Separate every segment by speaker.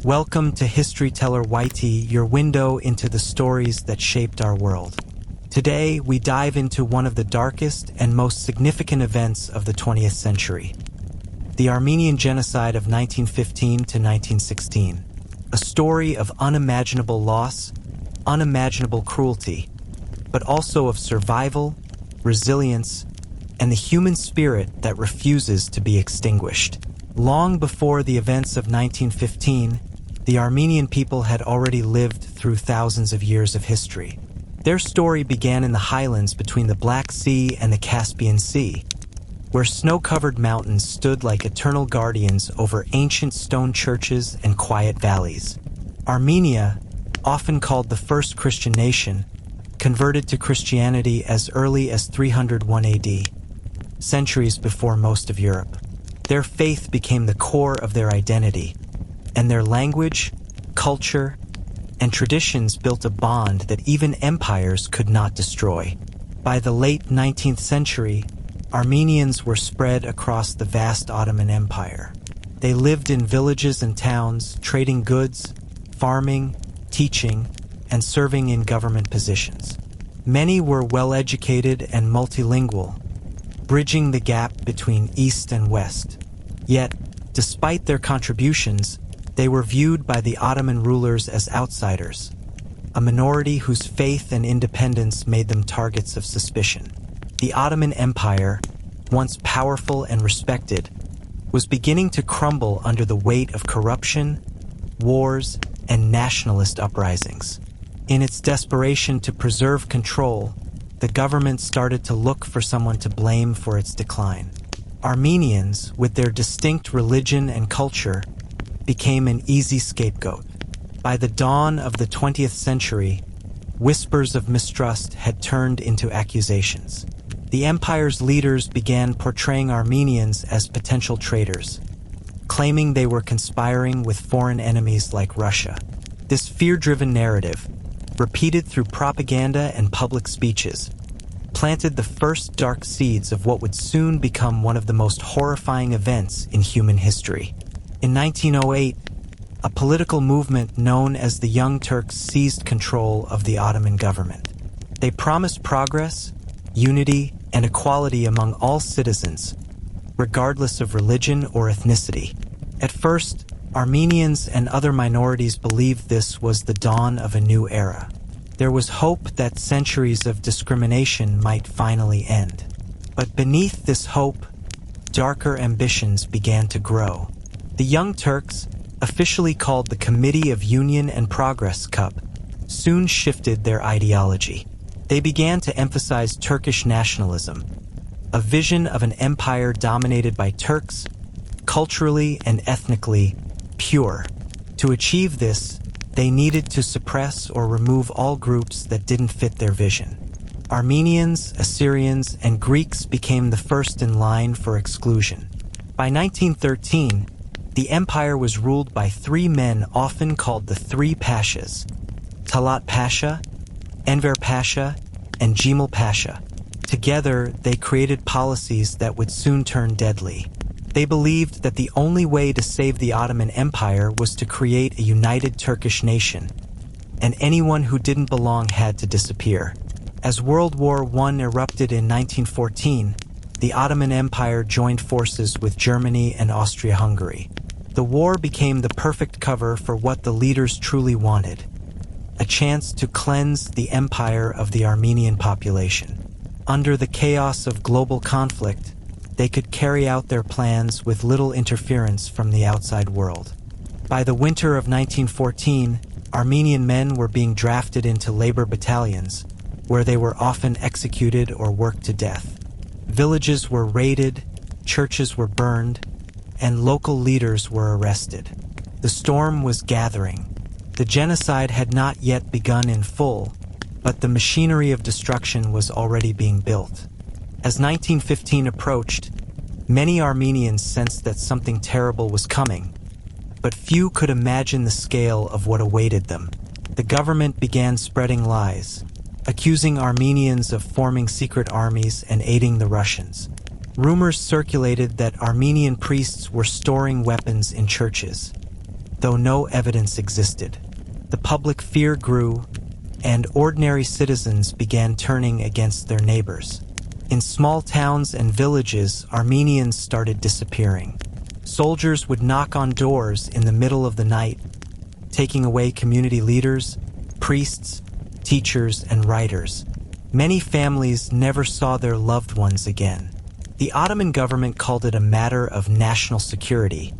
Speaker 1: Welcome to History Teller YT, your window into the stories that shaped our world. Today, we dive into one of the darkest and most significant events of the 20th century, the Armenian Genocide of 1915 to 1916, a story of unimaginable loss, unimaginable cruelty, but also of survival, resilience, and the human spirit that refuses to be extinguished. Long before the events of 1915, the Armenian people had already lived through thousands of years of history. Their story began in the highlands between the Black Sea and the Caspian Sea, where snow-covered mountains stood like eternal guardians over ancient stone churches and quiet valleys. Armenia, often called the first Christian nation, converted to Christianity as early as 301 AD, centuries before most of Europe. Their faith became the core of their identity, and their language, culture, and traditions built a bond that even empires could not destroy. By the late 19th century, Armenians were spread across the vast Ottoman Empire. They lived in villages and towns, trading goods, farming, teaching, and serving in government positions. Many were well-educated and multilingual, bridging the gap between East and West. Yet, despite their contributions, they were viewed by the Ottoman rulers as outsiders, a minority whose faith and independence made them targets of suspicion. The Ottoman Empire, once powerful and respected, was beginning to crumble under the weight of corruption, wars, and nationalist uprisings. In its desperation to preserve control, the government started to look for someone to blame for its decline. Armenians, with their distinct religion and culture, became an easy scapegoat. By the dawn of the 20th century, whispers of mistrust had turned into accusations. The empire's leaders began portraying Armenians as potential traitors, claiming they were conspiring with foreign enemies like Russia. This fear-driven narrative, repeated through propaganda and public speeches, planted the first dark seeds of what would soon become one of the most horrifying events in human history. In 1908, a political movement known as the Young Turks seized control of the Ottoman government. They promised progress, unity, and equality among all citizens, regardless of religion or ethnicity. At first, Armenians and other minorities believed this was the dawn of a new era. There was hope that centuries of discrimination might finally end. But beneath this hope, darker ambitions began to grow. The Young Turks, officially called the Committee of Union and Progress Cup, soon shifted their ideology. They began to emphasize Turkish nationalism, a vision of an empire dominated by Turks, culturally and ethnically pure. To achieve this, they needed to suppress or remove all groups that didn't fit their vision. Armenians, Assyrians, and Greeks became the first in line for exclusion. By 1913, the empire was ruled by three men often called the Three Pashas: Talat Pasha, Enver Pasha, and Cemal Pasha. Together, they created policies that would soon turn deadly. They believed that the only way to save the Ottoman Empire was to create a united Turkish nation, and anyone who didn't belong had to disappear. As World War I erupted in 1914, the Ottoman Empire joined forces with Germany and Austria-Hungary. The war became the perfect cover for what the leaders truly wanted: a chance to cleanse the empire of the Armenian population. Under the chaos of global conflict, they could carry out their plans with little interference from the outside world. By the winter of 1914, Armenian men were being drafted into labor battalions, where they were often executed or worked to death. Villages were raided, churches were burned, and local leaders were arrested. The storm was gathering. The genocide had not yet begun in full, but the machinery of destruction was already being built. As 1915 approached, many Armenians sensed that something terrible was coming, but few could imagine the scale of what awaited them. The government began spreading lies, accusing Armenians of forming secret armies and aiding the Russians. Rumors circulated that Armenian priests were storing weapons in churches, though no evidence existed. The public fear grew, and ordinary citizens began turning against their neighbors. In small towns and villages, Armenians started disappearing. Soldiers would knock on doors in the middle of the night, taking away community leaders, priests, teachers, and writers. Many families never saw their loved ones again. The Ottoman government called it a matter of national security,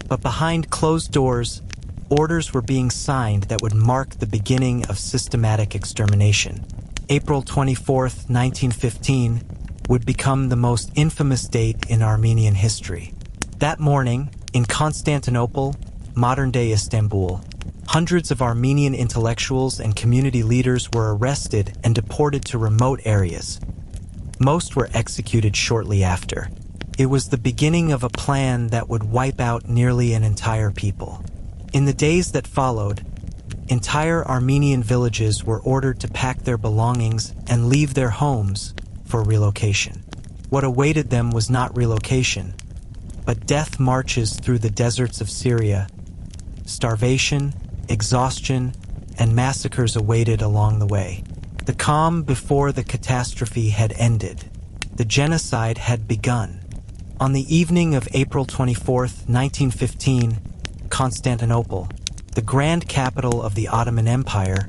Speaker 1: but behind closed doors, orders were being signed that would mark the beginning of systematic extermination. April 24, 1915, would become the most infamous date in Armenian history. That morning, in Constantinople, modern-day Istanbul, hundreds of Armenian intellectuals and community leaders were arrested and deported to remote areas. Most were executed shortly after. It was the beginning of a plan that would wipe out nearly an entire people. In the days that followed, entire Armenian villages were ordered to pack their belongings and leave their homes for relocation. What awaited them was not relocation, but death marches through the deserts of Syria. Starvation, exhaustion, and massacres awaited along the way. The calm before the catastrophe had ended. The genocide had begun. On the evening of April 24, 1915, Constantinople, the grand capital of the Ottoman Empire,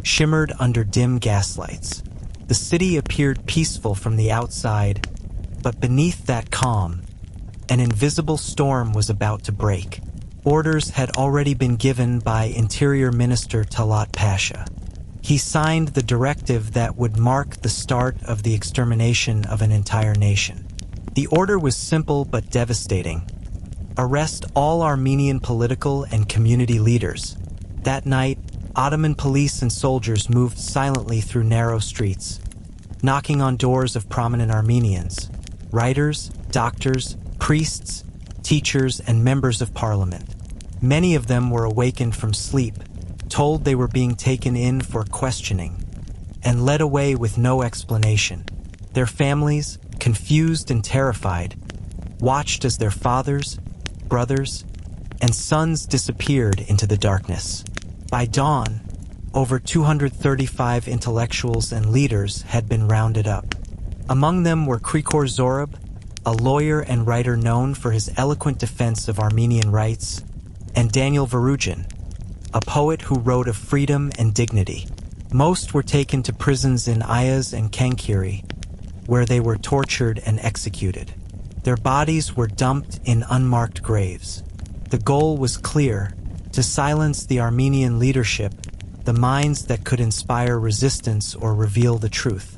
Speaker 1: shimmered under dim gaslights. The city appeared peaceful from the outside, but beneath that calm, an invisible storm was about to break. Orders had already been given by Interior Minister Talat Pasha. He signed the directive that would mark the start of the extermination of an entire nation. The order was simple but devastating. Arrest all Armenian political and community leaders. That night, Ottoman police and soldiers moved silently through narrow streets, knocking on doors of prominent Armenians, writers, doctors, priests, teachers, and members of parliament. Many of them were awakened from sleep, told they were being taken in for questioning, and led away with no explanation. Their families, confused and terrified, watched as their fathers, brothers, and sons disappeared into the darkness. By dawn, over 235 intellectuals and leaders had been rounded up. Among them were Krikor Zorab, a lawyer and writer known for his eloquent defense of Armenian rights, and Daniel Varugin, a poet who wrote of freedom and dignity. Most were taken to prisons in Ayaz and Kankiri, where they were tortured and executed. Their bodies were dumped in unmarked graves. The goal was clear: to silence the Armenian leadership, the minds that could inspire resistance or reveal the truth.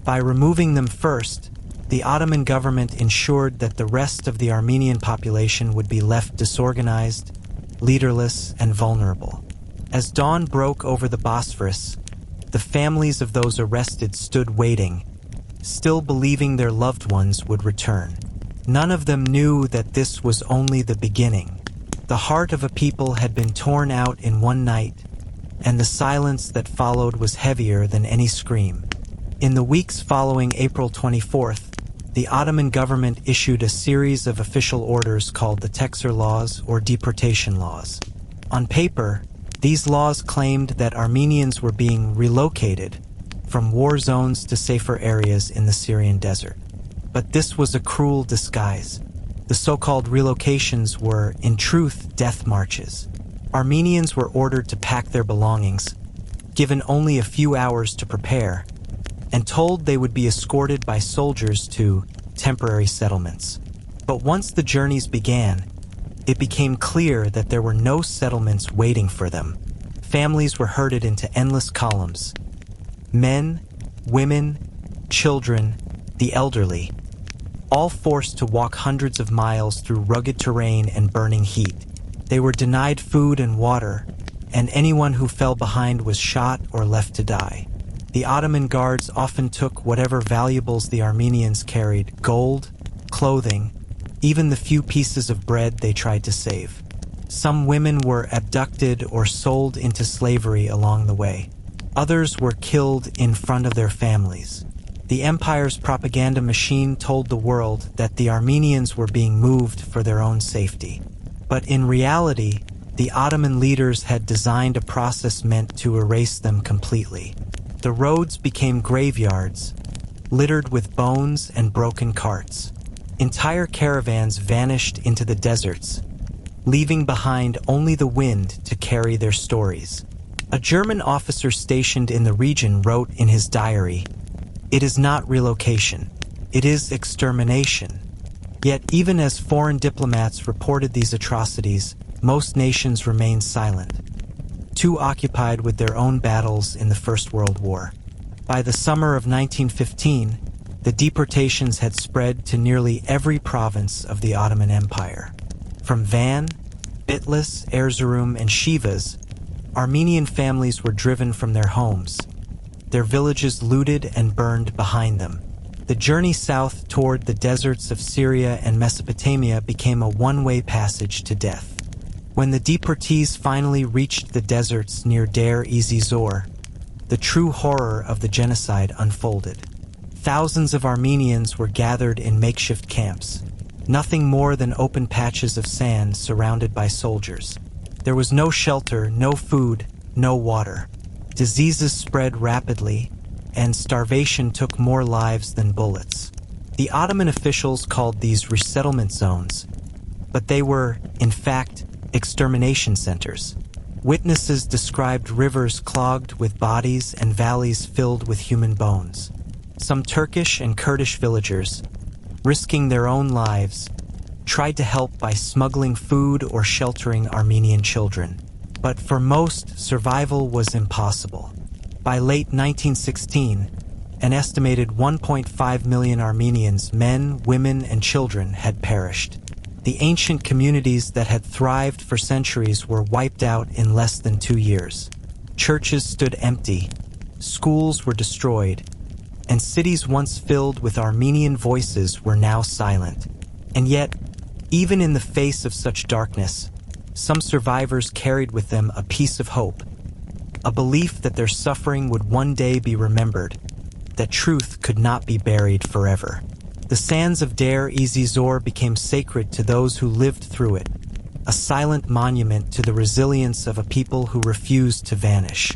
Speaker 1: By removing them first, the Ottoman government ensured that the rest of the Armenian population would be left disorganized, leaderless, and vulnerable. As dawn broke over the Bosphorus, the families of those arrested stood waiting, still believing their loved ones would return. None of them knew that this was only the beginning. The heart of a people had been torn out in one night, and the silence that followed was heavier than any scream. In the weeks following April 24th, the Ottoman government issued a series of official orders called the Texer Laws or deportation laws. On paper, these laws claimed that Armenians were being relocated from war zones to safer areas in the Syrian desert. But this was a cruel disguise. The so-called relocations were, in truth, death marches. Armenians were ordered to pack their belongings, given only a few hours to prepare, and told they would be escorted by soldiers to temporary settlements. But once the journeys began, it became clear that there were no settlements waiting for them. Families were herded into endless columns. Men, women, children, the elderly, all forced to walk hundreds of miles through rugged terrain and burning heat. They were denied food and water, and anyone who fell behind was shot or left to die. The Ottoman guards often took whatever valuables the Armenians carried: gold, clothing, even the few pieces of bread they tried to save. Some women were abducted or sold into slavery along the way. Others were killed in front of their families. The empire's propaganda machine told the world that the Armenians were being moved for their own safety. But in reality, The Ottoman leaders had designed a process meant to erase them completely. The roads became graveyards, littered with bones and broken carts. Entire caravans vanished into the deserts, leaving behind only the wind to carry their stories. A German officer stationed in the region wrote in his diary, "It is not relocation, it is extermination." Yet even as foreign diplomats reported these atrocities, most nations remained silent, too occupied with their own battles in the First World War. By the summer of 1915, the deportations had spread to nearly every province of the Ottoman Empire. From Van, Bitlis, Erzurum, and Shivas, Armenian families were driven from their homes, their villages looted and burned behind them. The journey south toward the deserts of Syria and Mesopotamia became a one-way passage to death. When the deportees finally reached the deserts near Deir ez-Zor, the true horror of the genocide unfolded. Thousands of Armenians were gathered in makeshift camps, nothing more than open patches of sand surrounded by soldiers. There was no shelter, no food, no water. Diseases spread rapidly, and starvation took more lives than bullets. The Ottoman officials called these resettlement zones, but they were, in fact, extermination centers. Witnesses described rivers clogged with bodies and valleys filled with human bones. Some Turkish and Kurdish villagers, risking their own lives, tried to help by smuggling food or sheltering Armenian children. But for most, survival was impossible. By late 1916, an estimated 1.5 million Armenians, men, women, and children, had perished. The ancient communities that had thrived for centuries were wiped out in less than 2 years. Churches stood empty, schools were destroyed, and cities once filled with Armenian voices were now silent. And yet, even in the face of such darkness, some survivors carried with them a piece of hope, a belief that their suffering would one day be remembered, that truth could not be buried forever. The sands of Deir ez-Zor became sacred to those who lived through it, a silent monument to the resilience of a people who refused to vanish.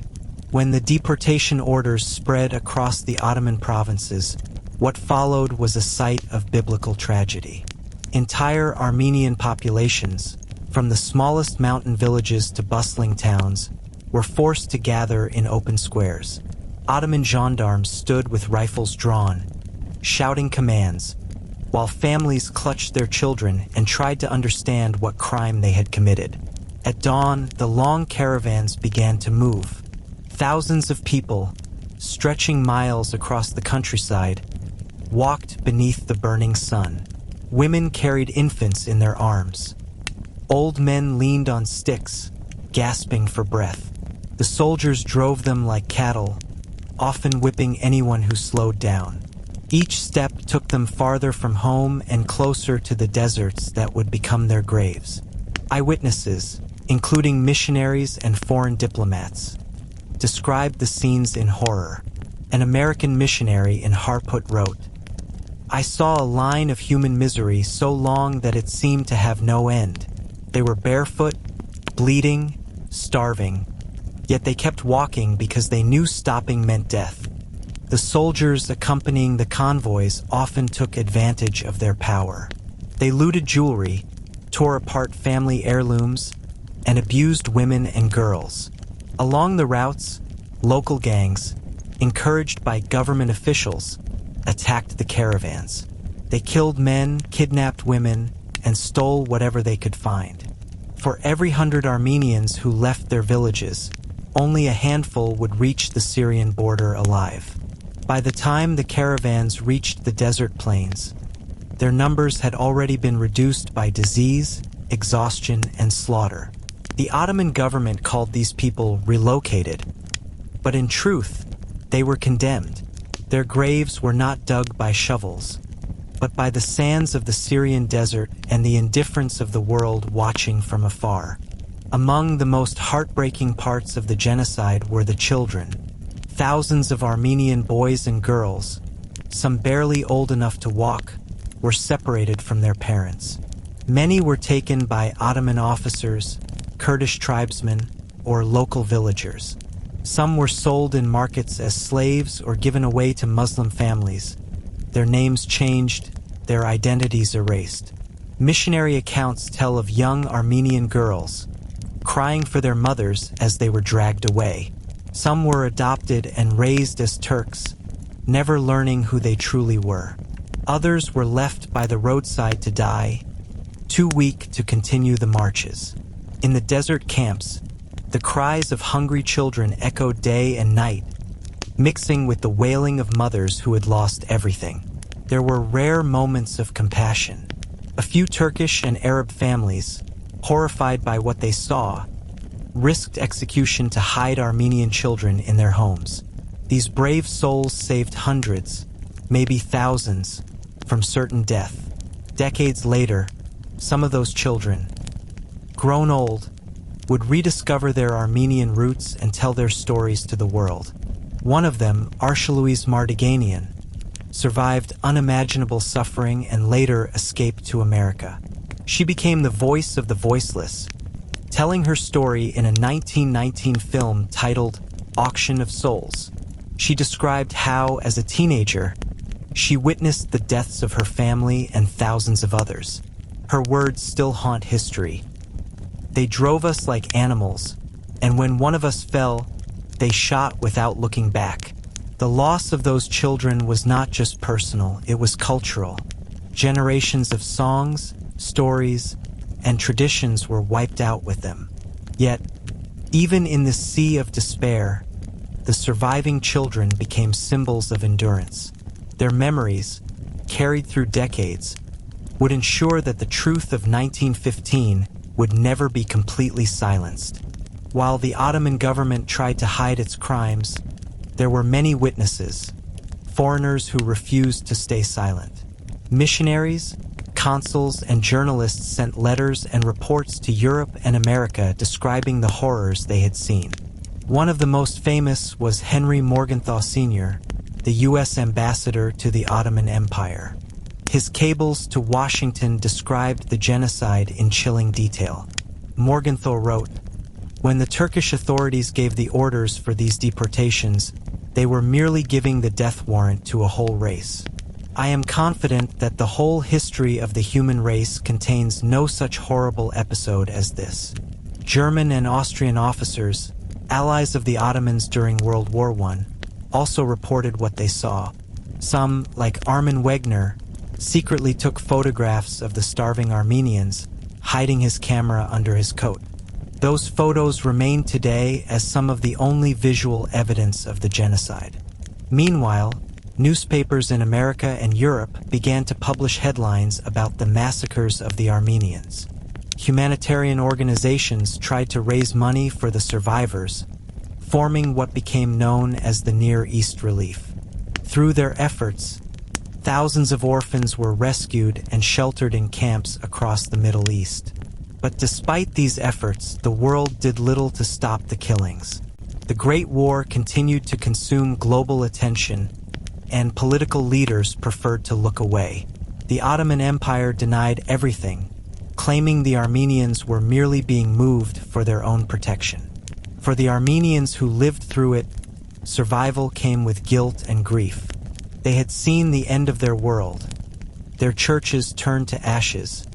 Speaker 1: When the deportation orders spread across the Ottoman provinces, what followed was a sight of biblical tragedy. Entire Armenian populations, from the smallest mountain villages to bustling towns, were forced to gather in open squares. Ottoman gendarmes stood with rifles drawn, shouting commands, while families clutched their children and tried to understand what crime they had committed. At dawn, the long caravans began to move. Thousands of people, stretching miles across the countryside, walked beneath the burning sun. Women carried infants in their arms. Old men leaned on sticks, gasping for breath. The soldiers drove them like cattle, often whipping anyone who slowed down. Each step took them farther from home and closer to the deserts that would become their graves. Eyewitnesses, including missionaries and foreign diplomats, described the scenes in horror. An American missionary in Harput wrote, "I saw a line of human misery so long that it seemed to have no end. They were barefoot, bleeding, starving, yet they kept walking because they knew stopping meant death. The soldiers accompanying the convoys often took advantage of their power. They looted jewelry, tore apart family heirlooms, and abused women and girls. Along the routes, local gangs, encouraged by government officials, attacked the caravans. They killed men, kidnapped women, and stole whatever they could find. For every 100 Armenians who left their villages, only a handful would reach the Syrian border alive. By the time the caravans reached the desert plains, their numbers had already been reduced by disease, exhaustion, and slaughter. The Ottoman government called these people relocated, but in truth, they were condemned. Their graves were not dug by shovels, but by the sands of the Syrian desert and the indifference of the world watching from afar. Among the most heartbreaking parts of the genocide were the children. Thousands of Armenian boys and girls, some barely old enough to walk, were separated from their parents. Many were taken by Ottoman officers, Kurdish tribesmen, or local villagers. Some were sold in markets as slaves or given away to Muslim families. Their names changed, their identities erased. Missionary accounts tell of young Armenian girls crying for their mothers as they were dragged away. Some were adopted and raised as Turks, never learning who they truly were. Others were left by the roadside to die, too weak to continue the marches. In the desert camps, the cries of hungry children echoed day and night, mixing with the wailing of mothers who had lost everything. There were rare moments of compassion. A few Turkish and Arab families, horrified by what they saw, risked execution to hide Armenian children in their homes. These brave souls saved hundreds, maybe thousands, from certain death. Decades later, some of those children, grown old, would rediscover their Armenian roots and tell their stories to the world. One of them, Arshaloise Mardiganian, survived unimaginable suffering and later escaped to America. She became the voice of the voiceless, telling her story in a 1919 film titled Auction of Souls. She described how, as a teenager, she witnessed the deaths of her family and thousands of others. Her words still haunt history. They drove us like animals, and when one of us fell, they shot without looking back. The loss of those children was not just personal, it was cultural. Generations of songs, stories, and traditions were wiped out with them. Yet, even in this sea of despair, the surviving children became symbols of endurance. Their memories, carried through decades, would ensure that the truth of 1915 would never be completely silenced. While the Ottoman government tried to hide its crimes, there were many witnesses, foreigners who refused to stay silent. Missionaries, consuls, and journalists sent letters and reports to Europe and America describing the horrors they had seen. One of the most famous was Henry Morgenthau Sr., the U.S. ambassador to the Ottoman Empire. His cables to Washington described the genocide in chilling detail. Morgenthau wrote, "When the Turkish authorities gave the orders for these deportations, they were merely giving the death warrant to a whole race. I am confident that the whole history of the human race contains no such horrible episode as this." German and Austrian officers, allies of the Ottomans during World War I, also reported what they saw. Some, like Armin Wegner, secretly took photographs of the starving Armenians, hiding his camera under his coat. Those photos remain today as some of the only visual evidence of the genocide. Meanwhile, newspapers in America and Europe began to publish headlines about the massacres of the Armenians. Humanitarian organizations tried to raise money for the survivors, forming what became known as the Near East Relief. Through their efforts, thousands of orphans were rescued and sheltered in camps across the Middle East. But despite these efforts, the world did little to stop the killings. The Great War continued to consume global attention, and political leaders preferred to look away. The Ottoman Empire denied everything, claiming the Armenians were merely being moved for their own protection. For the Armenians who lived through it, survival came with guilt and grief. They had seen the end of their world, their churches turned to ashes,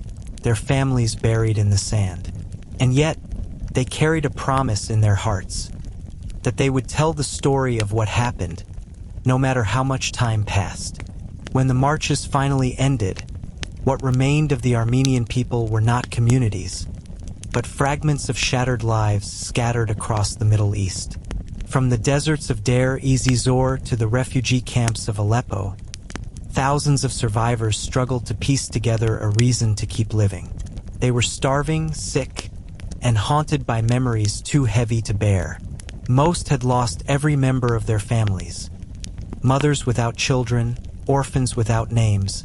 Speaker 1: their families buried in the sand. And yet, they carried a promise in their hearts, that they would tell the story of what happened, no matter how much time passed. When the marches finally ended, what remained of the Armenian people were not communities, but fragments of shattered lives scattered across the Middle East. From the deserts of Deir ez-Zor to the refugee camps of Aleppo, thousands of survivors struggled to piece together a reason to keep living. They were starving, sick, and haunted by memories too heavy to bear. Most had lost every member of their families. Mothers without children, orphans without names,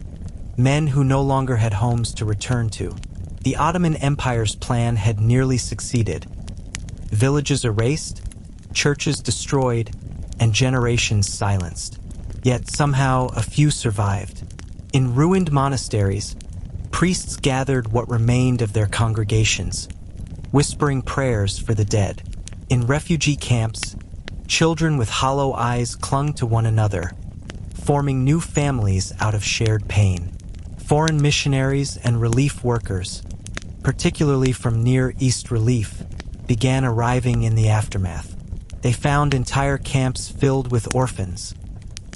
Speaker 1: men who no longer had homes to return to. The Ottoman Empire's plan had nearly succeeded. Villages erased, churches destroyed, and generations silenced. Yet somehow a few survived. In ruined monasteries, priests gathered what remained of their congregations, whispering prayers for the dead. In refugee camps, children with hollow eyes clung to one another, forming new families out of shared pain. Foreign missionaries and relief workers, particularly from Near East Relief, began arriving in the aftermath. They found entire camps filled with orphans,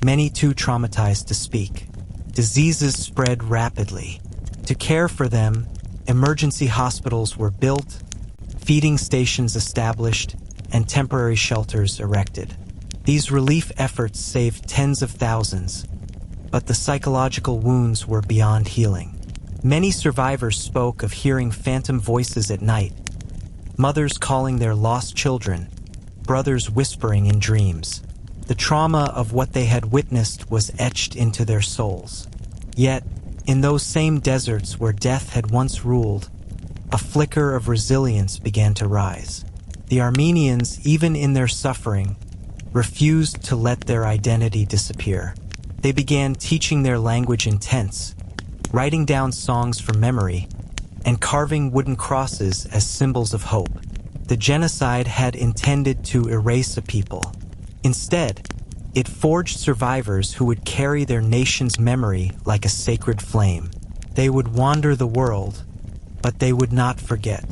Speaker 1: many too traumatized to speak. Diseases spread rapidly. To care for them, emergency hospitals were built, feeding stations established, and temporary shelters erected. These relief efforts saved tens of thousands, but the psychological wounds were beyond healing. Many survivors spoke of hearing phantom voices at night, mothers calling their lost children, brothers whispering in dreams. The trauma of what they had witnessed was etched into their souls. Yet, in those same deserts where death had once ruled, a flicker of resilience began to rise. The Armenians, even in their suffering, refused to let their identity disappear. They began teaching their language in tents, writing down songs from memory, and carving wooden crosses as symbols of hope. The genocide had intended to erase a people. Instead, it forged survivors who would carry their nation's memory like a sacred flame. They would wander the world, but they would not forget.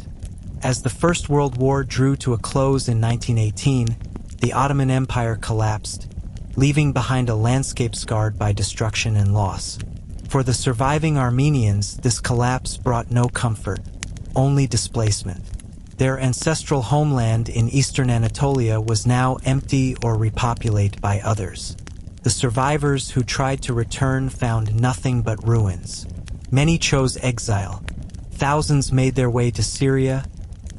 Speaker 1: As the First World War drew to a close in 1918, the Ottoman Empire collapsed, leaving behind a landscape scarred by destruction and loss. For the surviving Armenians, this collapse brought no comfort, only displacement. Their ancestral homeland in eastern Anatolia was now empty or repopulated by others. The survivors who tried to return found nothing but ruins. Many chose exile. Thousands made their way to Syria,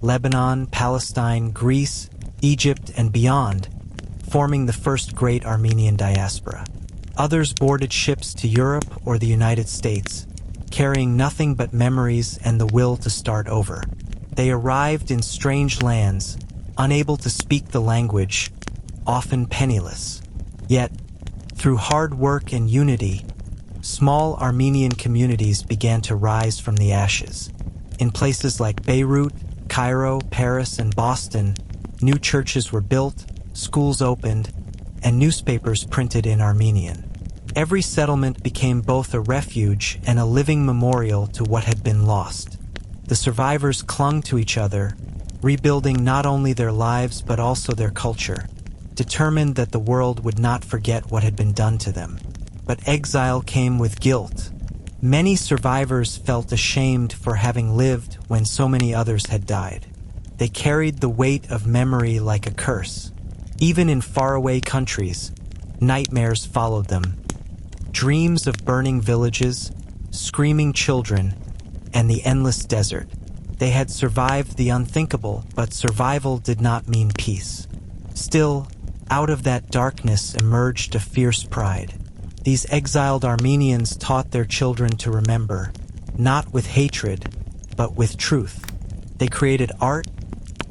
Speaker 1: Lebanon, Palestine, Greece, Egypt, and beyond, forming the first great Armenian diaspora. Others boarded ships to Europe or the United States, carrying nothing but memories and the will to start over. They arrived in strange lands, unable to speak the language, often penniless. Yet, through hard work and unity, small Armenian communities began to rise from the ashes. In places like Beirut, Cairo, Paris, and Boston, new churches were built, schools opened, and newspapers printed in Armenian. Every settlement became both a refuge and a living memorial to what had been lost. The survivors clung to each other, rebuilding not only their lives but also their culture, determined that the world would not forget what had been done to them. But exile came with guilt. Many survivors felt ashamed for having lived when so many others had died. They carried the weight of memory like a curse. Even in faraway countries, nightmares followed them. Dreams of burning villages, screaming children, and the endless desert. They had survived the unthinkable, but survival did not mean peace. Still, out of that darkness emerged a fierce pride. These exiled Armenians taught their children to remember, not with hatred, but with truth. They created art,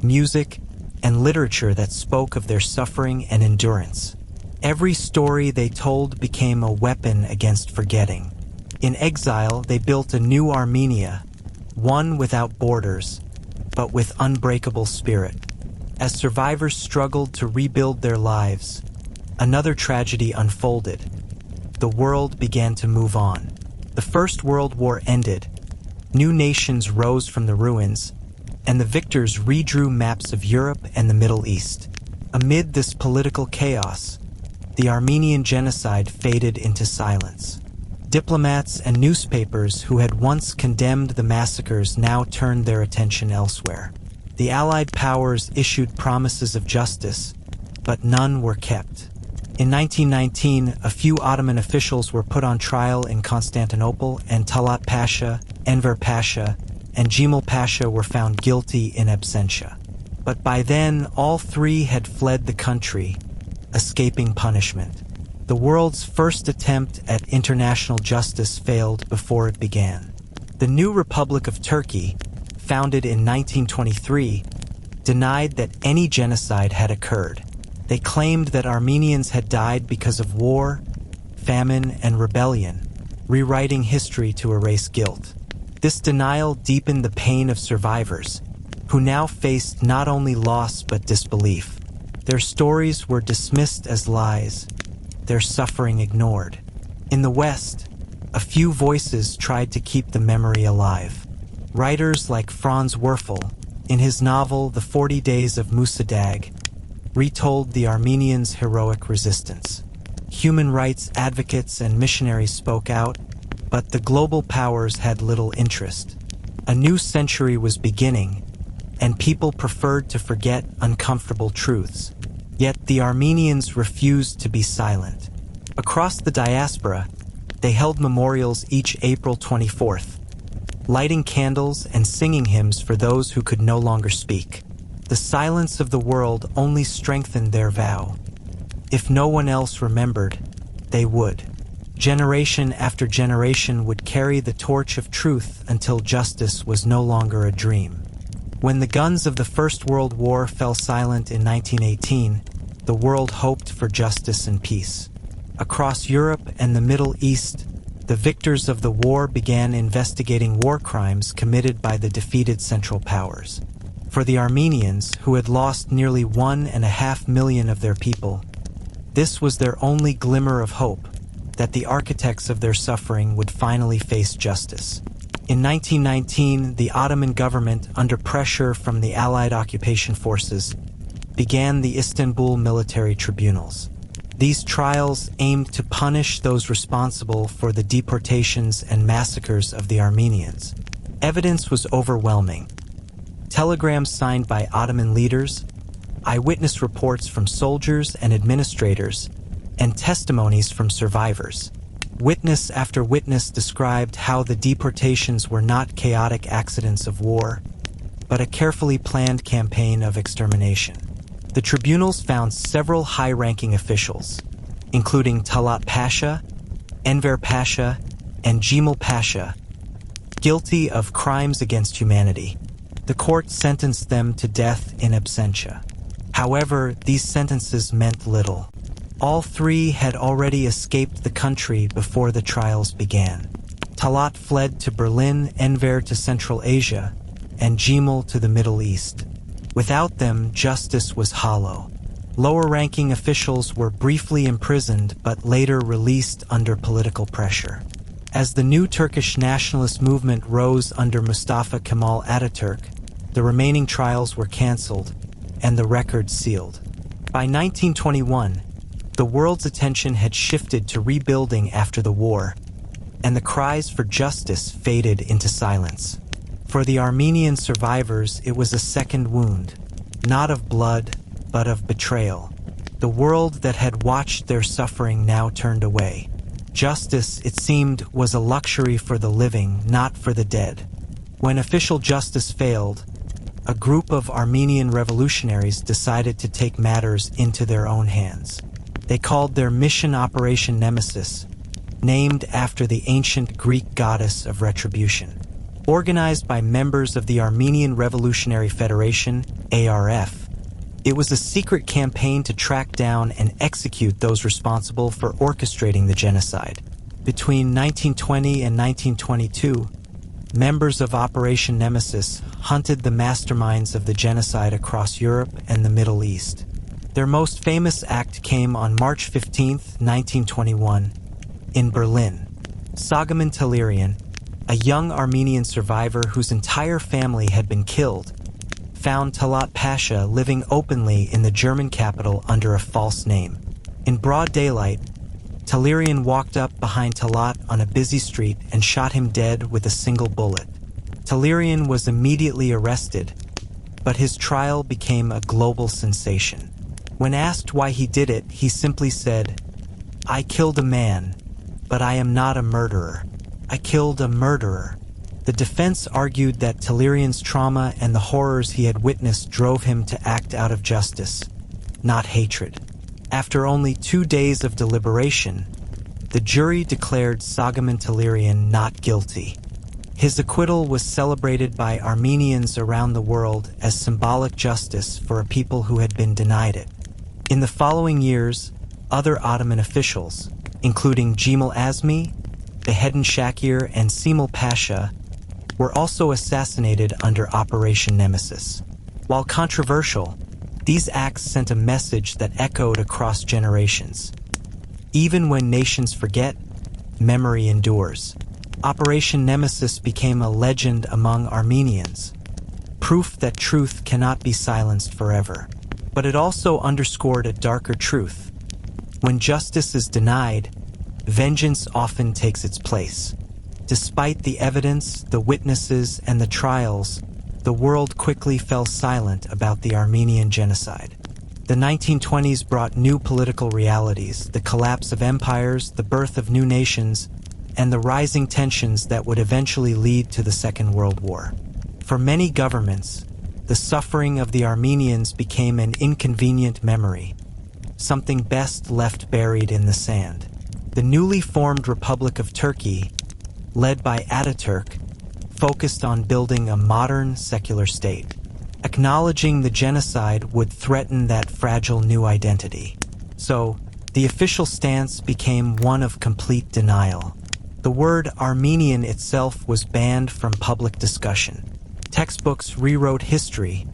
Speaker 1: music, and literature that spoke of their suffering and endurance. Every story they told became a weapon against forgetting. In exile, they built a new Armenia, one without borders, but with unbreakable spirit. As survivors struggled to rebuild their lives, another tragedy unfolded. The world began to move on. The First World War ended. New nations rose from the ruins, and the victors redrew maps of Europe and the Middle East. Amid this political chaos, the Armenian Genocide faded into silence. Diplomats and newspapers who had once condemned the massacres now turned their attention elsewhere. The Allied powers issued promises of justice, but none were kept. In 1919, a few Ottoman officials were put on trial in Constantinople, and Talat Pasha, Enver Pasha, and Cemal Pasha were found guilty in absentia. But by then, all three had fled the country, escaping punishment. The world's first attempt at international justice failed before it began. The new Republic of Turkey, founded in 1923, denied that any genocide had occurred. They claimed that Armenians had died because of war, famine, and rebellion, rewriting history to erase guilt. This denial deepened the pain of survivors, who now faced not only loss but disbelief. Their stories were dismissed as lies, their suffering ignored. In the West, a few voices tried to keep the memory alive. Writers like Franz Werfel, in his novel The 40 Days of Musadag, retold the Armenians' heroic resistance. Human rights advocates and missionaries spoke out, but the global powers had little interest. A new century was beginning, and people preferred to forget uncomfortable truths. Yet the Armenians refused to be silent. Across the diaspora, they held memorials each April 24th, lighting candles and singing hymns for those who could no longer speak. The silence of the world only strengthened their vow. If no one else remembered, they would. Generation after generation would carry the torch of truth until justice was no longer a dream. When the guns of the First World War fell silent in 1918, the world hoped for justice and peace. Across Europe and the Middle East, the victors of the war began investigating war crimes committed by the defeated Central Powers. For the Armenians, who had lost nearly 1.5 million of their people, this was their only glimmer of hope, that the architects of their suffering would finally face justice. In 1919, the Ottoman government, under pressure from the Allied occupation forces, began the Istanbul military tribunals. These trials aimed to punish those responsible for the deportations and massacres of the Armenians. Evidence was overwhelming. Telegrams signed by Ottoman leaders, eyewitness reports from soldiers and administrators, and testimonies from survivors. Witness after witness described how the deportations were not chaotic accidents of war, but a carefully planned campaign of extermination. The tribunals found several high-ranking officials, including Talat Pasha, Enver Pasha, and Cemal Pasha, guilty of crimes against humanity. The court sentenced them to death in absentia. However, these sentences meant little. All three had already escaped the country before the trials began. Talat fled to Berlin, Enver to Central Asia, and Cemal to the Middle East. Without them, justice was hollow. Lower-ranking officials were briefly imprisoned but later released under political pressure. As the new Turkish nationalist movement rose under Mustafa Kemal Ataturk, the remaining trials were cancelled and the record sealed. By 1921, the world's attention had shifted to rebuilding after the war, and the cries for justice faded into silence. For the Armenian survivors, it was a second wound, not of blood, but of betrayal. The world that had watched their suffering now turned away. Justice, it seemed, was a luxury for the living, not for the dead. When official justice failed, a group of Armenian revolutionaries decided to take matters into their own hands. They called their mission Operation Nemesis, named after the ancient Greek goddess of retribution. Organized by members of the Armenian Revolutionary Federation, ARF, it was a secret campaign to track down and execute those responsible for orchestrating the genocide. Between 1920 and 1922, members of Operation Nemesis hunted the masterminds of the genocide across Europe and the Middle East. Their most famous act came on March 15, 1921, in Berlin. Sagaman Talerian, a young Armenian survivor whose entire family had been killed, found Talat Pasha living openly in the German capital under a false name. In broad daylight, Talerian walked up behind Talat on a busy street and shot him dead with a single bullet. Talerian was immediately arrested, but his trial became a global sensation. When asked why he did it, he simply said, "I killed a man, but I am not a murderer. I killed a murderer." The defense argued that Talerian's trauma and the horrors he had witnessed drove him to act out of justice, not hatred. After only 2 days of deliberation, the jury declared Sagaman Talerian not guilty. His acquittal was celebrated by Armenians around the world as symbolic justice for a people who had been denied it. In the following years, other Ottoman officials, including Cemal Azmi, Behedin Shakir, and Cemal Pasha, were also assassinated under Operation Nemesis. While controversial, these acts sent a message that echoed across generations. Even when nations forget, memory endures. Operation Nemesis became a legend among Armenians, proof that truth cannot be silenced forever. But it also underscored a darker truth. When justice is denied, vengeance often takes its place. Despite the evidence, the witnesses, and the trials, the world quickly fell silent about the Armenian Genocide. The 1920s brought new political realities, the collapse of empires, the birth of new nations, and the rising tensions that would eventually lead to the Second World War. For many governments, the suffering of the Armenians became an inconvenient memory, something best left buried in the sand. The newly formed Republic of Turkey, led by Ataturk, focused on building a modern, secular state. Acknowledging the genocide would threaten that fragile new identity. So, the official stance became one of complete denial. The word Armenian itself was banned from public discussion. Textbooks rewrote history,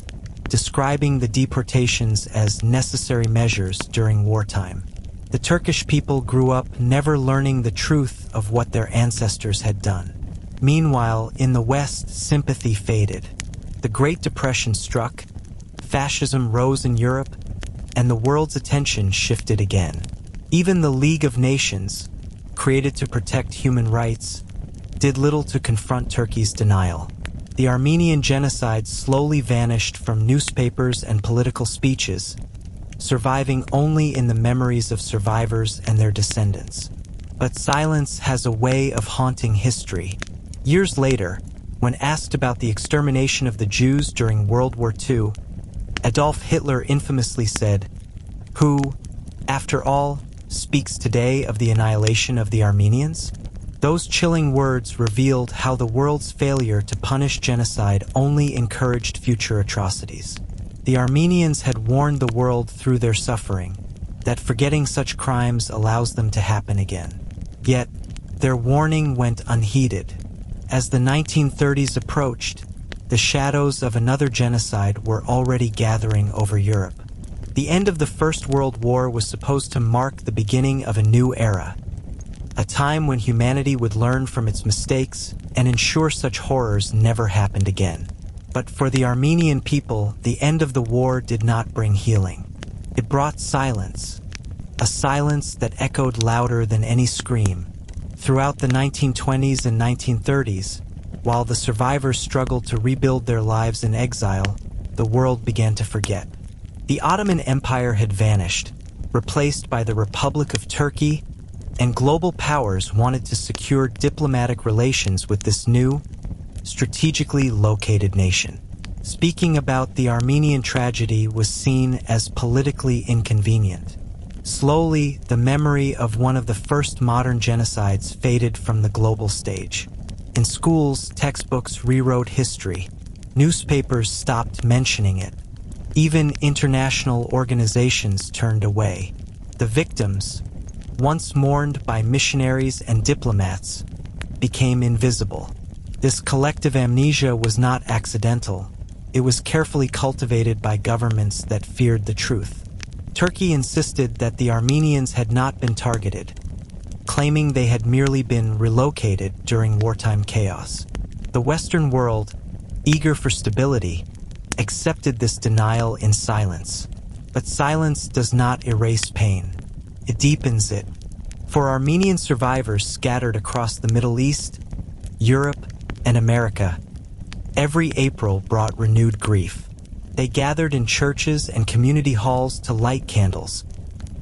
Speaker 1: describing the deportations as necessary measures during wartime. The Turkish people grew up never learning the truth of what their ancestors had done. Meanwhile, in the West, sympathy faded. The Great Depression struck, fascism rose in Europe, and the world's attention shifted again. Even the League of Nations, created to protect human rights, did little to confront Turkey's denial. The Armenian Genocide slowly vanished from newspapers and political speeches, surviving only in the memories of survivors and their descendants. But silence has a way of haunting history. Years later, when asked about the extermination of the Jews during World War II, Adolf Hitler infamously said, "Who, after all, speaks today of the annihilation of the Armenians?" Those chilling words revealed how the world's failure to punish genocide only encouraged future atrocities. The Armenians had warned the world through their suffering that forgetting such crimes allows them to happen again. Yet, their warning went unheeded. As the 1930s approached, the shadows of another genocide were already gathering over Europe. The end of the First World War was supposed to mark the beginning of a new era, a time when humanity would learn from its mistakes and ensure such horrors never happened again. But for the Armenian people, the end of the war did not bring healing. It brought silence, a silence that echoed louder than any scream. Throughout the 1920s and 1930s, while the survivors struggled to rebuild their lives in exile, the world began to forget. The Ottoman Empire had vanished, replaced by the Republic of Turkey, and global powers wanted to secure diplomatic relations with this new, strategically located nation. Speaking about the Armenian tragedy was seen as politically inconvenient. Slowly, the memory of one of the first modern genocides faded from the global stage. In schools, textbooks rewrote history. Newspapers stopped mentioning it. Even international organizations turned away. The victims, once mourned by missionaries and diplomats, became invisible. This collective amnesia was not accidental. It was carefully cultivated by governments that feared the truth. Turkey insisted that the Armenians had not been targeted, claiming they had merely been relocated during wartime chaos. The Western world, eager for stability, accepted this denial in silence. But silence does not erase pain. It deepens it. For Armenian survivors scattered across the Middle East, Europe, and America, every April brought renewed grief. They gathered in churches and community halls to light candles,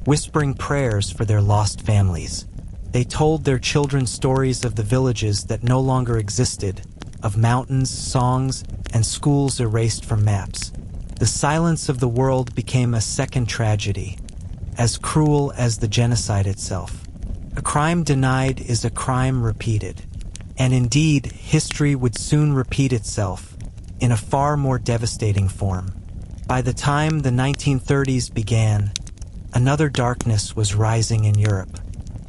Speaker 1: whispering prayers for their lost families. They told their children stories of the villages that no longer existed, of mountains, songs, and schools erased from maps. The silence of the world became a second tragedy, as cruel as the genocide itself. A crime denied is a crime repeated. And indeed, history would soon repeat itself, in a far more devastating form. By the time the 1930s began, another darkness was rising in Europe.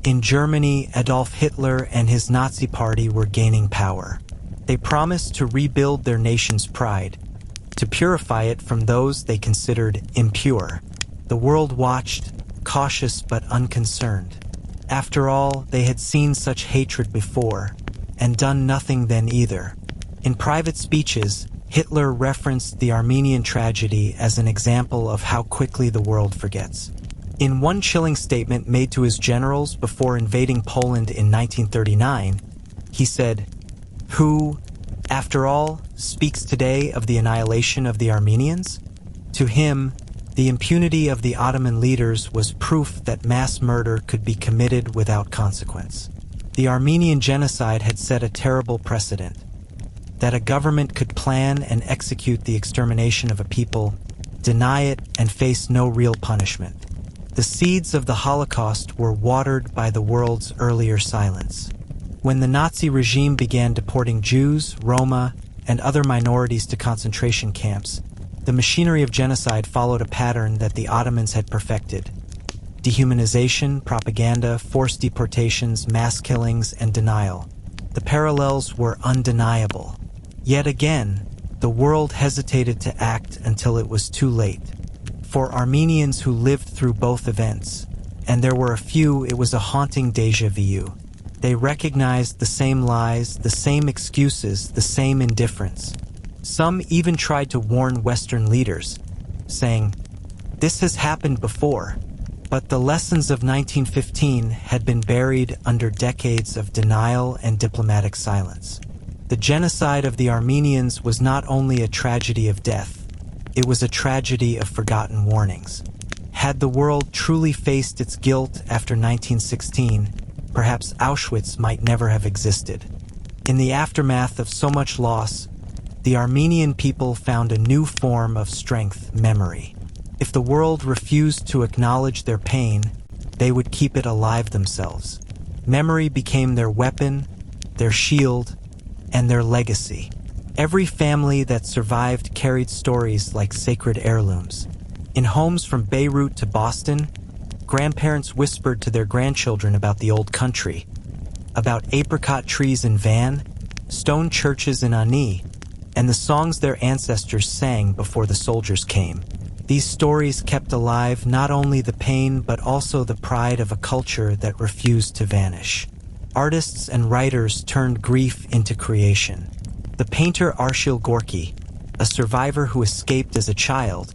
Speaker 1: In Germany, Adolf Hitler and his Nazi party were gaining power. They promised to rebuild their nation's pride, to purify it from those they considered impure. The world watched, cautious but unconcerned. After all, they had seen such hatred before, and done nothing then either. In private speeches, Hitler referenced the Armenian tragedy as an example of how quickly the world forgets. In one chilling statement made to his generals before invading Poland in 1939, he said, "Who, after all, speaks today of the annihilation of the Armenians?" To him, the impunity of the Ottoman leaders was proof that mass murder could be committed without consequence. The Armenian Genocide had set a terrible precedent, that a government could plan and execute the extermination of a people, deny it, and face no real punishment. The seeds of the Holocaust were watered by the world's earlier silence. When the Nazi regime began deporting Jews, Roma, and other minorities to concentration camps, the machinery of genocide followed a pattern that the Ottomans had perfected. Dehumanization, propaganda, forced deportations, mass killings, and denial. The parallels were undeniable. Yet again, the world hesitated to act until it was too late. For Armenians who lived through both events, and there were a few, it was a haunting déjà vu. They recognized the same lies, the same excuses, the same indifference. Some even tried to warn Western leaders, saying, "This has happened before." But the lessons of 1915 had been buried under decades of denial and diplomatic silence. The genocide of the Armenians was not only a tragedy of death, it was a tragedy of forgotten warnings. Had the world truly faced its guilt after 1916, perhaps Auschwitz might never have existed. In the aftermath of so much loss, the Armenian people found a new form of strength, memory. If the world refused to acknowledge their pain, they would keep it alive themselves. Memory became their weapon, their shield, and their legacy. Every family that survived carried stories like sacred heirlooms. In homes from Beirut to Boston, grandparents whispered to their grandchildren about the old country, about apricot trees in Van, stone churches in Ani, and the songs their ancestors sang before the soldiers came. These stories kept alive not only the pain but also the pride of a culture that refused to vanish. Artists and writers turned grief into creation. The painter Arshil Gorky, a survivor who escaped as a child,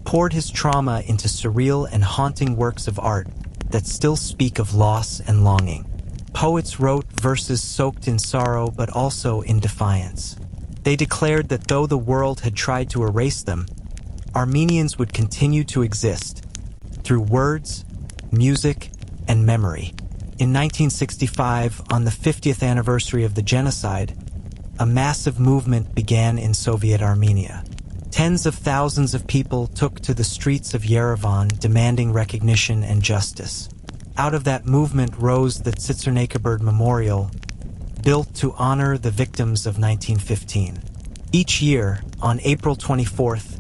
Speaker 1: poured his trauma into surreal and haunting works of art that still speak of loss and longing. Poets wrote verses soaked in sorrow but also in defiance. They declared that though the world had tried to erase them, Armenians would continue to exist through words, music, and memory. In 1965, on the 50th anniversary of the genocide, a massive movement began in Soviet Armenia. Tens of thousands of people took to the streets of Yerevan demanding recognition and justice. Out of that movement rose the Tsitsernakaberd Memorial, built to honor the victims of 1915. Each year, on April 24th,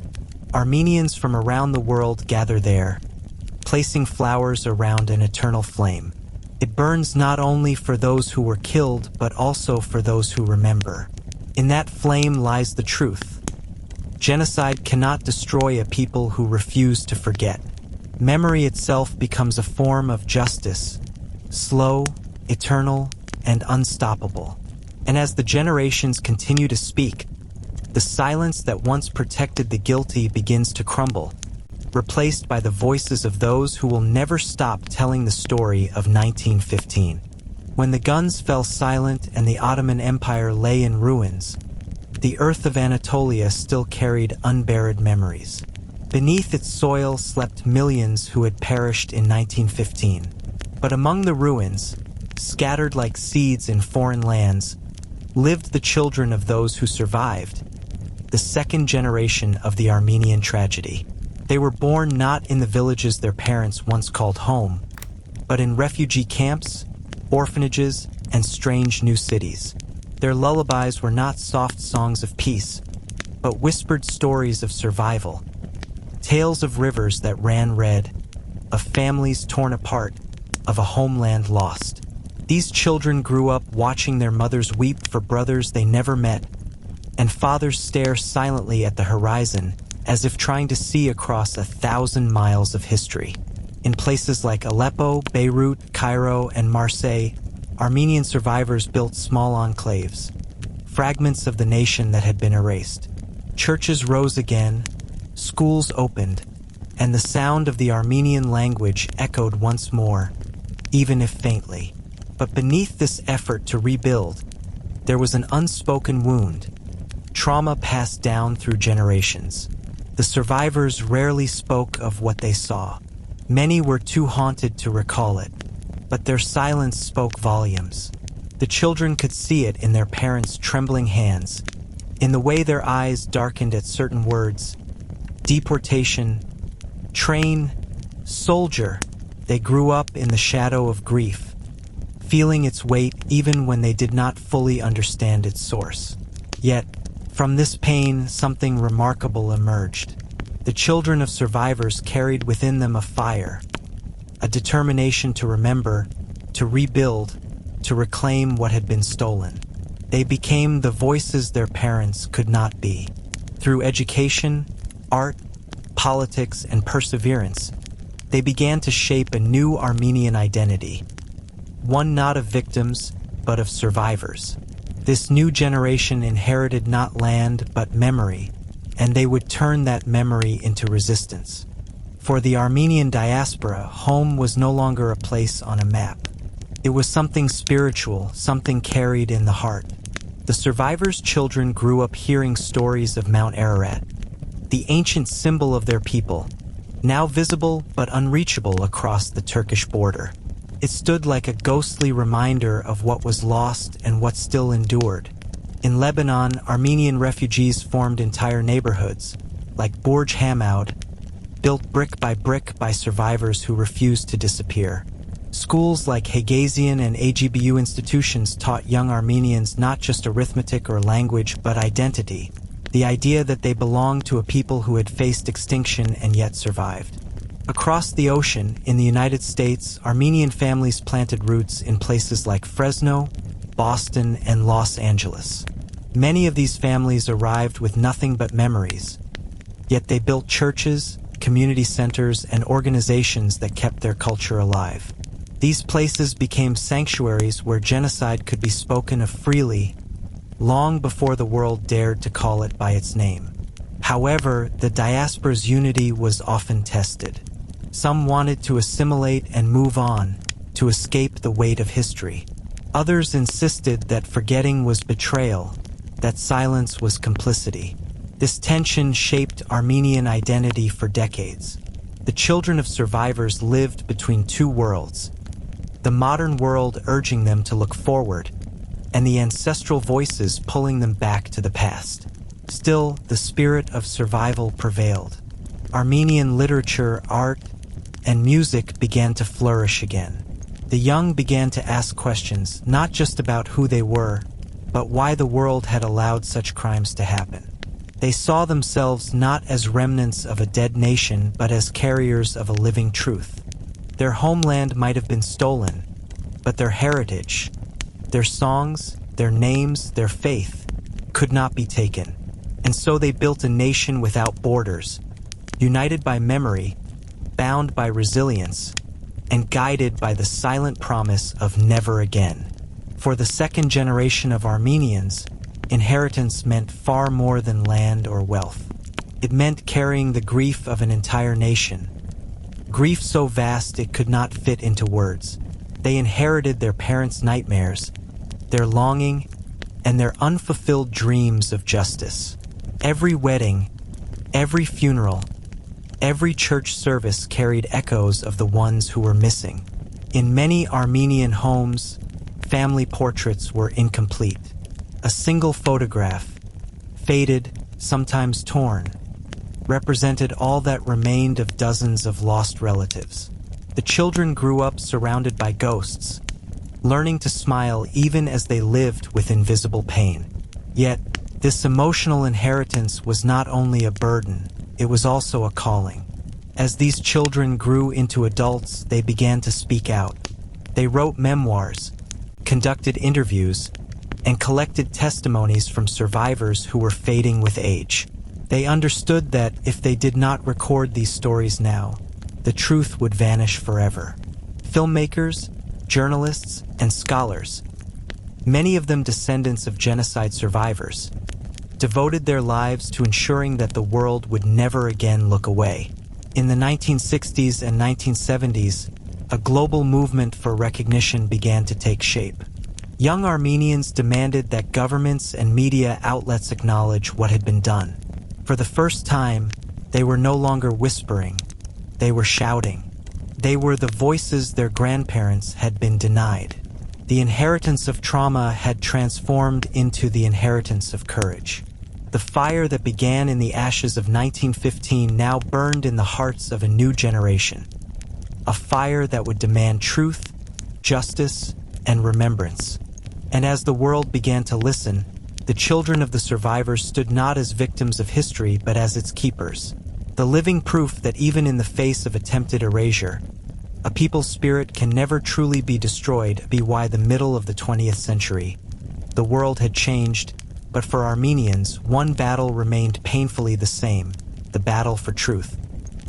Speaker 1: Armenians from around the world gather there, placing flowers around an eternal flame. It burns not only for those who were killed, but also for those who remember. In that flame lies the truth. Genocide cannot destroy a people who refuse to forget. Memory itself becomes a form of justice, slow, eternal, and unstoppable. And as the generations continue to speak, the silence that once protected the guilty begins to crumble, replaced by the voices of those who will never stop telling the story of 1915. When the guns fell silent and the Ottoman Empire lay in ruins, the earth of Anatolia still carried unburied memories. Beneath its soil slept millions who had perished in 1915. But among the ruins, scattered like seeds in foreign lands, lived the children of those who survived, the second generation of the Armenian tragedy. They were born not in the villages their parents once called home, but in refugee camps, orphanages, and strange new cities. Their lullabies were not soft songs of peace, but whispered stories of survival, tales of rivers that ran red, of families torn apart, of a homeland lost. These children grew up watching their mothers weep for brothers they never met, and fathers stare silently at the horizon as if trying to see across 1,000 miles of history. In places like Aleppo, Beirut, Cairo, and Marseille, Armenian survivors built small enclaves, fragments of the nation that had been erased. Churches rose again, schools opened, and the sound of the Armenian language echoed once more, even if faintly. But beneath this effort to rebuild, there was an unspoken wound, trauma passed down through generations. The survivors rarely spoke of what they saw. Many were too haunted to recall it, but their silence spoke volumes. The children could see it in their parents' trembling hands, in the way their eyes darkened at certain words. Deportation, train, soldier. They grew up in the shadow of grief, feeling its weight even when they did not fully understand its source. Yet, from this pain, something remarkable emerged. The children of survivors carried within them a fire, a determination to remember, to rebuild, to reclaim what had been stolen. They became the voices their parents could not be. Through education, art, politics, and perseverance, they began to shape a new Armenian identity, one not of victims, but of survivors. This new generation inherited not land, but memory, and they would turn that memory into resistance. For the Armenian diaspora, home was no longer a place on a map. It was something spiritual, something carried in the heart. The survivors' children grew up hearing stories of Mount Ararat, the ancient symbol of their people, now visible but unreachable across the Turkish border. It stood like a ghostly reminder of what was lost and what still endured. In Lebanon, Armenian refugees formed entire neighborhoods, like Burj Hamaud, built brick by survivors who refused to disappear. Schools like Hagazian and AGBU institutions taught young Armenians not just arithmetic or language, but identity, the idea that they belonged to a people who had faced extinction and yet survived. Across the ocean, in the United States, Armenian families planted roots in places like Fresno, Boston, and Los Angeles. Many of these families arrived with nothing but memories, yet they built churches, community centers, and organizations that kept their culture alive. These places became sanctuaries where genocide could be spoken of freely, long before the world dared to call it by its name. However, the diaspora's unity was often tested. Some wanted to assimilate and move on, to escape the weight of history. Others insisted that forgetting was betrayal, that silence was complicity. This tension shaped Armenian identity for decades. The children of survivors lived between two worlds, the modern world urging them to look forward, and the ancestral voices pulling them back to the past. Still, the spirit of survival prevailed. Armenian literature, art, and music began to flourish again. The young began to ask questions, not just about who they were, but why the world had allowed such crimes to happen. They saw themselves not as remnants of a dead nation, but as carriers of a living truth. Their homeland might have been stolen, but their heritage, their songs, their names, their faith, could not be taken. And so they built a nation without borders, united by memory, bound by resilience, and guided by the silent promise of never again. For the second generation of Armenians, inheritance meant far more than land or wealth. It meant carrying the grief of an entire nation, grief so vast it could not fit into words. They inherited their parents' nightmares, their longing, and their unfulfilled dreams of justice. Every wedding, every funeral, every church service carried echoes of the ones who were missing. In many Armenian homes, family portraits were incomplete. A single photograph, faded, sometimes torn, represented all that remained of dozens of lost relatives. The children grew up surrounded by ghosts, learning to smile even as they lived with invisible pain. Yet, this emotional inheritance was not only a burden, it was also a calling. As these children grew into adults, they began to speak out. They wrote memoirs, conducted interviews, and collected testimonies from survivors who were fading with age. They understood that if they did not record these stories now, the truth would vanish forever. Filmmakers, journalists, and scholars, many of them descendants of genocide survivors, devoted their lives to ensuring that the world would never again look away. In the 1960s and 1970s, a global movement for recognition began to take shape. Young Armenians demanded that governments and media outlets acknowledge what had been done. For the first time, they were no longer whispering, they were shouting. They were the voices their grandparents had been denied. The inheritance of trauma had transformed into the inheritance of courage. The fire that began in the ashes of 1915 now burned in the hearts of a new generation. A fire that would demand truth, justice, and remembrance. And as the world began to listen, the children of the survivors stood not as victims of history but as its keepers. The living proof that even in the face of attempted erasure, a people's spirit can never truly be destroyed. Be why the middle of the 20th century, the world had changed, but for Armenians, one battle remained painfully the same, the battle for truth.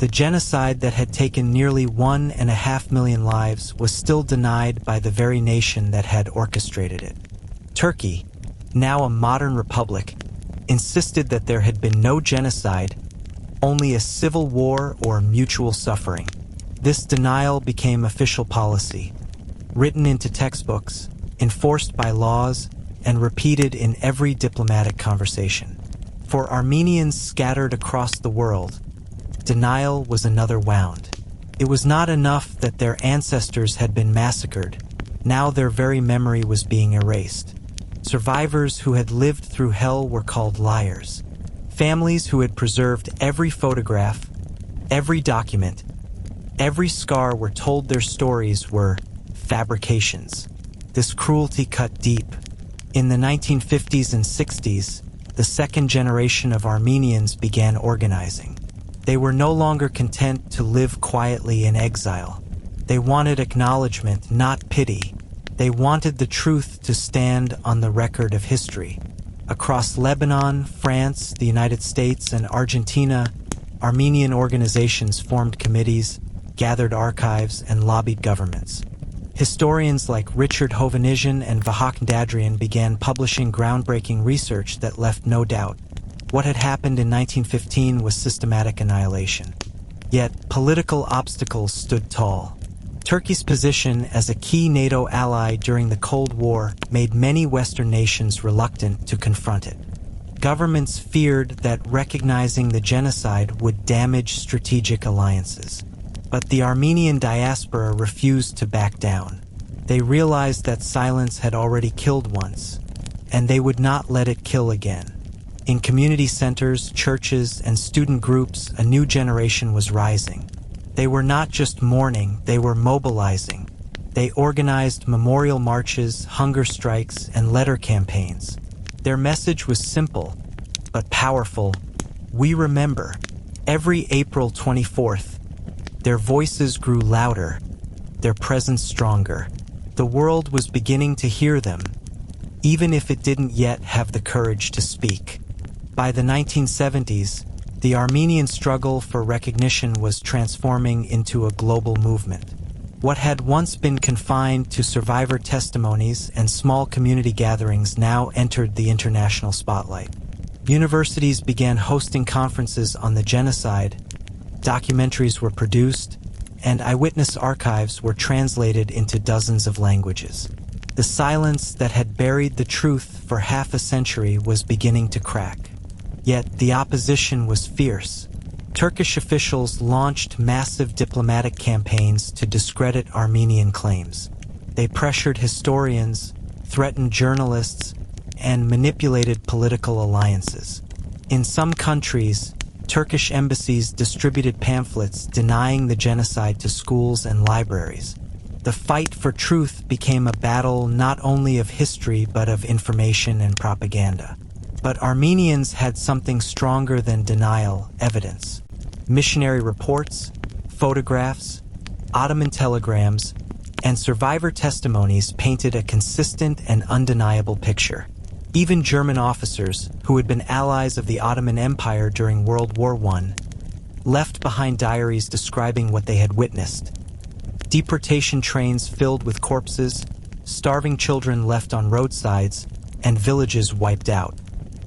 Speaker 1: The genocide that had taken nearly 1.5 million lives was still denied by the very nation that had orchestrated it. Turkey, now a modern republic, insisted that there had been no genocide, only a civil war or mutual suffering. This denial became official policy, written into textbooks, enforced by laws, and repeated in every diplomatic conversation. For Armenians scattered across the world, denial was another wound. It was not enough that their ancestors had been massacred. Now their very memory was being erased. Survivors who had lived through hell were called liars. Families who had preserved every photograph, every document, every scar were told their stories were fabrications. This cruelty cut deep. In the 1950s and 60s, the second generation of Armenians began organizing. They were no longer content to live quietly in exile. They wanted acknowledgement, not pity. They wanted the truth to stand on the record of history. Across Lebanon, France, the United States, and Argentina, Armenian organizations formed committees, gathered archives, and lobbied governments. Historians like Richard Hovhannisyan and Vahak Dadrian began publishing groundbreaking research that left no doubt. What had happened in 1915 was systematic annihilation. Yet, political obstacles stood tall. Turkey's position as a key NATO ally during the Cold War made many Western nations reluctant to confront it. Governments feared that recognizing the genocide would damage strategic alliances. But the Armenian diaspora refused to back down. They realized that silence had already killed once, and they would not let it kill again. In community centers, churches, and student groups, a new generation was rising. They were not just mourning, they were mobilizing. They organized memorial marches, hunger strikes, and letter campaigns. Their message was simple, but powerful. We remember. Every April 24th, their voices grew louder, their presence stronger. The world was beginning to hear them, even if it didn't yet have the courage to speak. By the 1970s, the Armenian struggle for recognition was transforming into a global movement. What had once been confined to survivor testimonies and small community gatherings now entered the international spotlight. Universities began hosting conferences on the genocide, documentaries were produced, and eyewitness archives were translated into dozens of languages. The silence that had buried the truth for half a century was beginning to crack. Yet the opposition was fierce. Turkish officials launched massive diplomatic campaigns to discredit Armenian claims. They pressured historians, threatened journalists, and manipulated political alliances. In some countries, Turkish embassies distributed pamphlets denying the genocide to schools and libraries. The fight for truth became a battle not only of history but of information and propaganda. But Armenians had something stronger than denial: evidence. Missionary reports, photographs, Ottoman telegrams, and survivor testimonies painted a consistent and undeniable picture. Even German officers, who had been allies of the Ottoman Empire during World War I, left behind diaries describing what they had witnessed. Deportation trains filled with corpses, starving children left on roadsides, and villages wiped out.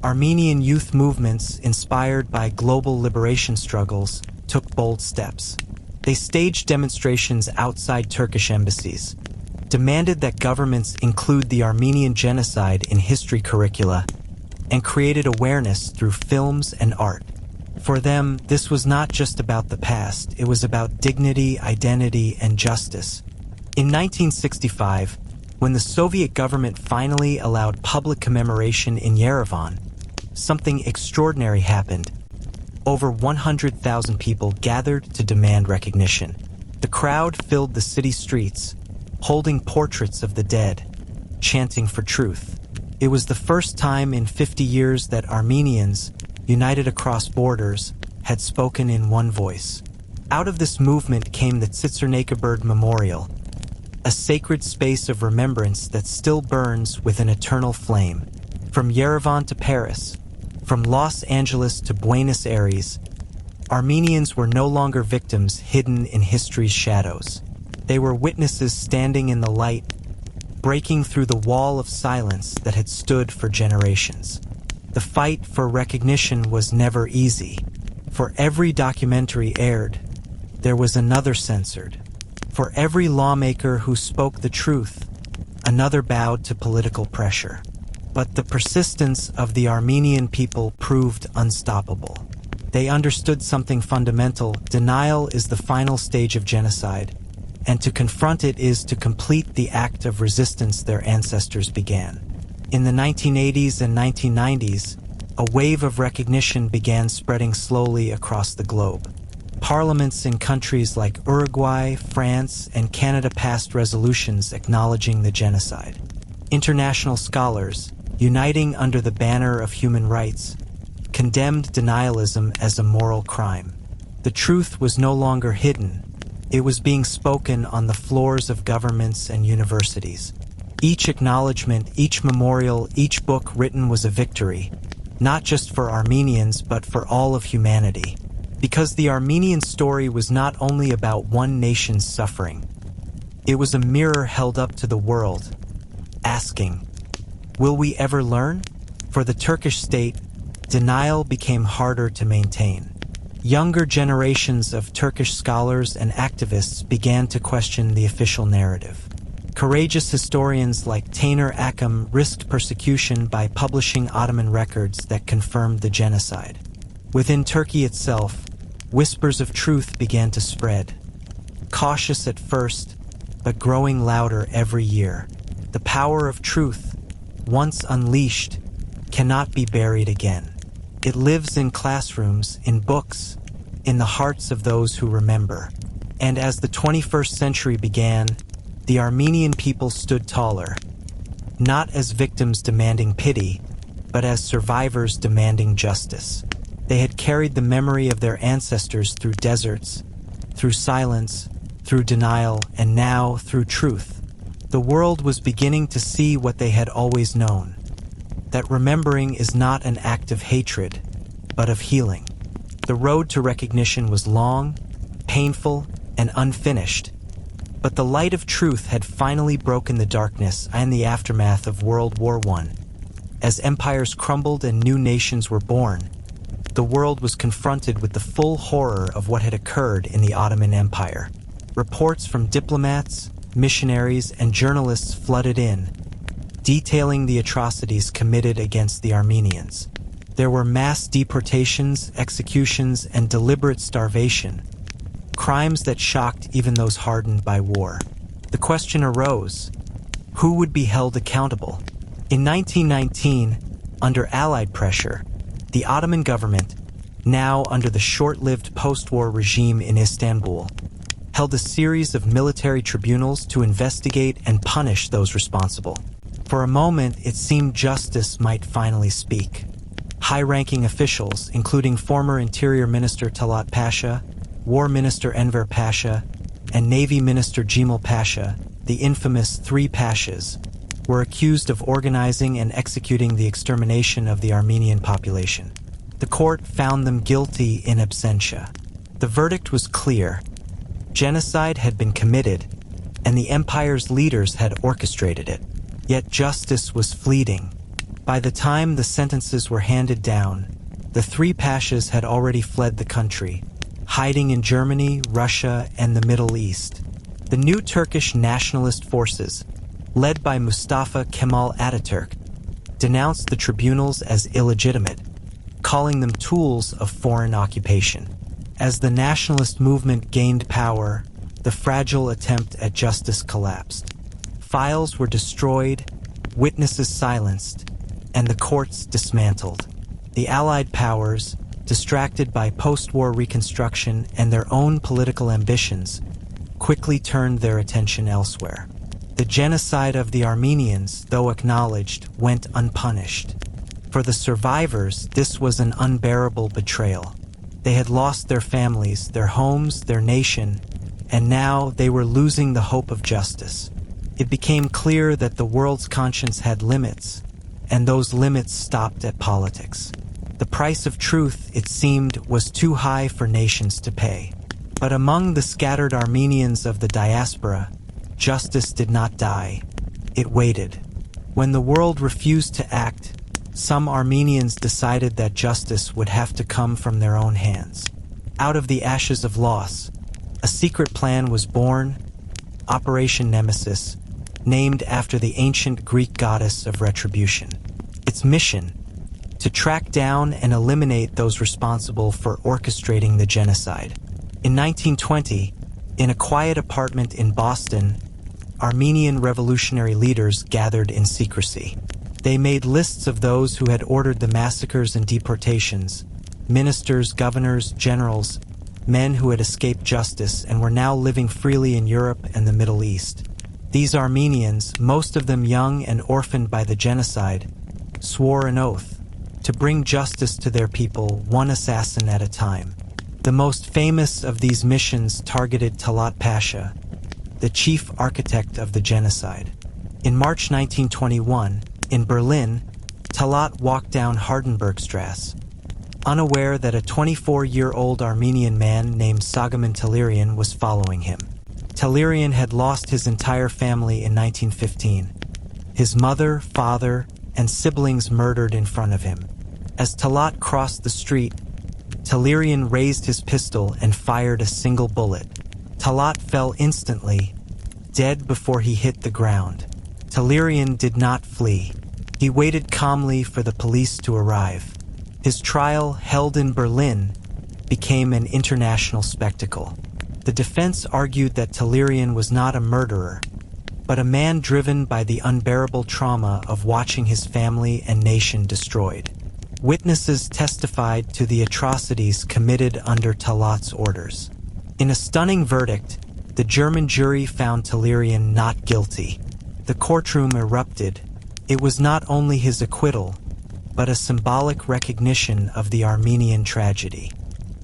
Speaker 1: Armenian youth movements, inspired by global liberation struggles, took bold steps. They staged demonstrations outside Turkish embassies, demanded that governments include the Armenian Genocide in history curricula, and created awareness through films and art. For them, this was not just about the past, it was about dignity, identity, and justice. In 1965, when the Soviet government finally allowed public commemoration in Yerevan, something extraordinary happened. Over 100,000 people gathered to demand recognition. The crowd filled the city streets, holding portraits of the dead, chanting for truth. It was the first time in 50 years that Armenians, united across borders, had spoken in one voice. Out of this movement came the Tsitsernakaberd Memorial, a sacred space of remembrance that still burns with an eternal flame. From Yerevan to Paris, from Los Angeles to Buenos Aires, Armenians were no longer victims hidden in history's shadows. They were witnesses standing in the light, breaking through the wall of silence that had stood for generations. The fight for recognition was never easy. For every documentary aired, there was another censored. For every lawmaker who spoke the truth, another bowed to political pressure. But the persistence of the Armenian people proved unstoppable. They understood something fundamental: denial is the final stage of genocide, and to confront it is to complete the act of resistance their ancestors began. In the 1980s and 1990s, a wave of recognition began spreading slowly across the globe. Parliaments in countries like Uruguay, France, and Canada passed resolutions acknowledging the genocide. International scholars, uniting under the banner of human rights, condemned denialism as a moral crime. The truth was no longer hidden. It was being spoken on the floors of governments and universities. Each acknowledgement, each memorial, each book written was a victory, not just for Armenians, but for all of humanity. Because the Armenian story was not only about one nation's suffering. It was a mirror held up to the world, asking, will we ever learn? For the Turkish state, denial became harder to maintain. Younger generations of Turkish scholars and activists began to question the official narrative. Courageous historians like Taner Akam risked persecution by publishing Ottoman records that confirmed the genocide. Within Turkey itself, whispers of truth began to spread. Cautious at first, but growing louder every year. The power of truth, once unleashed, cannot be buried again. It lives in classrooms, in books, in the hearts of those who remember. And as the 21st century began, the Armenian people stood taller, not as victims demanding pity, but as survivors demanding justice. They had carried the memory of their ancestors through deserts, through silence, through denial, and now through truth. The world was beginning to see what they had always known, that remembering is not an act of hatred, but of healing. The road to recognition was long, painful, and unfinished, but the light of truth had finally broken the darkness and the aftermath of World War I. As empires crumbled and new nations were born, the world was confronted with the full horror of what had occurred in the Ottoman Empire. Reports from diplomats, missionaries, and journalists flooded in, detailing the atrocities committed against the Armenians. There were mass deportations, executions, and deliberate starvation, crimes that shocked even those hardened by war. The question arose, who would be held accountable? In 1919, under Allied pressure, the Ottoman government, now under the short-lived post-war regime in Istanbul, held a series of military tribunals to investigate and punish those responsible. For a moment, it seemed justice might finally speak. High-ranking officials, including former Interior Minister Talat Pasha, War Minister Enver Pasha, and Navy Minister Cemal Pasha, the infamous Three Pashas, were accused of organizing and executing the extermination of the Armenian population. The court found them guilty in absentia. The verdict was clear. Genocide had been committed, and the empire's leaders had orchestrated it. Yet justice was fleeting. By the time the sentences were handed down, the Three Pashas had already fled the country, hiding in Germany, Russia, and the Middle East. The new Turkish nationalist forces, led by Mustafa Kemal Ataturk, denounced the tribunals as illegitimate, calling them tools of foreign occupation. As the nationalist movement gained power, the fragile attempt at justice collapsed. Files were destroyed, witnesses silenced, and the courts dismantled. The Allied powers, distracted by post-war reconstruction and their own political ambitions, quickly turned their attention elsewhere. The genocide of the Armenians, though acknowledged, went unpunished. For the survivors, this was an unbearable betrayal. They had lost their families, their homes, their nation, and now they were losing the hope of justice. It became clear that the world's conscience had limits, and those limits stopped at politics. The price of truth, it seemed, was too high for nations to pay. But among the scattered Armenians of the diaspora, justice did not die. It waited. When the world refused to act, some Armenians decided that justice would have to come from their own hands. Out of the ashes of loss, a secret plan was born, Operation Nemesis, named after the ancient Greek goddess of retribution. Its mission: to track down and eliminate those responsible for orchestrating the genocide. In 1920, in a quiet apartment in Boston, Armenian revolutionary leaders gathered in secrecy. They made lists of those who had ordered the massacres and deportations, ministers, governors, generals, men who had escaped justice and were now living freely in Europe and the Middle East. These Armenians, most of them young and orphaned by the genocide, swore an oath to bring justice to their people, one assassin at a time. The most famous of these missions targeted Talat Pasha, the chief architect of the genocide. In March 1921, in Berlin, Talat walked down Hardenbergstrasse, unaware that a 24-year-old Armenian man named Sagaman Talerian was following him. Talerian had lost his entire family in 1915, his mother, father, and siblings murdered in front of him. As Talat crossed the street, Talerian raised his pistol and fired a single bullet. Talat fell instantly, dead before he hit the ground. Talerian did not flee. He waited calmly for the police to arrive. His trial, held in Berlin, became an international spectacle. The defense argued that Talerian was not a murderer, but a man driven by the unbearable trauma of watching his family and nation destroyed. Witnesses testified to the atrocities committed under Talat's orders. In a stunning verdict, the German jury found Talerian not guilty. The courtroom erupted. It was not only his acquittal, but a symbolic recognition of the Armenian tragedy.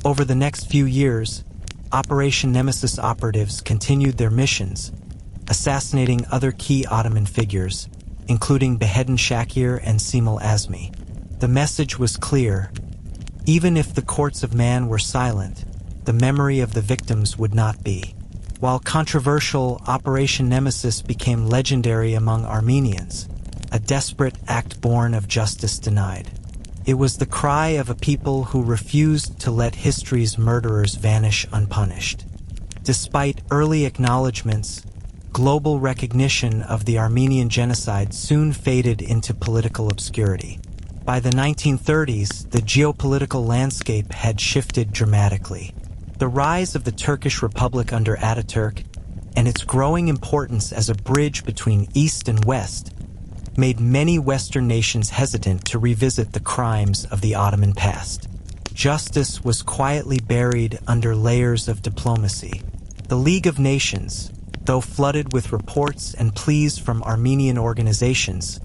Speaker 1: Over the next few years, Operation Nemesis operatives continued their missions, assassinating other key Ottoman figures, including Beheden Shakir and Simel Azmi. The message was clear. Even if the courts of man were silent, the memory of the victims would not be. While controversial, Operation Nemesis became legendary among Armenians, a desperate act born of justice denied. It was the cry of a people who refused to let history's murderers vanish unpunished. Despite early acknowledgments, global recognition of the Armenian genocide soon faded into political obscurity. By the 1930s, the geopolitical landscape had shifted dramatically. The rise of the Turkish Republic under Ataturk and its growing importance as a bridge between East and West made many Western nations hesitant to revisit the crimes of the Ottoman past. Justice was quietly buried under layers of diplomacy. The League of Nations, though flooded with reports and pleas from Armenian organizations,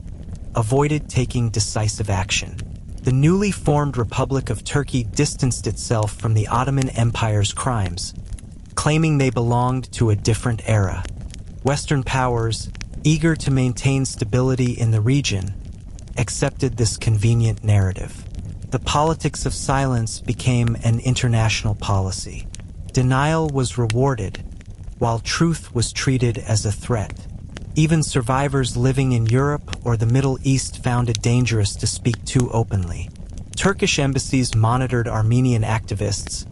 Speaker 1: avoided taking decisive action. The newly formed Republic of Turkey distanced itself from the Ottoman Empire's crimes, claiming they belonged to a different era. Western powers, eager to maintain stability in the region, accepted this convenient narrative. The politics of silence became an international policy. Denial was rewarded, while truth was treated as a threat. Even survivors living in Europe or the Middle East found it dangerous to speak too openly. Turkish embassies monitored Armenian activists,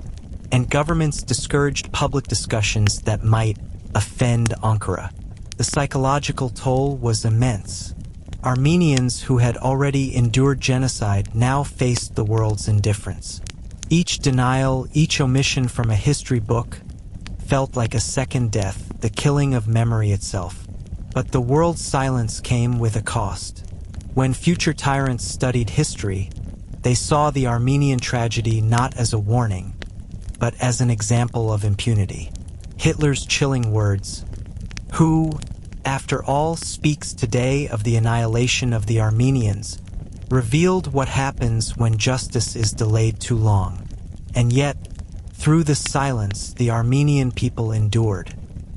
Speaker 1: and governments discouraged public discussions that might offend Ankara. The psychological toll was immense. Armenians who had already endured genocide now faced the world's indifference. Each denial, each omission from a history book felt like a second death, the killing of memory itself. But the world's silence came with a cost. When future tyrants studied history, they saw the Armenian tragedy not as a warning, but as an example of impunity. Hitler's chilling words, "Who, after all, speaks today of the annihilation of the Armenians," revealed what happens when justice is delayed too long. And yet, through this silence, the Armenian people endured.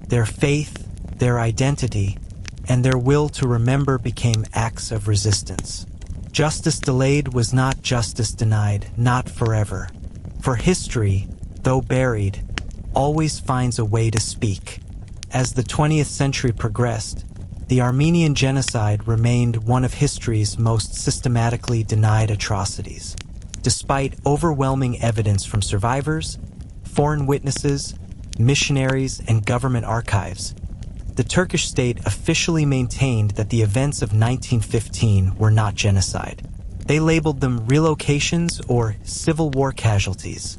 Speaker 1: Their faith, their identity, and their will to remember became acts of resistance. Justice delayed was not justice denied, not forever. For history, though buried, always finds a way to speak. As the 20th century progressed, the Armenian Genocide remained one of history's most systematically denied atrocities. Despite overwhelming evidence from survivors, foreign witnesses, missionaries, and government archives, the Turkish state officially maintained that the events of 1915 were not genocide. They labeled them relocations or civil war casualties,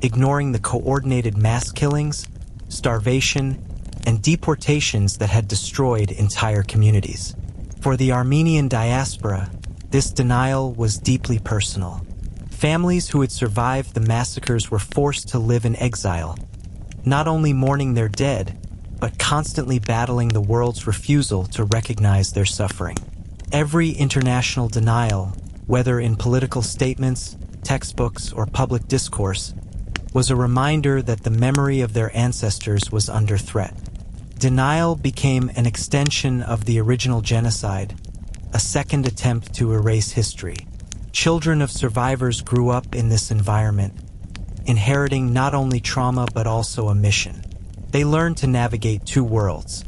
Speaker 1: ignoring the coordinated mass killings, starvation, and deportations that had destroyed entire communities. For the Armenian diaspora, this denial was deeply personal. Families who had survived the massacres were forced to live in exile, not only mourning their dead, but constantly battling the world's refusal to recognize their suffering. Every international denial, whether in political statements, textbooks, or public discourse, was a reminder that the memory of their ancestors was under threat. Denial became an extension of the original genocide, a second attempt to erase history. Children of survivors grew up in this environment, inheriting not only trauma but also a mission. They learned to navigate two worlds,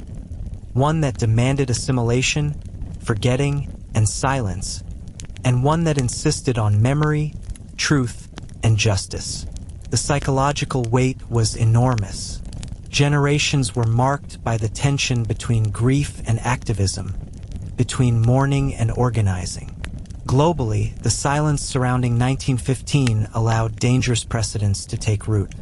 Speaker 1: one that demanded assimilation, forgetting, and silence, and one that insisted on memory, truth, and justice. The psychological weight was enormous. Generations were marked by the tension between grief and activism, between mourning and organizing. Globally, the silence surrounding 1915 allowed dangerous precedents to take root.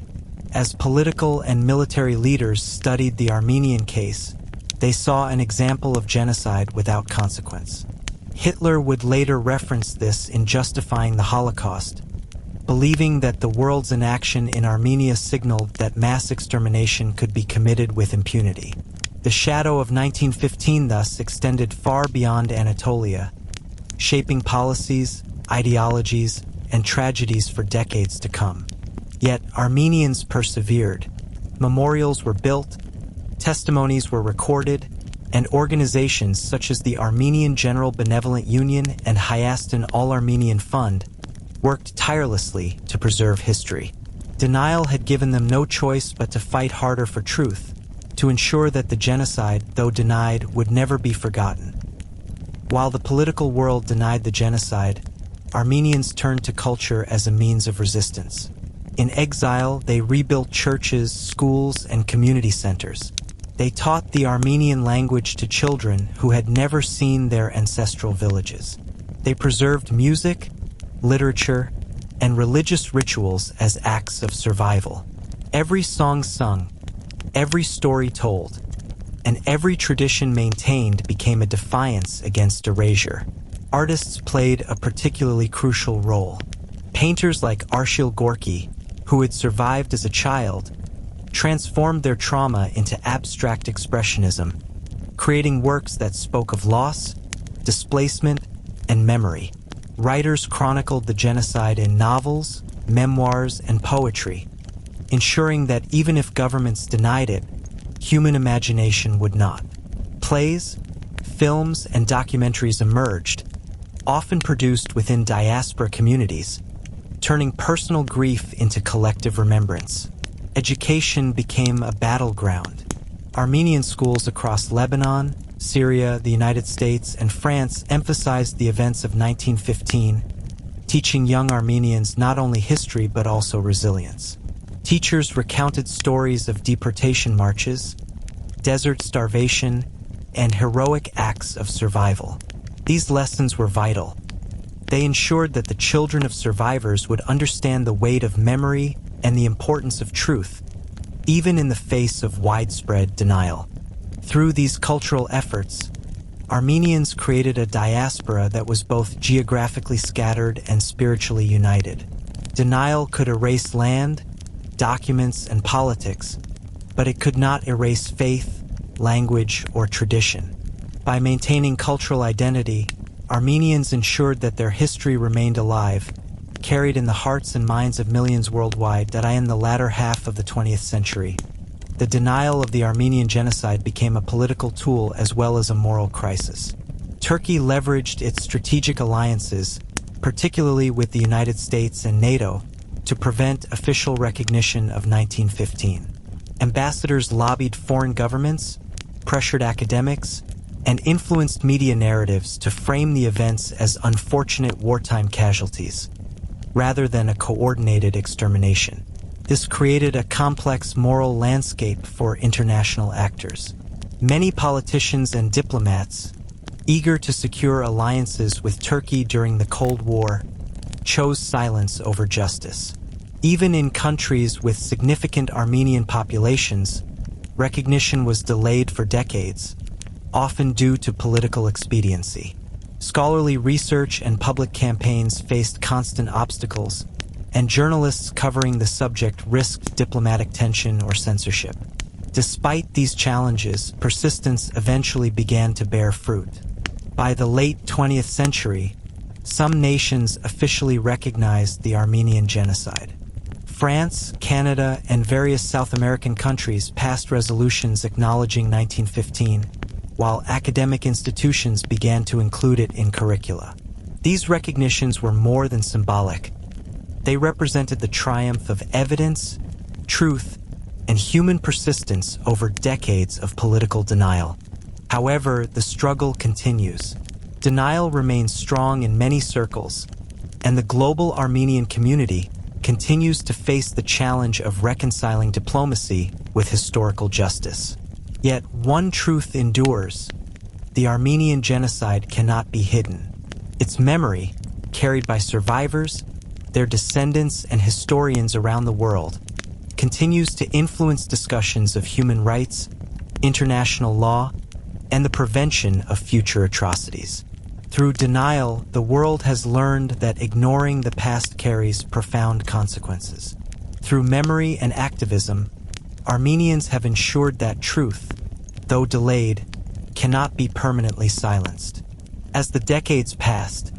Speaker 1: As political and military leaders studied the Armenian case, they saw an example of genocide without consequence. Hitler would later reference this in justifying the Holocaust, believing that the world's inaction in Armenia signaled that mass extermination could be committed with impunity. The shadow of 1915 thus extended far beyond Anatolia, shaping policies, ideologies, and tragedies for decades to come. Yet Armenians persevered. Memorials were built, testimonies were recorded, and organizations such as the Armenian General Benevolent Union and Hayastan All-Armenian Fund worked tirelessly to preserve history. Denial had given them no choice but to fight harder for truth, to ensure that the genocide, though denied, would never be forgotten. While the political world denied the genocide, Armenians turned to culture as a means of resistance. In exile, they rebuilt churches, schools, and community centers. They taught the Armenian language to children who had never seen their ancestral villages. They preserved music, literature, and religious rituals as acts of survival. Every song sung, every story told, and every tradition maintained became a defiance against erasure. Artists played a particularly crucial role. Painters like Arshil Gorky, who had survived as a child, transformed their trauma into abstract expressionism, creating works that spoke of loss, displacement, and memory. Writers chronicled the genocide in novels, memoirs, and poetry, ensuring that even if governments denied it, human imagination would not. Plays, films, and documentaries emerged, often produced within diaspora communities, turning personal grief into collective remembrance. Education became a battleground. Armenian schools across Lebanon, Syria, the United States, and France emphasized the events of 1915, teaching young Armenians not only history but also resilience. Teachers recounted stories of deportation marches, desert starvation, and heroic acts of survival. These lessons were vital. They ensured that the children of survivors would understand the weight of memory and the importance of truth, even in the face of widespread denial. Through these cultural efforts, Armenians created a diaspora that was both geographically scattered and spiritually united. Denial could erase land, documents, and politics, but it could not erase faith, language, or tradition. By maintaining cultural identity, Armenians ensured that their history remained alive, carried in the hearts and minds of millions worldwide that in the latter half of the 20th century. The denial of the Armenian Genocide became a political tool as well as a moral crisis. Turkey leveraged its strategic alliances, particularly with the United States and NATO, to prevent official recognition of 1915. Ambassadors lobbied foreign governments, pressured academics, and influenced media narratives to frame the events as unfortunate wartime casualties, rather than a coordinated extermination. This created a complex moral landscape for international actors. Many politicians and diplomats, eager to secure alliances with Turkey during the Cold War, chose silence over justice. Even in countries with significant Armenian populations, recognition was delayed for decades, often due to political expediency. Scholarly research and public campaigns faced constant obstacles, and journalists covering the subject risked diplomatic tension or censorship. Despite these challenges, persistence eventually began to bear fruit. By the late 20th century, some nations officially recognized the Armenian Genocide. France, Canada, and various South American countries passed resolutions acknowledging 1915, while academic institutions began to include it in curricula. These recognitions were more than symbolic. They represented the triumph of evidence, truth, and human persistence over decades of political denial. However, the struggle continues. Denial remains strong in many circles, and the global Armenian community continues to face the challenge of reconciling diplomacy with historical justice. Yet one truth endures: the Armenian Genocide cannot be hidden. Its memory, carried by survivors, their descendants, and historians around the world, continues to influence discussions of human rights, international law, and the prevention of future atrocities. Through denial, the world has learned that ignoring the past carries profound consequences. Through memory and activism, Armenians have ensured that truth, though delayed, cannot be permanently silenced. As the decades passed,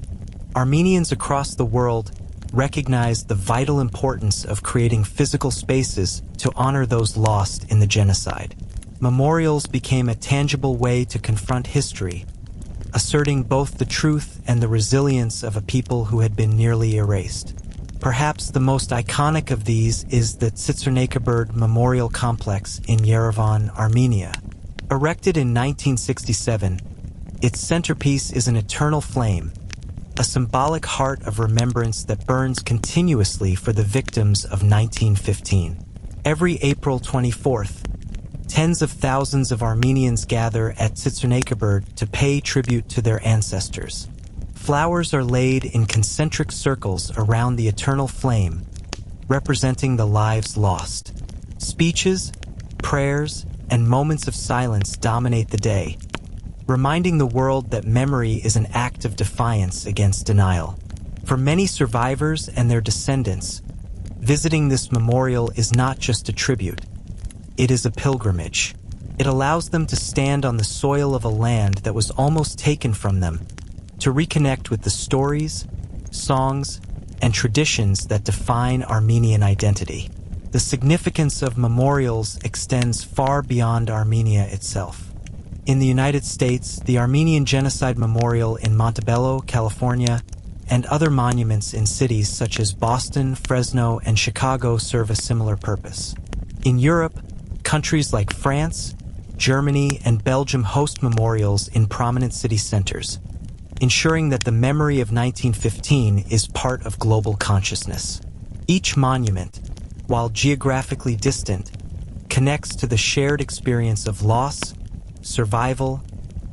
Speaker 1: Armenians across the world recognized the vital importance of creating physical spaces to honor those lost in the genocide. Memorials became a tangible way to confront history, asserting both the truth and the resilience of a people who had been nearly erased. Perhaps the most iconic of these is the Tsitsernakaberd Memorial Complex in Yerevan, Armenia. Erected in 1967, its centerpiece is an eternal flame, a symbolic heart of remembrance that burns continuously for the victims of 1915. Every April 24th, tens of thousands of Armenians gather at Tsitsernakaberd to pay tribute to their ancestors. Flowers are laid in concentric circles around the eternal flame, representing the lives lost. Speeches, prayers, and moments of silence dominate the day, reminding the world that memory is an act of defiance against denial. For many survivors and their descendants, visiting this memorial is not just a tribute. It is a pilgrimage. It allows them to stand on the soil of a land that was almost taken from them, to reconnect with the stories, songs, and traditions that define Armenian identity. the significance of memorials extends far beyond Armenia itself. In the United States, the Armenian Genocide Memorial in Montebello, California, and other monuments in cities such as Boston, Fresno, and Chicago serve a similar purpose. In Europe, countries like France, Germany, and Belgium host memorials in prominent city centers, ensuring that the memory of 1915 is part of global consciousness. Each monument, while geographically distant, connects to the shared experience of loss, survival,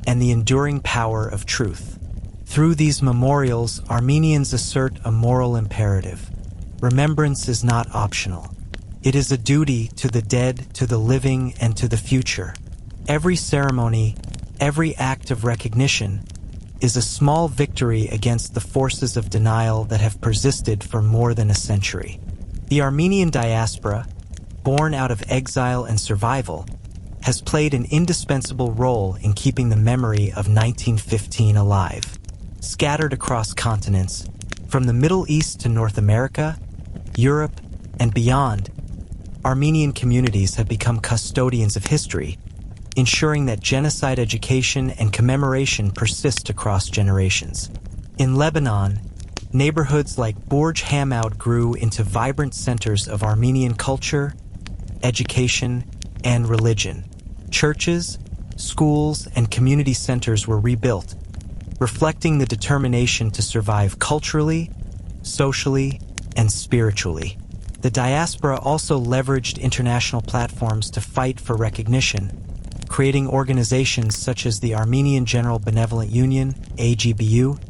Speaker 1: and the enduring power of truth. Through these memorials, Armenians assert a moral imperative. Remembrance is not optional. It is a duty to the dead, to the living, and to the future. Every ceremony, every act of recognition, is a small victory against the forces of denial that have persisted for more than a century. The Armenian diaspora, born out of exile and survival, has played an indispensable role in keeping the memory of 1915 alive. Scattered across continents, from the Middle East to North America, Europe, and beyond, Armenian communities have become custodians of history, ensuring that genocide education and commemoration persist across generations. In Lebanon, neighborhoods like Burj Hamaud grew into vibrant centers of Armenian culture, education, and religion. Churches, schools, and community centers were rebuilt, reflecting the determination to survive culturally, socially, and spiritually. The diaspora also leveraged international platforms to fight for recognition, creating organizations such as the Armenian General Benevolent Union, AGBU,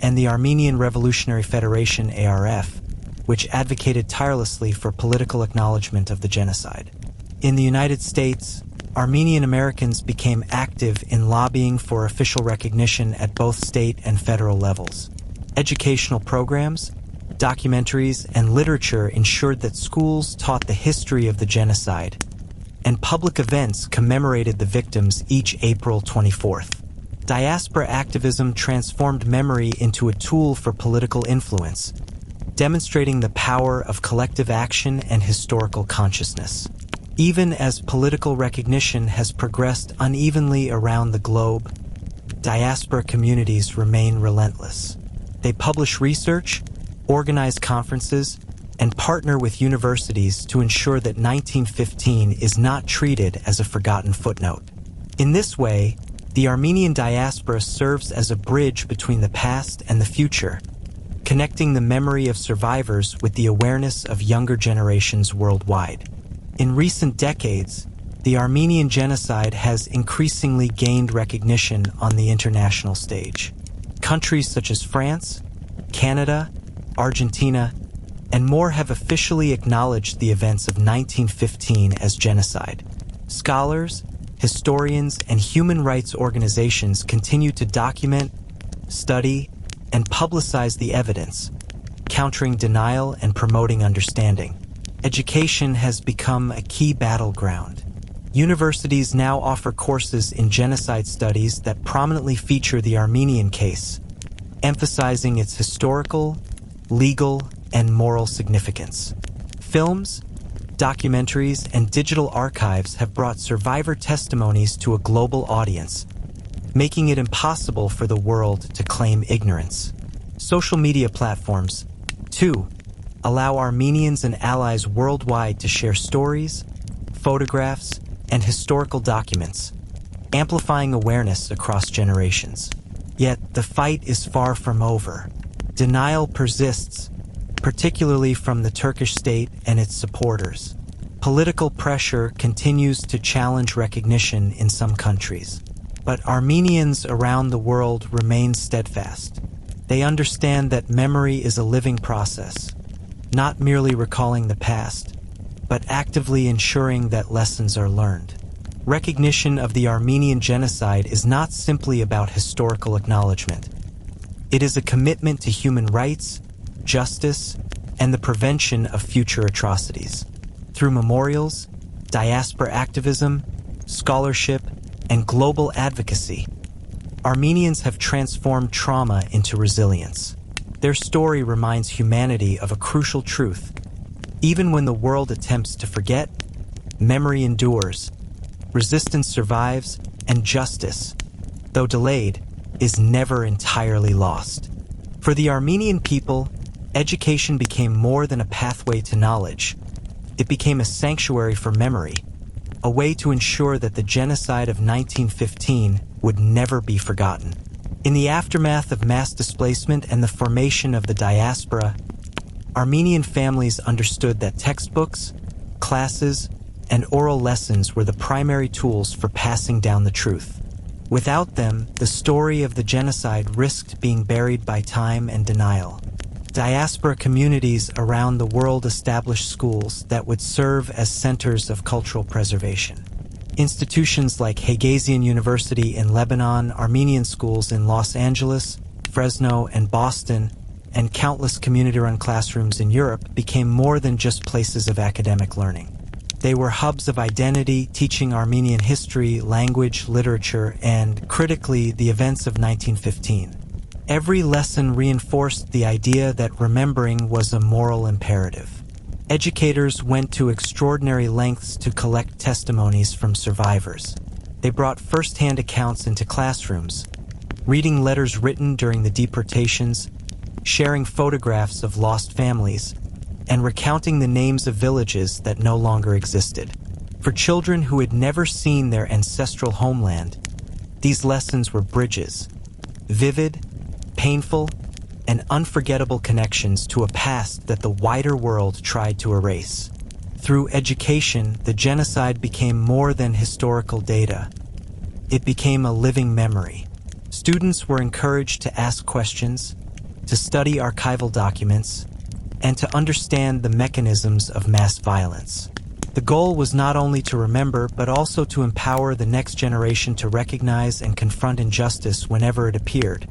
Speaker 1: and the Armenian Revolutionary Federation, ARF, which advocated tirelessly for political acknowledgement of the genocide. In the United States, Armenian Americans became active in lobbying for official recognition at both state and federal levels. Educational programs, documentaries, and literature ensured that schools taught the history of the genocide, and public events commemorated the victims each April 24th. Diaspora activism transformed memory into a tool for political influence, demonstrating the power of collective action and historical consciousness. Even as political recognition has progressed unevenly around the globe, diaspora communities remain relentless. They publish research, organize conferences, and partner with universities to ensure that 1915 is not treated as a forgotten footnote. In this way, the Armenian diaspora serves as a bridge between the past and the future, connecting the memory of survivors with the awareness of younger generations worldwide. In recent decades, the Armenian genocide has increasingly gained recognition on the international stage. Countries such as France, Canada, Argentina, and more have officially acknowledged the events of 1915 as genocide. Scholars, historians, and human rights organizations continue to document, study, and publicize the evidence, countering denial and promoting understanding. Education has become a key battleground. Universities now offer courses in genocide studies that prominently feature the Armenian case, emphasizing its historical, legal, and moral significance. Films, documentaries, and digital archives have brought survivor testimonies to a global audience, making it impossible for the world to claim ignorance. Social media platforms, too, allow Armenians and allies worldwide to share stories, photographs, and historical documents, amplifying awareness across generations. Yet, the fight is far from over. Denial persists, particularly from the Turkish state and its supporters. Political pressure continues to challenge recognition in some countries. But Armenians around the world remain steadfast. They understand that memory is a living process, not merely recalling the past, but actively ensuring that lessons are learned. Recognition of the Armenian genocide is not simply about historical acknowledgement. It is a commitment to human rights, justice, and the prevention of future atrocities. Through memorials, diaspora activism, scholarship, and global advocacy, Armenians have transformed trauma into resilience. Their story reminds humanity of a crucial truth. Even when the world attempts to forget, memory endures, resistance survives, and justice, though delayed, is never entirely lost. For the Armenian people, education became more than a pathway to knowledge. It became a sanctuary for memory, a way to ensure that the genocide of 1915 would never be forgotten. In the aftermath of mass displacement and the formation of the diaspora, Armenian families understood that textbooks, classes, and oral lessons were the primary tools for passing down the truth. Without them, the story of the genocide risked being buried by time and denial. Diaspora communities around the world established schools that would serve as centers of cultural preservation. Institutions like Haigazian University in Lebanon, Armenian schools in Los Angeles, Fresno, and Boston, and countless community-run classrooms in Europe became more than just places of academic learning. They were hubs of identity, teaching Armenian history, language, literature, and, critically, the events of 1915. Every lesson reinforced the idea that remembering was a moral imperative. Educators went to extraordinary lengths to collect testimonies from survivors. They brought first-hand accounts into classrooms, reading letters written during the deportations, sharing photographs of lost families, and recounting the names of villages that no longer existed. For children who had never seen their ancestral homeland, these lessons were bridges, vivid, painful, and unforgettable connections to a past that the wider world tried to erase. Through education, the genocide became more than historical data. It became a living memory. Students were encouraged to ask questions, to study archival documents, and to understand the mechanisms of mass violence. The goal was not only to remember, but also to empower the next generation to recognize and confront injustice whenever it appeared,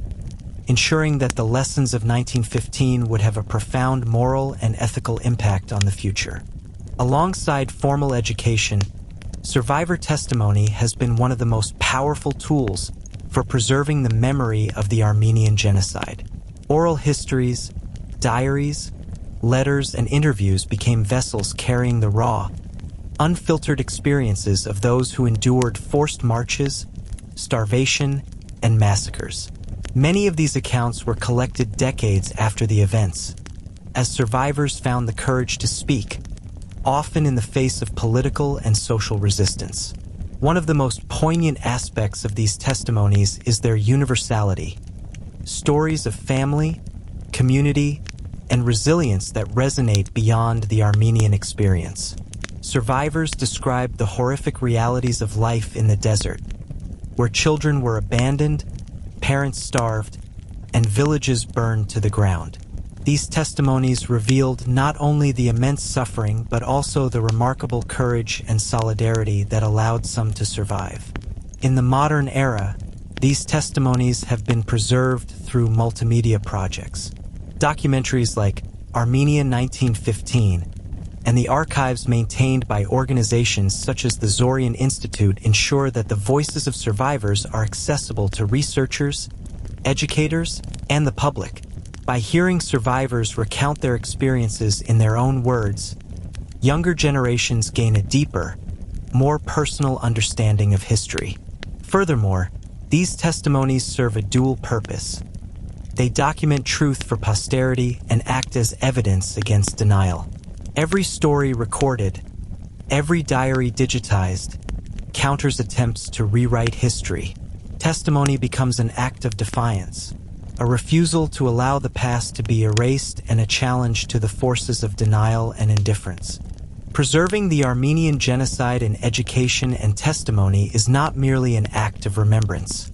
Speaker 1: ensuring that the lessons of 1915 would have a profound moral and ethical impact on the future. Alongside formal education, survivor testimony has been one of the most powerful tools for preserving the memory of the Armenian Genocide. Oral histories, diaries, letters, and interviews became vessels carrying the raw, unfiltered experiences of those who endured forced marches, starvation, and massacres. Many of these accounts were collected decades after the events, as survivors found the courage to speak, often in the face of political and social resistance. One of the most poignant aspects of these testimonies is their universality. Stories of family, community, and resilience that resonate beyond the Armenian experience. Survivors described the horrific realities of life in the desert, where children were abandoned, parents starved, and villages burned to the ground. These testimonies revealed not only the immense suffering, but also the remarkable courage and solidarity that allowed some to survive. In the modern era, these testimonies have been preserved through multimedia projects. Documentaries like Armenian 1915 and the archives maintained by organizations such as the Zorian Institute ensure that the voices of survivors are accessible to researchers, educators, and the public. By hearing survivors recount their experiences in their own words, younger generations gain a deeper, more personal understanding of history. Furthermore, these testimonies serve a dual purpose. They document truth for posterity and act as evidence against denial. Every story recorded, every diary digitized, counters attempts to rewrite history. Testimony becomes an act of defiance, a refusal to allow the past to be erased and a challenge to the forces of denial and indifference. Preserving the Armenian genocide in education and testimony is not merely an act of remembrance.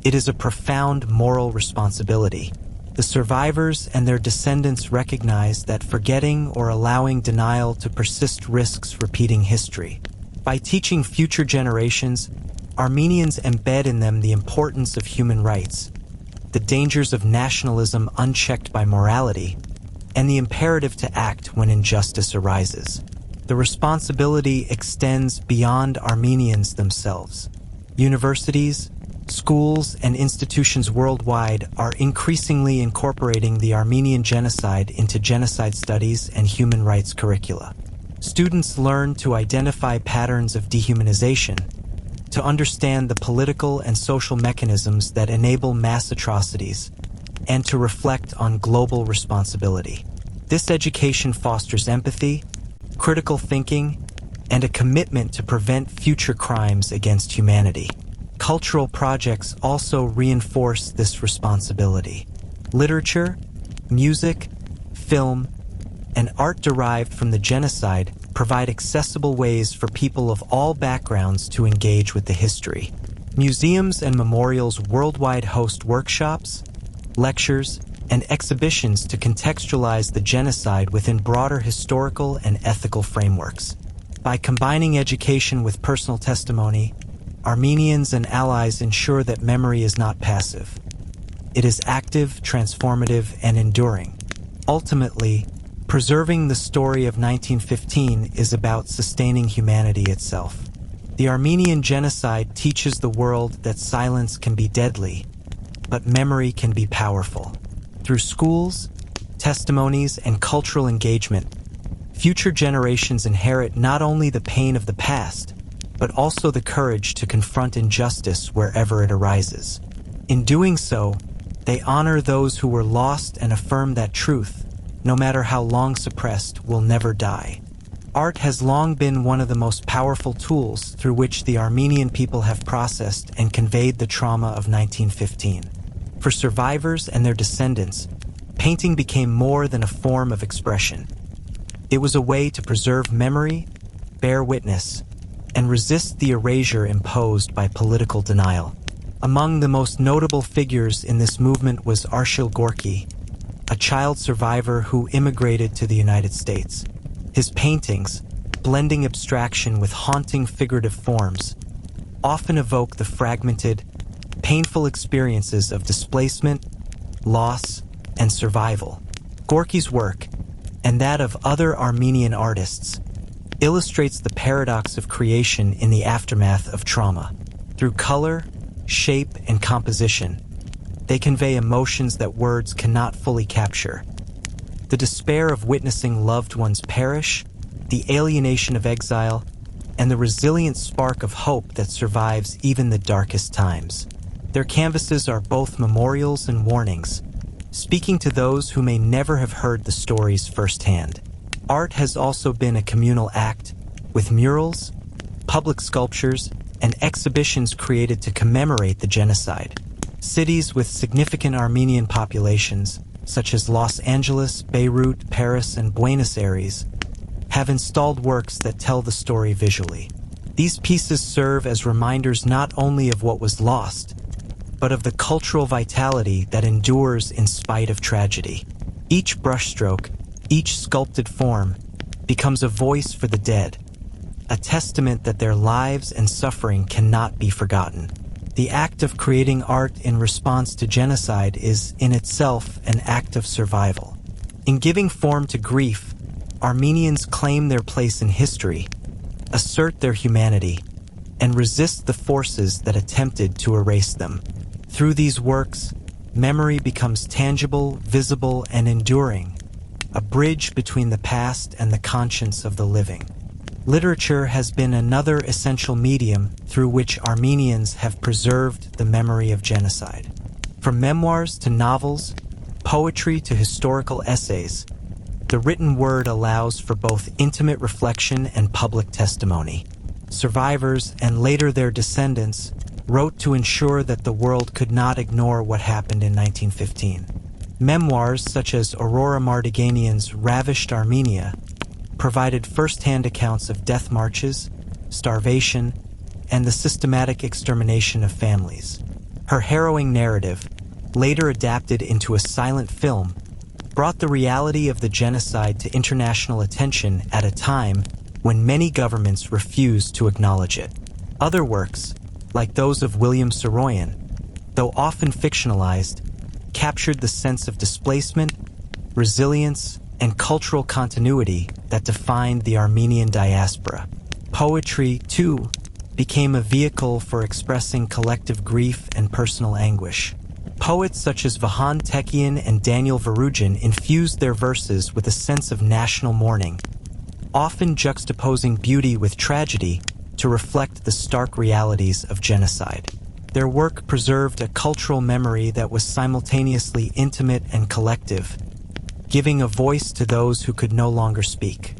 Speaker 1: It is a profound moral responsibility. The survivors and their descendants recognize that forgetting or allowing denial to persist risks repeating history. By teaching future generations, Armenians embed in them the importance of human rights, the dangers of nationalism unchecked by morality, and the imperative to act when injustice arises. The responsibility extends beyond Armenians themselves. Universities, Schools and institutions worldwide are increasingly incorporating the Armenian Genocide into genocide studies and human rights curricula. Students learn to identify patterns of dehumanization, to understand the political and social mechanisms that enable mass atrocities, and to reflect on global responsibility. This education fosters empathy, critical thinking, and a commitment to prevent future crimes against humanity. Cultural projects also reinforce this responsibility. Literature, music, film, and art derived from the genocide provide accessible ways for people of all backgrounds to engage with the history. Museums and memorials worldwide host workshops, lectures, and exhibitions to contextualize the genocide within broader historical and ethical frameworks. By combining education with personal testimony, Armenians and allies ensure that memory is not passive. It is active, transformative, and enduring. Ultimately, preserving the story of 1915 is about sustaining humanity itself. The Armenian Genocide teaches the world that silence can be deadly, but memory can be powerful. Through schools, testimonies, and cultural engagement, future generations inherit not only the pain of the past, but also the courage to confront injustice wherever it arises. In doing so, they honor those who were lost and affirm that truth, no matter how long suppressed, will never die. Art has long been one of the most powerful tools through which the Armenian people have processed and conveyed the trauma of 1915. For survivors and their descendants, painting became more than a form of expression. It was a way to preserve memory, bear witness, and resist the erasure imposed by political denial. Among the most notable figures in this movement was Arshil Gorky, a child survivor who immigrated to the United States. His paintings, blending abstraction with haunting figurative forms, often evoke the fragmented, painful experiences of displacement, loss, and survival. Gorky's work, and that of other Armenian artists, illustrates the paradox of creation in the aftermath of trauma. Through color, shape, and composition, they convey emotions that words cannot fully capture. The despair of witnessing loved ones perish, the alienation of exile, and the resilient spark of hope that survives even the darkest times. Their canvases are both memorials and warnings, speaking to those who may never have heard the stories firsthand. Art has also been a communal act, with murals, public sculptures, and exhibitions created to commemorate the genocide. Cities with significant Armenian populations, such as Los Angeles, Beirut, Paris, and Buenos Aires, have installed works that tell the story visually. These pieces serve as reminders not only of what was lost, but of the cultural vitality that endures in spite of tragedy. Each brushstroke, each sculpted form, becomes a voice for the dead, a testament that their lives and suffering cannot be forgotten. The act of creating art in response to genocide is, in itself, an act of survival. In giving form to grief, Armenians claim their place in history, assert their humanity, and resist the forces that attempted to erase them. Through these works, memory becomes tangible, visible, and enduring, a bridge between the past and the conscience of the living. Literature has been another essential medium through which Armenians have preserved the memory of genocide. From memoirs to novels, poetry to historical essays, the written word allows for both intimate reflection and public testimony. Survivors, and later their descendants, wrote to ensure that the world could not ignore what happened in 1915. Memoirs such as Aurora Mardiganian's Ravished Armenia provided first-hand accounts of death marches, starvation, and the systematic extermination of families. Her harrowing narrative, later adapted into a silent film, brought the reality of the genocide to international attention at a time when many governments refused to acknowledge it. Other works, like those of William Saroyan, though often fictionalized, captured the sense of displacement, resilience, and cultural continuity that defined the Armenian diaspora. Poetry, too, became a vehicle for expressing collective grief and personal anguish. Poets such as Vahan Tekian and Daniel Varugin infused their verses with a sense of national mourning, often juxtaposing beauty with tragedy to reflect the stark realities of genocide. Their work preserved a cultural memory that was simultaneously intimate and collective, giving a voice to those who could no longer speak.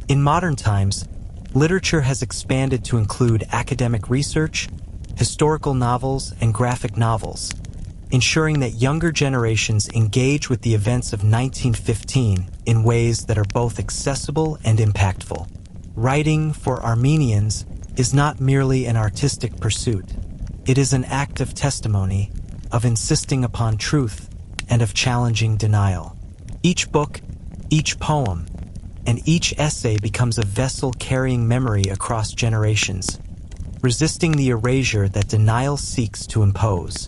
Speaker 1: In modern times, literature has expanded to include academic research, historical novels, and graphic novels, ensuring that younger generations engage with the events of 1915 in ways that are both accessible and impactful. Writing for Armenians is not merely an artistic pursuit. It is an act of testimony, of insisting upon truth, and of challenging denial. Each book, each poem, and each essay becomes a vessel carrying memory across generations, resisting the erasure that denial seeks to impose.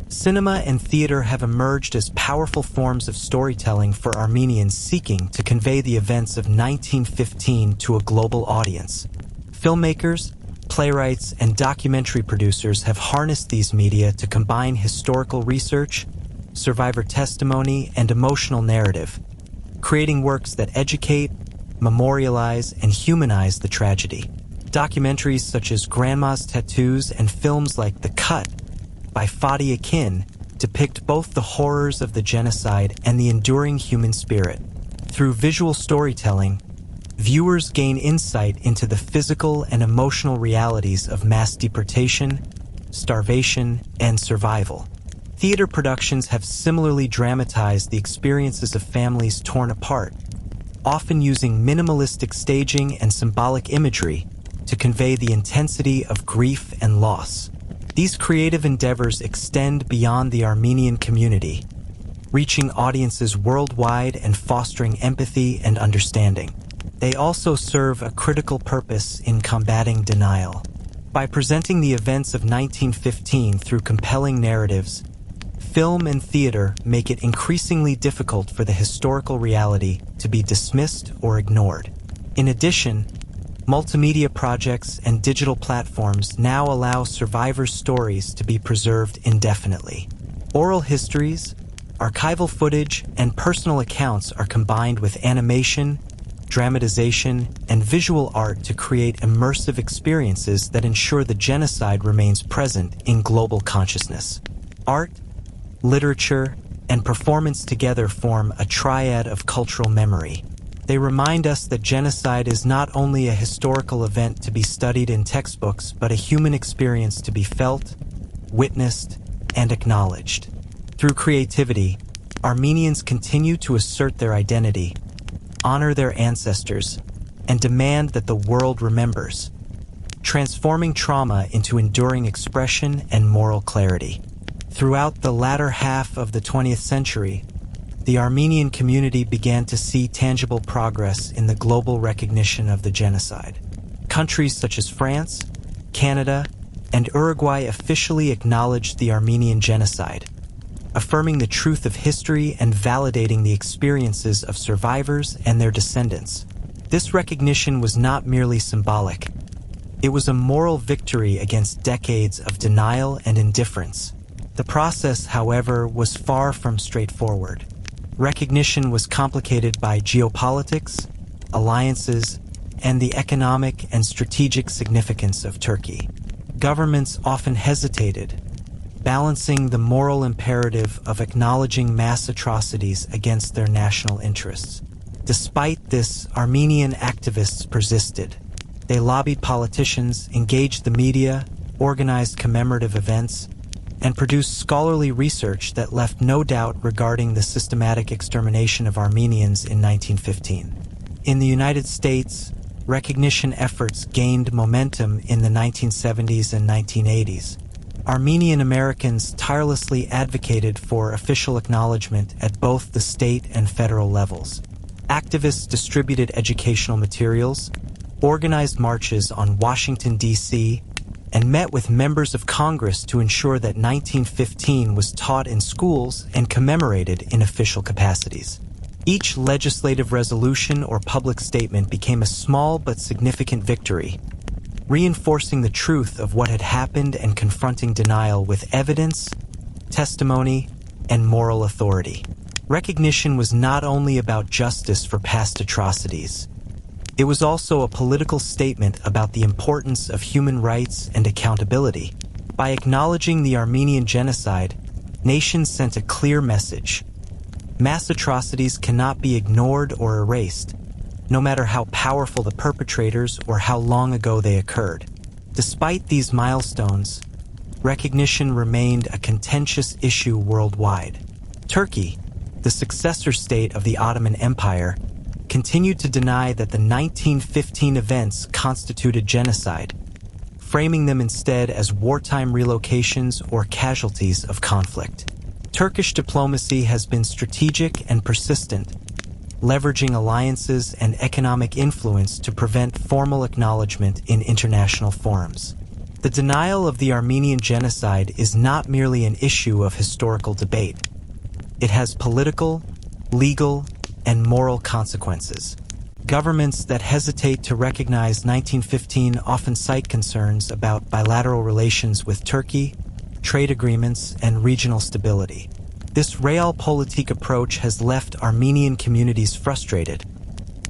Speaker 1: Cinema and theater have emerged as powerful forms of storytelling for Armenians seeking to convey the events of 1915 to a global audience. Filmmakers, playwrights, and documentary producers have harnessed these media to combine historical research, survivor testimony, and emotional narrative, creating works that educate, memorialize, and humanize the tragedy. Documentaries such as Grandma's Tattoos and films like The Cut by Fadi Akin depict both the horrors of the genocide and the enduring human spirit. Through visual storytelling, viewers gain insight into the physical and emotional realities of mass deportation, starvation, and survival. Theater productions have similarly dramatized the experiences of families torn apart, often using minimalistic staging and symbolic imagery to convey the intensity of grief and loss. These creative endeavors extend beyond the Armenian community, reaching audiences worldwide and fostering empathy and understanding. They also serve a critical purpose in combating denial. By presenting the events of 1915 through compelling narratives, film and theater make it increasingly difficult for the historical reality to be dismissed or ignored. In addition, multimedia projects and digital platforms now allow survivors' stories to be preserved indefinitely. Oral histories, archival footage, and personal accounts are combined with animation, dramatization, and visual art to create immersive experiences that ensure the genocide remains present in global consciousness. Art, literature, and performance together form a triad of cultural memory. They remind us that genocide is not only a historical event to be studied in textbooks, but a human experience to be felt, witnessed, and acknowledged. Through creativity, Armenians continue to assert their identity, honor their ancestors, and demand that the world remembers, transforming trauma into enduring expression and moral clarity. Throughout the latter half of the 20th century, the Armenian community began to see tangible progress in the global recognition of the genocide. Countries such as France, Canada, and Uruguay officially acknowledged the Armenian Genocide, affirming the truth of history and validating the experiences of survivors and their descendants. This recognition was not merely symbolic. It was a moral victory against decades of denial and indifference. The process, however, was far from straightforward. Recognition was complicated by geopolitics, alliances, and the economic and strategic significance of Turkey. Governments often hesitated, balancing the moral imperative of acknowledging mass atrocities against their national interests. Despite this, Armenian activists persisted. They lobbied politicians, engaged the media, organized commemorative events, and produced scholarly research that left no doubt regarding the systematic extermination of Armenians in 1915. In the United States, recognition efforts gained momentum in the 1970s and 1980s. Armenian Americans tirelessly advocated for official acknowledgement at both the state and federal levels. Activists distributed educational materials, organized marches on Washington, D.C., and met with members of Congress to ensure that 1915 was taught in schools and commemorated in official capacities. Each legislative resolution or public statement became a small but significant victory, reinforcing the truth of what had happened and confronting denial with evidence, testimony, and moral authority. Recognition was not only about justice for past atrocities. It was also a political statement about the importance of human rights and accountability. By acknowledging the Armenian Genocide, nations sent a clear message. Mass atrocities cannot be ignored or erased, no matter how powerful the perpetrators or how long ago they occurred. Despite these milestones, recognition remained a contentious issue worldwide. Turkey, the successor state of the Ottoman Empire, continued to deny that the 1915 events constituted genocide, framing them instead as wartime relocations or casualties of conflict. Turkish diplomacy has been strategic and persistent, leveraging alliances and economic influence to prevent formal acknowledgement in international forums. The denial of the Armenian Genocide is not merely an issue of historical debate. It has political, legal, and moral consequences. Governments that hesitate to recognize 1915 often cite concerns about bilateral relations with Turkey, trade agreements, and regional stability. This realpolitik approach has left Armenian communities frustrated,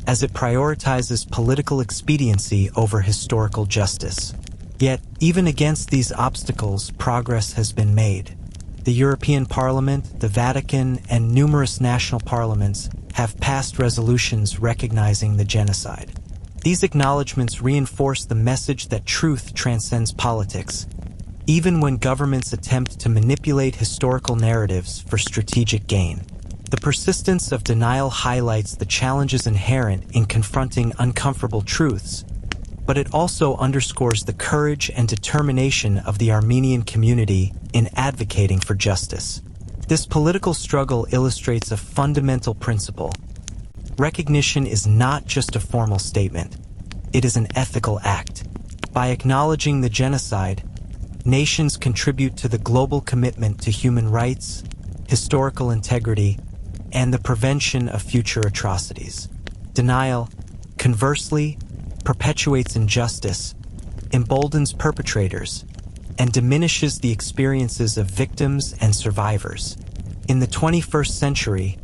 Speaker 1: as it prioritizes political expediency over historical justice. Yet, even against these obstacles, progress has been made. The European Parliament, the Vatican, and numerous national parliaments have passed resolutions recognizing the genocide. These acknowledgments reinforce the message that truth transcends politics, even when governments attempt to manipulate historical narratives for strategic gain. The persistence of denial highlights the challenges inherent in confronting uncomfortable truths, but it also underscores the courage and determination of the Armenian community in advocating for justice. This political struggle illustrates a fundamental principle. Recognition is not just a formal statement. It is an ethical act. By acknowledging the genocide, nations contribute to the global commitment to human rights, historical integrity, and the prevention of future atrocities. Denial, conversely, perpetuates injustice, emboldens perpetrators, and diminishes the experiences of victims and survivors. In the 21st century,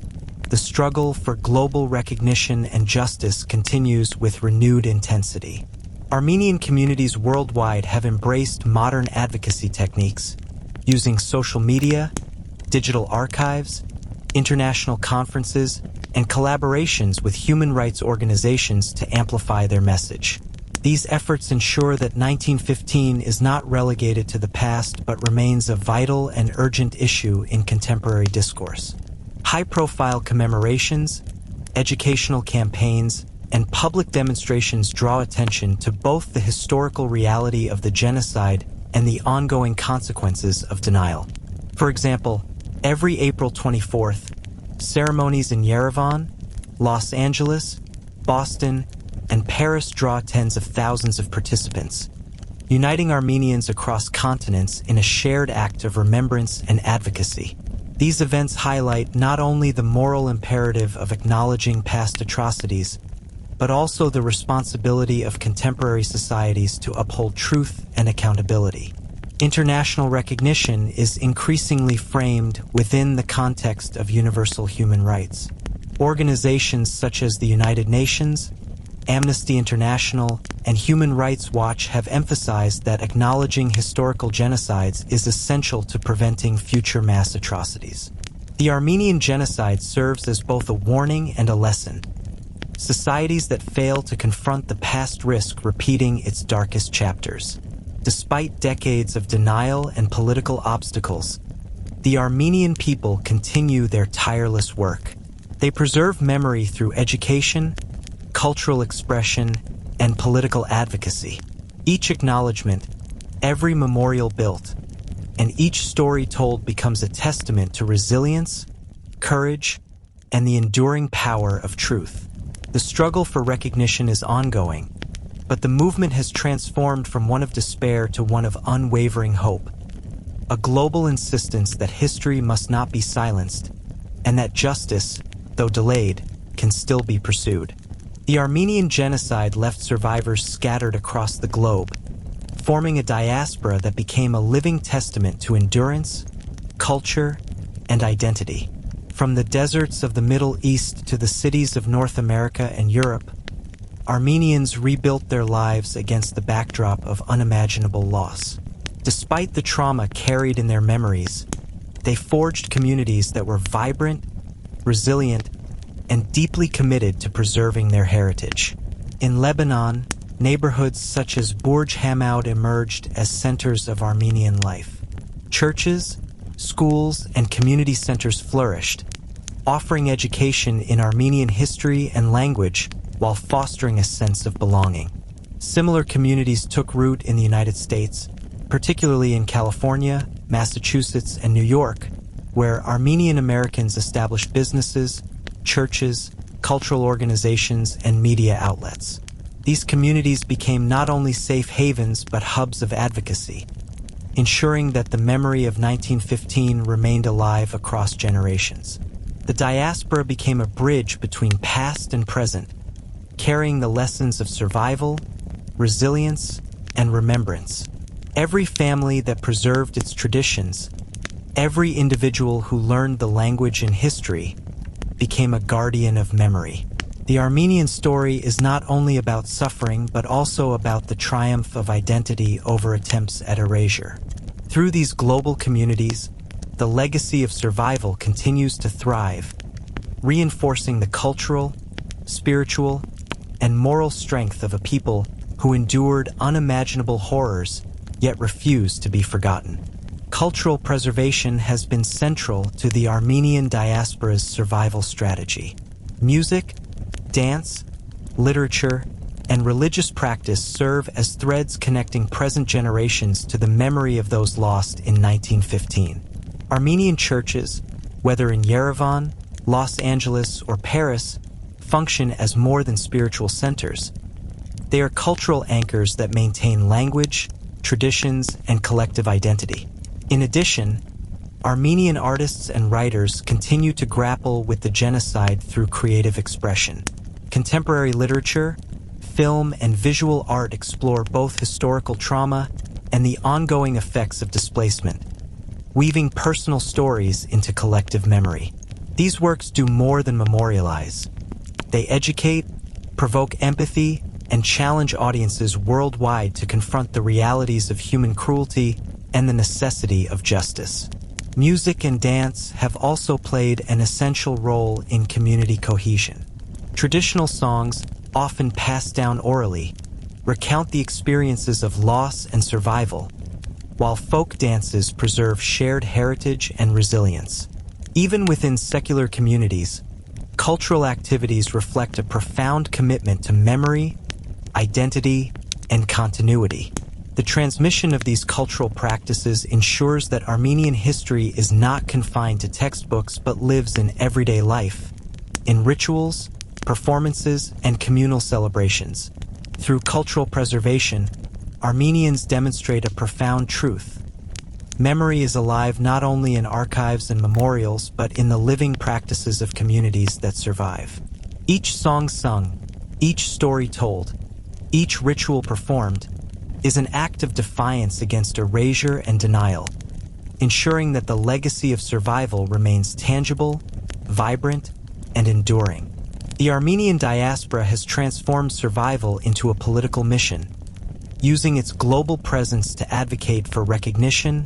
Speaker 1: the struggle for global recognition and justice continues with renewed intensity. Armenian communities worldwide have embraced modern advocacy techniques, using social media, digital archives, international conferences, and collaborations with human rights organizations to amplify their message. These efforts ensure that 1915 is not relegated to the past but remains a vital and urgent issue in contemporary discourse. High-profile commemorations, educational campaigns, and public demonstrations draw attention to both the historical reality of the genocide and the ongoing consequences of denial. For example, every April 24th, ceremonies in Yerevan, Los Angeles, Boston, and Paris draw tens of thousands of participants, uniting Armenians across continents in a shared act of remembrance and advocacy. These events highlight not only the moral imperative of acknowledging past atrocities, but also the responsibility of contemporary societies to uphold truth and accountability. International recognition is increasingly framed within the context of universal human rights. Organizations such as the United Nations, Amnesty International, and Human Rights Watch have emphasized that acknowledging historical genocides is essential to preventing future mass atrocities. The Armenian Genocide serves as both a warning and a lesson. Societies that fail to confront the past risk repeating its darkest chapters. Despite decades of denial and political obstacles, the Armenian people continue their tireless work. They preserve memory through education, cultural expression, and political advocacy. Each acknowledgement, every memorial built, and each story told becomes a testament to resilience, courage, and the enduring power of truth. The struggle for recognition is ongoing, but the movement has transformed from one of despair to one of unwavering hope. A global insistence that history must not be silenced, and that justice, though delayed, can still be pursued. The Armenian Genocide left survivors scattered across the globe, forming a diaspora that became a living testament to endurance, culture, and identity. From the deserts of the Middle East to the cities of North America and Europe, Armenians rebuilt their lives against the backdrop of unimaginable loss. Despite the trauma carried in their memories, they forged communities that were vibrant, resilient, and deeply committed to preserving their heritage. In Lebanon, neighborhoods such as Burj Hamaud emerged as centers of Armenian life. Churches, schools, and community centers flourished, offering education in Armenian history and language while fostering a sense of belonging. Similar communities took root in the United States, particularly in California, Massachusetts, and New York, where Armenian Americans established businesses, churches, cultural organizations, and media outlets. These communities became not only safe havens but hubs of advocacy, ensuring that the memory of 1915 remained alive across generations. The diaspora became a bridge between past and present, carrying the lessons of survival, resilience, and remembrance. Every family that preserved its traditions, every individual who learned the language and history, became a guardian of memory. The Armenian story is not only about suffering but also about the triumph of identity over attempts at erasure. Through these global communities, the legacy of survival continues to thrive, reinforcing the cultural, spiritual, and moral strength of a people who endured unimaginable horrors yet refused to be forgotten. Cultural preservation has been central to the Armenian diaspora's survival strategy. Music, dance, literature, and religious practice serve as threads connecting present generations to the memory of those lost in 1915. Armenian churches, whether in Yerevan, Los Angeles, or Paris, function as more than spiritual centers. They are cultural anchors that maintain language, traditions, and collective identity. In addition, Armenian artists and writers continue to grapple with the genocide through creative expression. Contemporary literature, film, and visual art explore both historical trauma and the ongoing effects of displacement, weaving personal stories into collective memory. These works do more than memorialize. They educate, provoke empathy, and challenge audiences worldwide to confront the realities of human cruelty and the necessity of justice. Music and dance have also played an essential role in community cohesion. Traditional songs, often passed down orally, recount the experiences of loss and survival, while folk dances preserve shared heritage and resilience. Even within secular communities, cultural activities reflect a profound commitment to memory, identity, and continuity. The transmission of these cultural practices ensures that Armenian history is not confined to textbooks but lives in everyday life, in rituals, performances, and communal celebrations. Through cultural preservation, Armenians demonstrate a profound truth. Memory is alive not only in archives and memorials but in the living practices of communities that survive. Each song sung, each story told, each ritual performed is an act of defiance against erasure and denial, ensuring that the legacy of survival remains tangible, vibrant, and enduring. The Armenian diaspora has transformed survival into a political mission, using its global presence to advocate for recognition,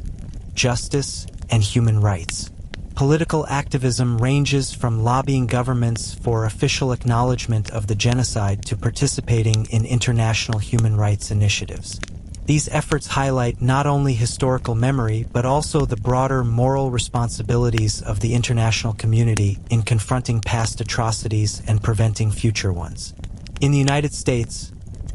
Speaker 1: justice, and human rights. Political activism ranges from lobbying governments for official acknowledgement of the genocide to participating in international human rights initiatives. These efforts highlight not only historical memory but also the broader moral responsibilities of the international community in confronting past atrocities and preventing future ones. In the United States,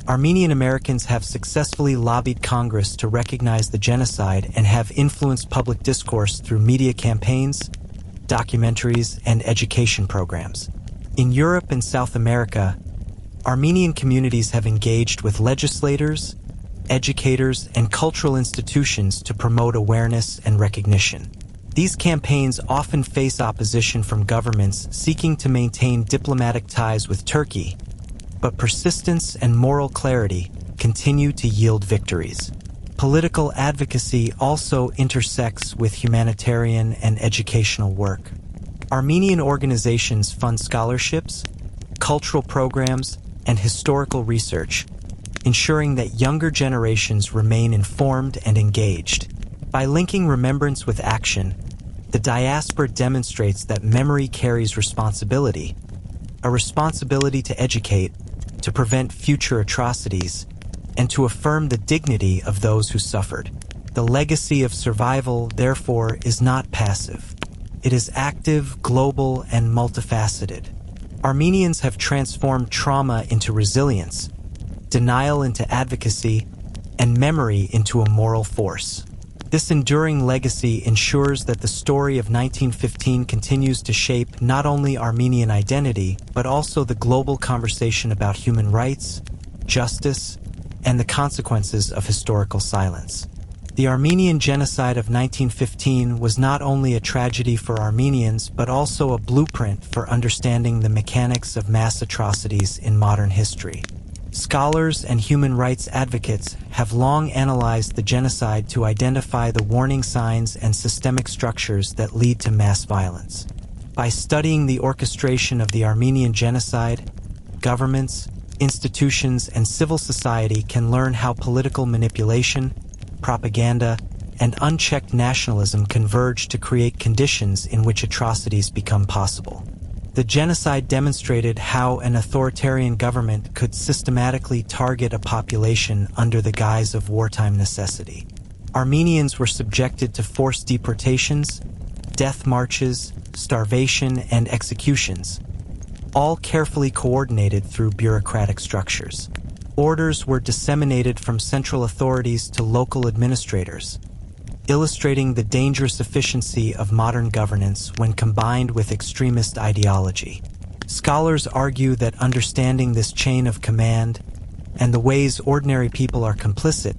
Speaker 1: Armenian Americans have successfully lobbied Congress to recognize the genocide and have influenced public discourse through media campaigns, documentaries, and education programs. In Europe and South America, Armenian communities have engaged with legislators, educators, and cultural institutions to promote awareness and recognition. These campaigns often face opposition from governments seeking to maintain diplomatic ties with Turkey, but persistence and moral clarity continue to yield victories. Political advocacy also intersects with humanitarian and educational work. Armenian organizations fund scholarships, cultural programs, and historical research, ensuring that younger generations remain informed and engaged. By linking remembrance with action, the diaspora demonstrates that memory carries responsibility, a responsibility to educate, to prevent future atrocities, and to affirm the dignity of those who suffered. The legacy of survival, therefore, is not passive. It is active, global, and multifaceted. Armenians have transformed trauma into resilience, denial into advocacy, and memory into a moral force. This enduring legacy ensures that the story of 1915 continues to shape not only Armenian identity, but also the global conversation about human rights, justice, and the consequences of historical silence. The Armenian Genocide of 1915 was not only a tragedy for Armenians, but also a blueprint for understanding the mechanics of mass atrocities in modern history. Scholars and human rights advocates have long analyzed the genocide to identify the warning signs and systemic structures that lead to mass violence. By studying the orchestration of the Armenian Genocide, governments, institutions, and civil society can learn how political manipulation, propaganda, and unchecked nationalism converge to create conditions in which atrocities become possible. The genocide demonstrated how an authoritarian government could systematically target a population under the guise of wartime necessity. Armenians were subjected to forced deportations, death marches, starvation, and executions, all carefully coordinated through bureaucratic structures. Orders were disseminated from central authorities to local administrators, illustrating the dangerous efficiency of modern governance when combined with extremist ideology. Scholars argue that understanding this chain of command and the ways ordinary people are complicit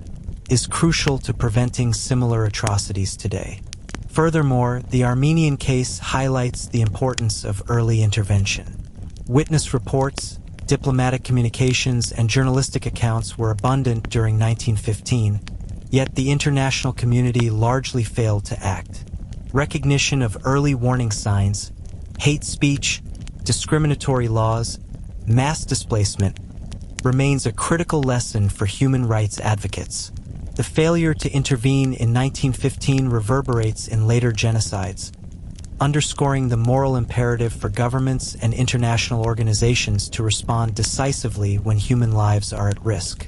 Speaker 1: is crucial to preventing similar atrocities today. Furthermore, the Armenian case highlights the importance of early intervention. Witness reports, diplomatic communications, and journalistic accounts were abundant during 1915, yet the international community largely failed to act. Recognition of early warning signs, hate speech, discriminatory laws, mass displacement remains a critical lesson for human rights advocates. The failure to intervene in 1915 reverberates in later genocides, underscoring the moral imperative for governments and international organizations to respond decisively when human lives are at risk.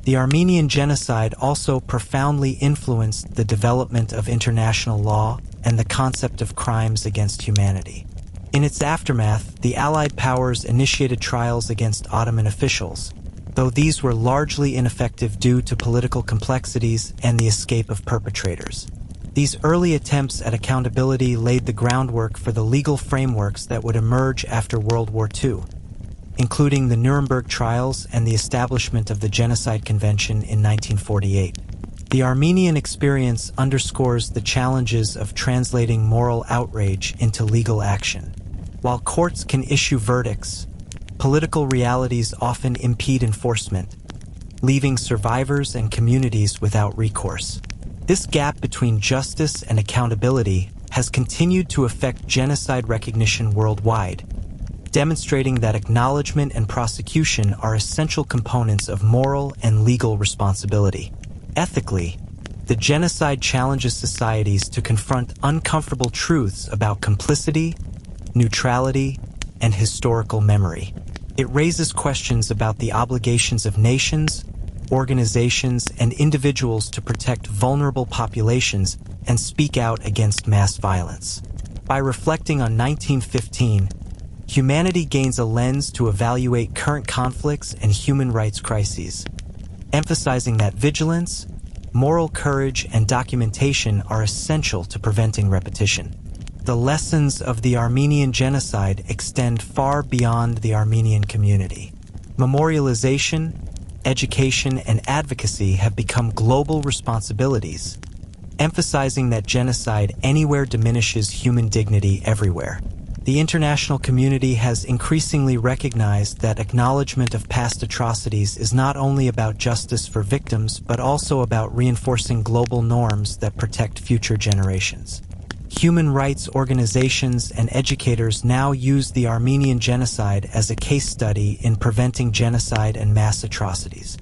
Speaker 1: The Armenian Genocide also profoundly influenced the development of international law and the concept of crimes against humanity. In its aftermath, the Allied powers initiated trials against Ottoman officials, though these were largely ineffective due to political complexities and the escape of perpetrators. These early attempts at accountability laid the groundwork for the legal frameworks that would emerge after World War II, including the Nuremberg trials and the establishment of the Genocide Convention in 1948. The Armenian experience underscores the challenges of translating moral outrage into legal action. While courts can issue verdicts, political realities often impede enforcement, leaving survivors and communities without recourse. This gap between justice and accountability has continued to affect genocide recognition worldwide, demonstrating that acknowledgement and prosecution are essential components of moral and legal responsibility. Ethically, the genocide challenges societies to confront uncomfortable truths about complicity, neutrality, and historical memory. It raises questions about the obligations of nations, organizations, and individuals to protect vulnerable populations and speak out against mass violence. By reflecting on 1915, humanity gains a lens to evaluate current conflicts and human rights crises, emphasizing that vigilance, moral courage, and documentation are essential to preventing repetition. The lessons of the Armenian Genocide extend far beyond the Armenian community. Memorialization, education, and advocacy have become global responsibilities, emphasizing that genocide anywhere diminishes human dignity everywhere. The international community has increasingly recognized that acknowledgement of past atrocities is not only about justice for victims, but also about reinforcing global norms that protect future generations. Human rights organizations and educators now use the Armenian Genocide as a case study in preventing genocide and mass atrocities.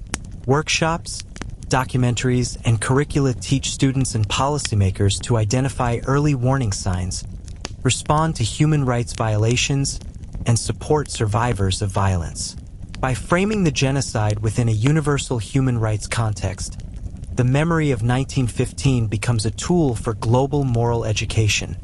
Speaker 1: Workshops, documentaries, and curricula teach students and policymakers to identify early warning signs, respond to human rights violations, and support survivors of violence. By framing the genocide within a universal human rights context, the memory of 1915 becomes a tool for global moral education,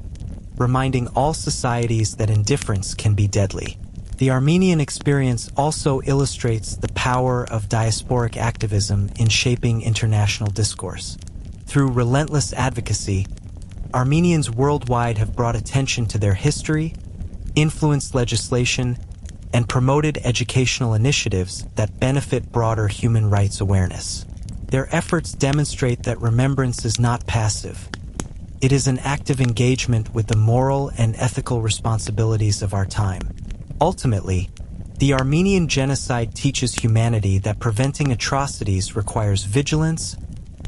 Speaker 1: reminding all societies that indifference can be deadly. The Armenian experience also illustrates the power of diasporic activism in shaping international discourse. Through relentless advocacy, Armenians worldwide have brought attention to their history, influenced legislation, and promoted educational initiatives that benefit broader human rights awareness. Their efforts demonstrate that remembrance is not passive. It is an active engagement with the moral and ethical responsibilities of our time. Ultimately, the Armenian Genocide teaches humanity that preventing atrocities requires vigilance,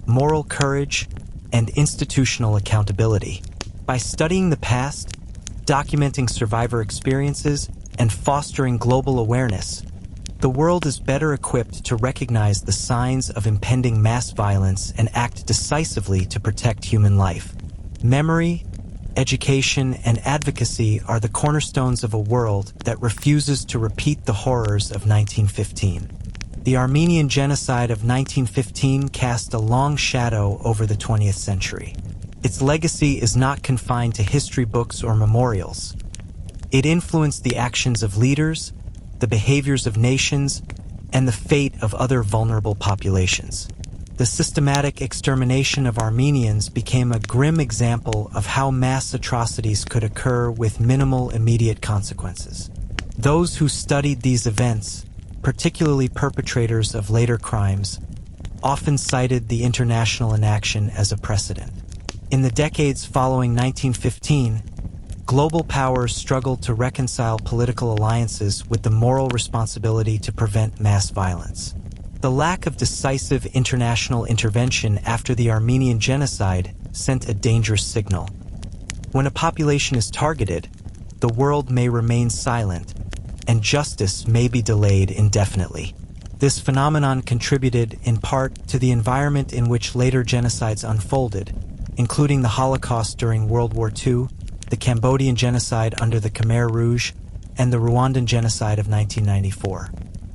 Speaker 1: moral courage, and institutional accountability. By studying the past, documenting survivor experiences, and fostering global awareness, the world is better equipped to recognize the signs of impending mass violence and act decisively to protect human life. Memory, education, and advocacy are the cornerstones of a world that refuses to repeat the horrors of 1915. The Armenian Genocide of 1915 cast a long shadow over the 20th century. Its legacy is not confined to history books or memorials. It influenced the actions of leaders, the behaviors of nations, and the fate of other vulnerable populations. The systematic extermination of Armenians became a grim example of how mass atrocities could occur with minimal immediate consequences. Those who studied these events, particularly perpetrators of later crimes, often cited the international inaction as a precedent. In the decades following 1915, global powers struggled to reconcile political alliances with the moral responsibility to prevent mass violence. The lack of decisive international intervention after the Armenian Genocide sent a dangerous signal. When a population is targeted, the world may remain silent, and justice may be delayed indefinitely. This phenomenon contributed, in part, to the environment in which later genocides unfolded, including the Holocaust during World War II, the Cambodian genocide under the Khmer Rouge, and the Rwandan genocide of 1994.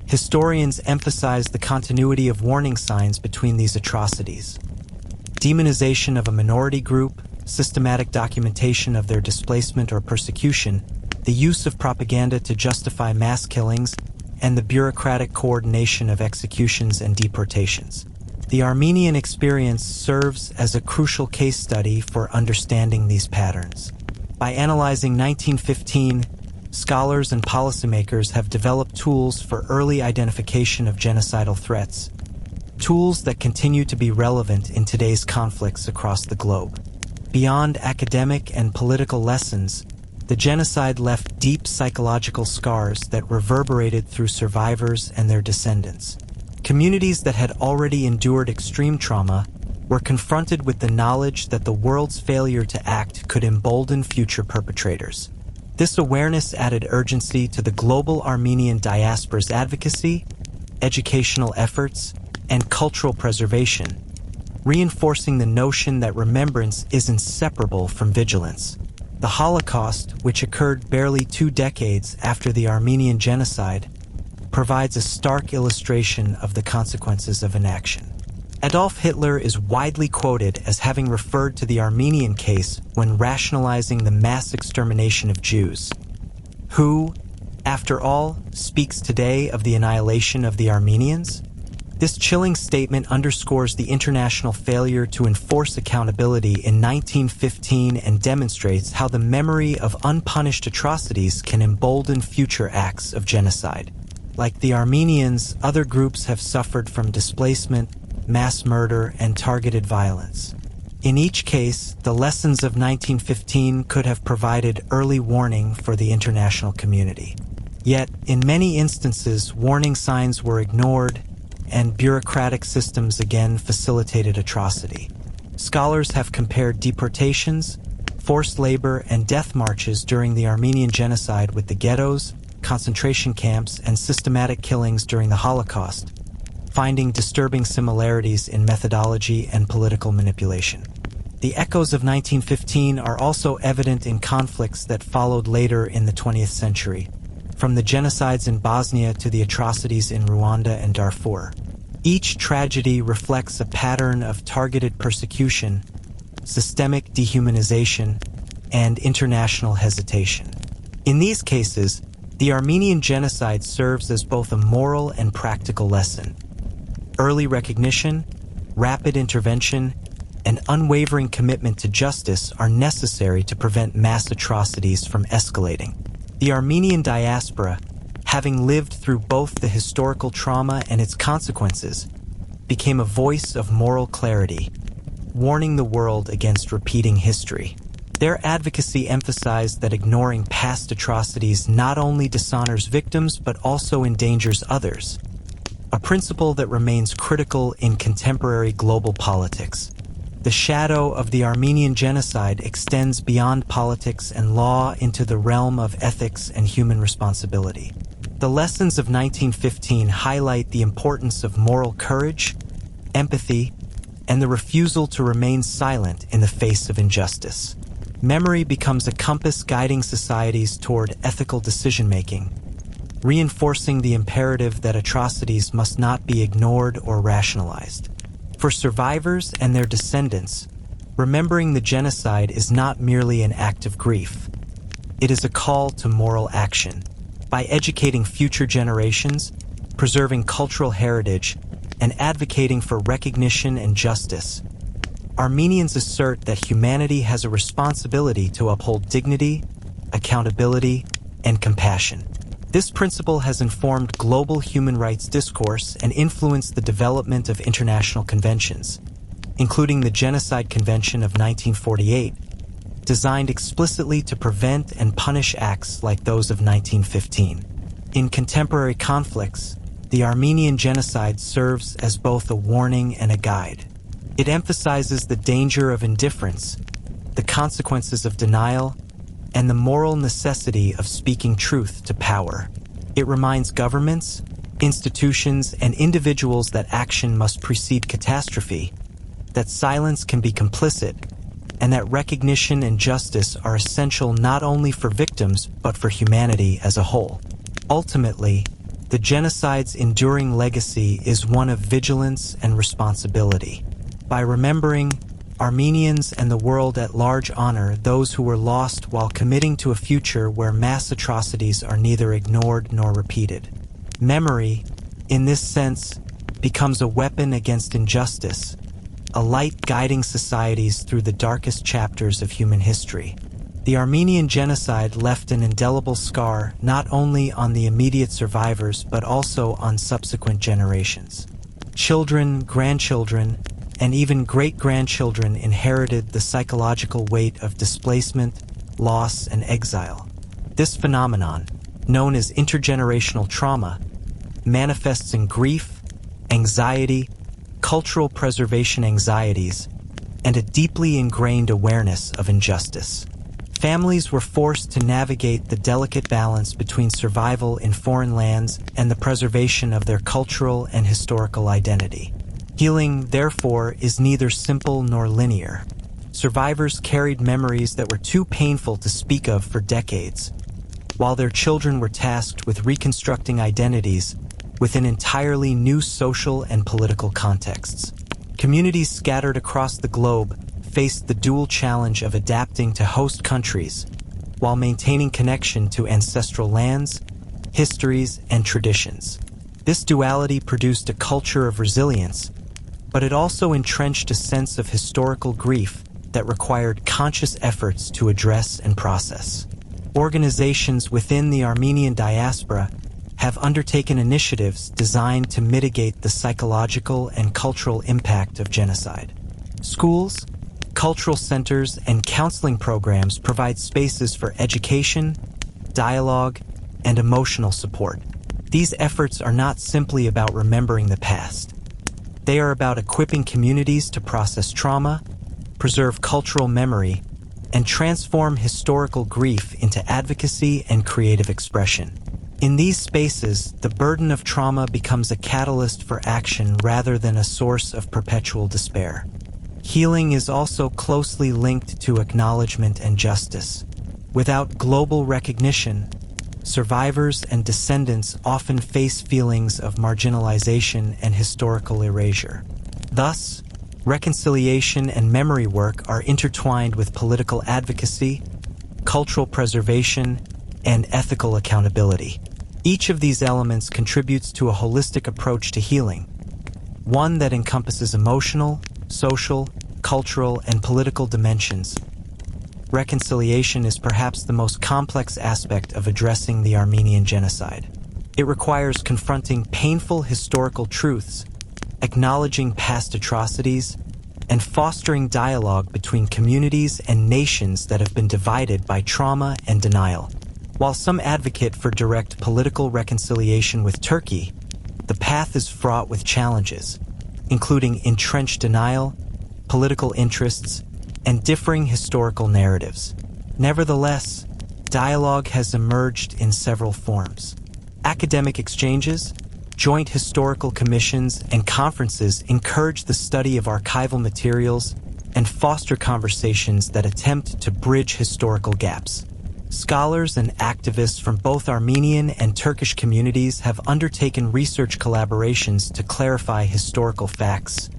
Speaker 1: Historians emphasize the continuity of warning signs between these atrocities. Demonization of a minority group, systematic documentation of their displacement or persecution, the use of propaganda to justify mass killings, and the bureaucratic coordination of executions and deportations. The Armenian experience serves as a crucial case study for understanding these patterns. By analyzing 1915, scholars and policymakers have developed tools for early identification of genocidal threats, tools that continue to be relevant in today's conflicts across the globe. Beyond academic and political lessons, the genocide left deep psychological scars that reverberated through survivors and their descendants. Communities that had already endured extreme trauma were confronted with the knowledge that the world's failure to act could embolden future perpetrators. This awareness added urgency to the global Armenian diaspora's advocacy, educational efforts, and cultural preservation, reinforcing the notion that remembrance is inseparable from vigilance. The Holocaust, which occurred barely 2 decades after the Armenian Genocide, provides a stark illustration of the consequences of inaction. Adolf Hitler is widely quoted as having referred to the Armenian case when rationalizing the mass extermination of Jews. Who, after all, speaks today of the annihilation of the Armenians? This chilling statement underscores the international failure to enforce accountability in 1915 and demonstrates how the memory of unpunished atrocities can embolden future acts of genocide. Like the Armenians, other groups have suffered from displacement, mass murder, and targeted violence. In each case, the lessons of 1915 could have provided early warning for the international community. Yet, in many instances, warning signs were ignored, and bureaucratic systems again facilitated atrocity. Scholars have compared deportations, forced labor, and death marches during the Armenian Genocide with the ghettos, concentration camps, and systematic killings during the Holocaust, finding disturbing similarities in methodology and political manipulation. The echoes of 1915 are also evident in conflicts that followed later in the 20th century, from the genocides in Bosnia to the atrocities in Rwanda and Darfur. Each tragedy reflects a pattern of targeted persecution, systemic dehumanization, and international hesitation. In these cases, the Armenian Genocide serves as both a moral and practical lesson. Early recognition, rapid intervention, and unwavering commitment to justice are necessary to prevent mass atrocities from escalating. The Armenian diaspora, having lived through both the historical trauma and its consequences, became a voice of moral clarity, warning the world against repeating history. Their advocacy emphasized that ignoring past atrocities not only dishonors victims but also endangers others, a principle that remains critical in contemporary global politics. The shadow of the Armenian Genocide extends beyond politics and law into the realm of ethics and human responsibility. The lessons of 1915 highlight the importance of moral courage, empathy, and the refusal to remain silent in the face of injustice. Memory becomes a compass guiding societies toward ethical decision-making, reinforcing the imperative that atrocities must not be ignored or rationalized. For survivors and their descendants, remembering the genocide is not merely an act of grief. It is a call to moral action. By educating future generations, preserving cultural heritage, and advocating for recognition and justice, Armenians assert that humanity has a responsibility to uphold dignity, accountability, and compassion. This principle has informed global human rights discourse and influenced the development of international conventions, including the Genocide Convention of 1948, designed explicitly to prevent and punish acts like those of 1915. In contemporary conflicts, the Armenian Genocide serves as both a warning and a guide. It emphasizes the danger of indifference, the consequences of denial, and the moral necessity of speaking truth to power. It reminds governments, institutions, and individuals that action must precede catastrophe, that silence can be complicit, and that recognition and justice are essential not only for victims but for humanity as a whole. Ultimately, the genocide's enduring legacy is one of vigilance and responsibility. By remembering, Armenians and the world at large honor those who were lost while committing to a future where mass atrocities are neither ignored nor repeated. Memory, in this sense, becomes a weapon against injustice, a light guiding societies through the darkest chapters of human history. The Armenian Genocide left an indelible scar not only on the immediate survivors but also on subsequent generations. Children, grandchildren, and even great-grandchildren inherited the psychological weight of displacement, loss, and exile. This phenomenon, known as intergenerational trauma, manifests in grief, anxiety, cultural preservation anxieties, and a deeply ingrained awareness of injustice. Families were forced to navigate the delicate balance between survival in foreign lands and the preservation of their cultural and historical identity. Healing, therefore, is neither simple nor linear. Survivors carried memories that were too painful to speak of for decades, while their children were tasked with reconstructing identities within entirely new social and political contexts. Communities scattered across the globe faced the dual challenge of adapting to host countries while maintaining connection to ancestral lands, histories, and traditions. This duality produced a culture of resilience, but it also entrenched a sense of historical grief that required conscious efforts to address and process. Organizations within the Armenian diaspora have undertaken initiatives designed to mitigate the psychological and cultural impact of genocide. Schools, Cultural centers and counseling programs provide spaces for education, dialogue, and emotional support. These efforts are not simply about remembering the past. They are about equipping communities to process trauma, preserve cultural memory, and transform historical grief into advocacy and creative expression. In these spaces, the burden of trauma becomes a catalyst for action rather than a source of perpetual despair. Healing is also closely linked to acknowledgement and justice. Without global recognition, survivors and descendants often face feelings of marginalization and historical erasure. Thus, reconciliation and memory work are intertwined with political advocacy, cultural preservation, and ethical accountability. Each of these elements contributes to a holistic approach to healing, one that encompasses emotional, social, cultural, and political dimensions. Reconciliation is perhaps the most complex aspect of addressing the Armenian Genocide. It requires confronting painful historical truths, acknowledging past atrocities, and fostering dialogue between communities and nations that have been divided by trauma and denial. While some advocate for direct political reconciliation with Turkey, the path is fraught with challenges, including entrenched denial, political interests, and differing historical narratives. Nevertheless, dialogue has emerged in several forms. Academic exchanges, joint historical commissions, and conferences encourage the study of archival materials and foster conversations that attempt to bridge historical gaps. Scholars and activists from both Armenian and Turkish communities have undertaken research collaborations to clarify historical facts,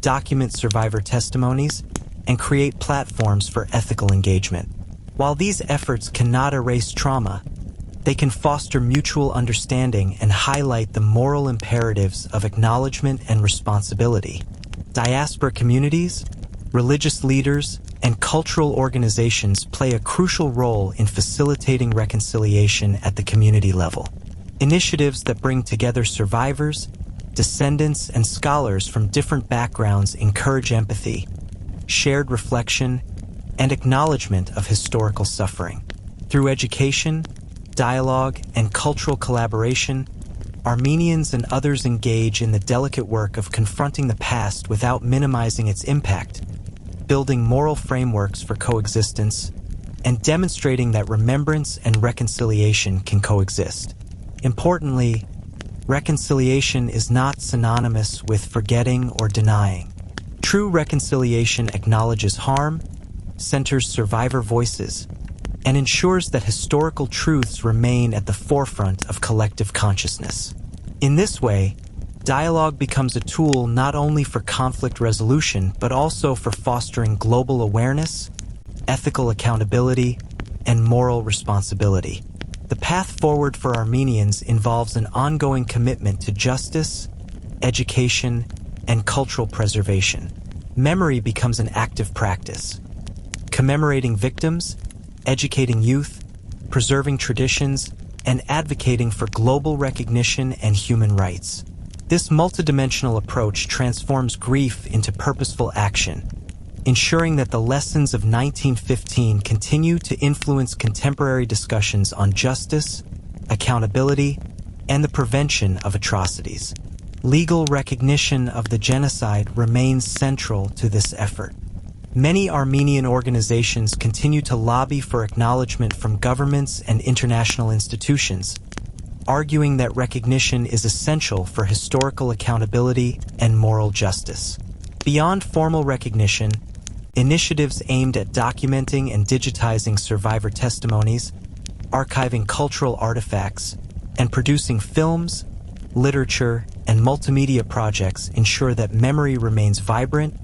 Speaker 1: document survivor testimonies, and create platforms for ethical engagement. While these efforts cannot erase trauma, they can foster mutual understanding and highlight the moral imperatives of acknowledgement and responsibility. Diaspora communities, religious leaders, and cultural organizations play a crucial role in facilitating reconciliation at the community level. Initiatives that bring together survivors, descendants, and scholars from different backgrounds encourage empathy, shared reflection, and acknowledgement of historical suffering. Through education, dialogue, and cultural collaboration, Armenians and others engage in the delicate work of confronting the past without minimizing its impact, building moral frameworks for coexistence, and demonstrating that remembrance and reconciliation can coexist. Importantly, reconciliation is not synonymous with forgetting or denying. True reconciliation acknowledges harm, centers survivor voices, and ensures that historical truths remain at the forefront of collective consciousness. In this way, dialogue becomes a tool not only for conflict resolution, but also for fostering global awareness, ethical accountability, and moral responsibility. The path forward for Armenians involves an ongoing commitment to justice, education, and cultural preservation. Memory becomes an active practice, commemorating victims, educating youth, preserving traditions, and advocating for global recognition and human rights. This multidimensional approach transforms grief into purposeful action, ensuring that the lessons of 1915 continue to influence contemporary discussions on justice, accountability, and the prevention of atrocities. Legal recognition of the genocide remains central to this effort. Many Armenian organizations continue to lobby for acknowledgement from governments and international institutions, arguing that recognition is essential for historical accountability and moral justice. Beyond formal recognition, initiatives aimed at documenting and digitizing survivor testimonies, archiving cultural artifacts, and producing films, literature, and multimedia projects ensure that memory remains vibrant,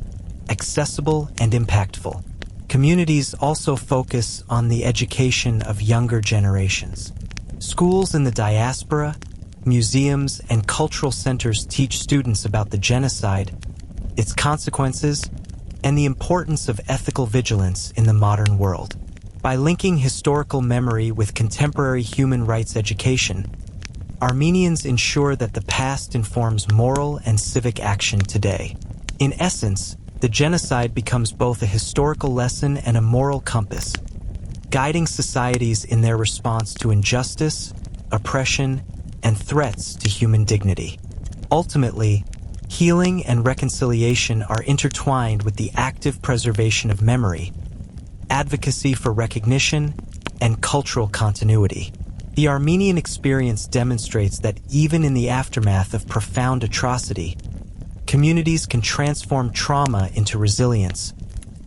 Speaker 1: accessible, and impactful. Communities also focus on the education of younger generations. Schools in the diaspora, museums, and cultural centers teach students about the genocide, its consequences, and the importance of ethical vigilance in the modern world. By linking historical memory with contemporary human rights education, Armenians ensure that the past informs moral and civic action today. In essence, the genocide becomes both a historical lesson and a moral compass, guiding societies in their response to injustice, oppression, and threats to human dignity. Ultimately, healing and reconciliation are intertwined with the active preservation of memory, advocacy for recognition, and cultural continuity. The Armenian experience demonstrates that even in the aftermath of profound atrocity, communities can transform trauma into resilience,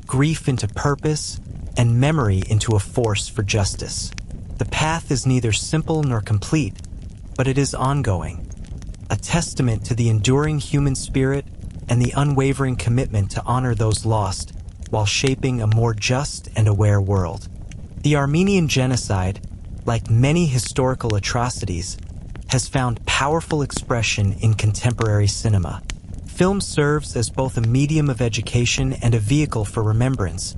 Speaker 1: grief into purpose, and memory into a force for justice. The path is neither simple nor complete, but it is ongoing, a testament to the enduring human spirit and the unwavering commitment to honor those lost while shaping a more just and aware world. The Armenian Genocide, like many historical atrocities, has found powerful expression in contemporary cinema. Film serves as both a medium of education and a vehicle for remembrance,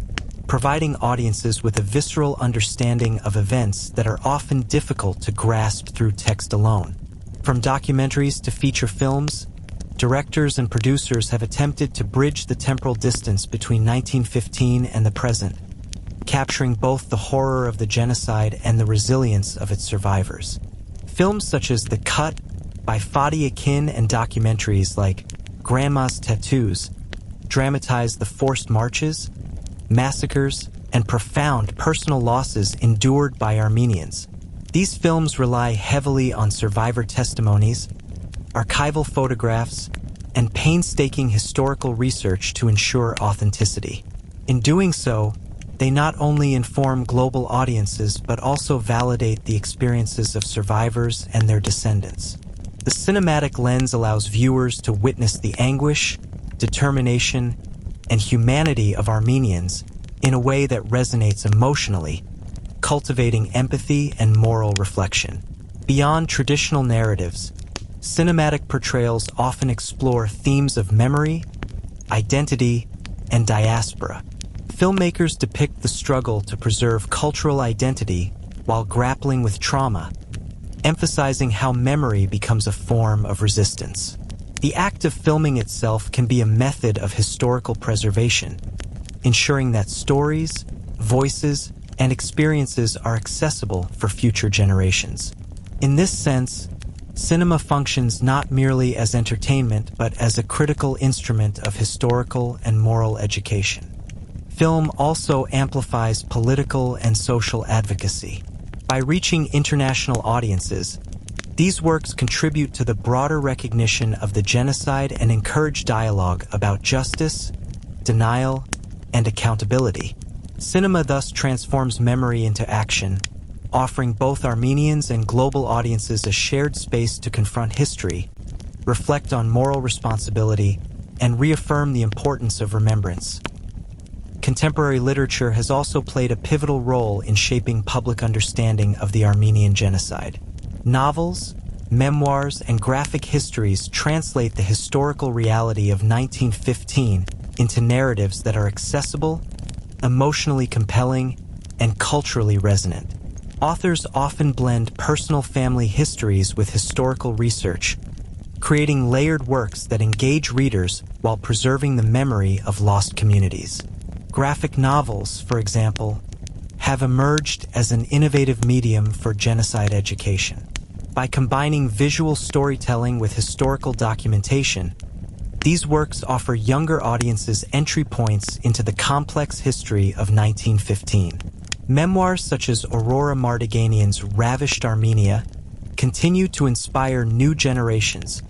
Speaker 1: providing audiences with a visceral understanding of events that are often difficult to grasp through text alone. From documentaries to feature films, directors and producers have attempted to bridge the temporal distance between 1915 and the present, capturing both the horror of the genocide and the resilience of its survivors. Films such as The Cut by Fatih Akin and documentaries like Grandma's Tattoos dramatize the forced marches, massacres, and profound personal losses endured by Armenians. These films rely heavily on survivor testimonies, archival photographs, and painstaking historical research to ensure authenticity. In doing so, they not only inform global audiences but also validate the experiences of survivors and their descendants. The cinematic lens allows viewers to witness the anguish, determination, and humanity of Armenians in a way that resonates emotionally, cultivating empathy and moral reflection. Beyond traditional narratives, cinematic portrayals often explore themes of memory, identity, and diaspora. Filmmakers depict the struggle to preserve cultural identity while grappling with trauma, emphasizing how memory becomes a form of resistance. The act of filming itself can be a method of historical preservation, ensuring that stories, voices, and experiences are accessible for future generations. In this sense, cinema functions not merely as entertainment but as a critical instrument of historical and moral education. Film also amplifies political and social advocacy. By reaching international audiences, these works contribute to the broader recognition of the genocide and encourage dialogue about justice, denial, and accountability. Cinema thus transforms memory into action, offering both Armenians and global audiences a shared space to confront history, reflect on moral responsibility, and reaffirm the importance of remembrance. Contemporary literature has also played a pivotal role in shaping public understanding of the Armenian Genocide. Novels, memoirs, and graphic histories translate the historical reality of 1915 into narratives that are accessible, emotionally compelling, and culturally resonant. Authors often blend personal family histories with historical research, creating layered works that engage readers while preserving the memory of lost communities. Graphic novels, for example, have emerged as an innovative medium for genocide education. By combining visual storytelling with historical documentation, these works offer younger audiences entry points into the complex history of 1915. Memoirs such as Aurora Mardiganian's Ravished Armenia continue to inspire new generations,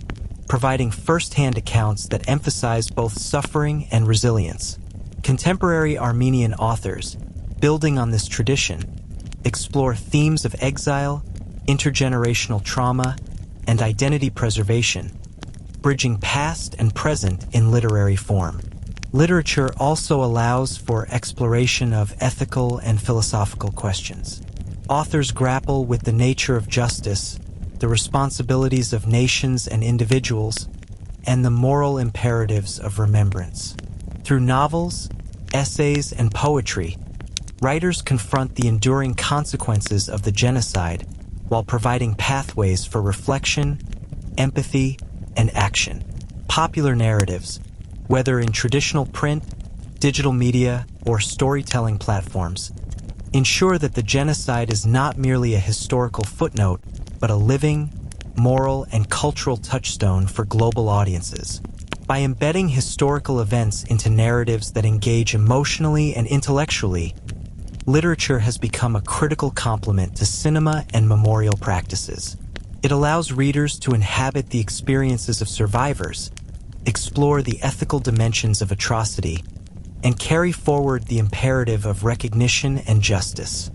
Speaker 1: providing first-hand accounts that emphasize both suffering and resilience. Contemporary Armenian authors, building on this tradition, explore themes of exile, intergenerational trauma, and identity preservation, bridging past and present in literary form. Literature also allows for exploration of ethical and philosophical questions. Authors grapple with the nature of justice, the responsibilities of nations and individuals, and the moral imperatives of remembrance. Through novels, essays, and poetry, writers confront the enduring consequences of the genocide while providing pathways for reflection, empathy, and action. Popular narratives, whether in traditional print, digital media, or storytelling platforms. Ensure that the genocide is not merely a historical footnote, but a living, moral, and cultural touchstone for global audiences. By embedding historical events into narratives that engage emotionally and intellectually, literature has become a critical complement to cinema and memorial practices. It allows readers to inhabit the experiences of survivors, explore the ethical dimensions of atrocity, and carry forward the imperative of recognition and justice.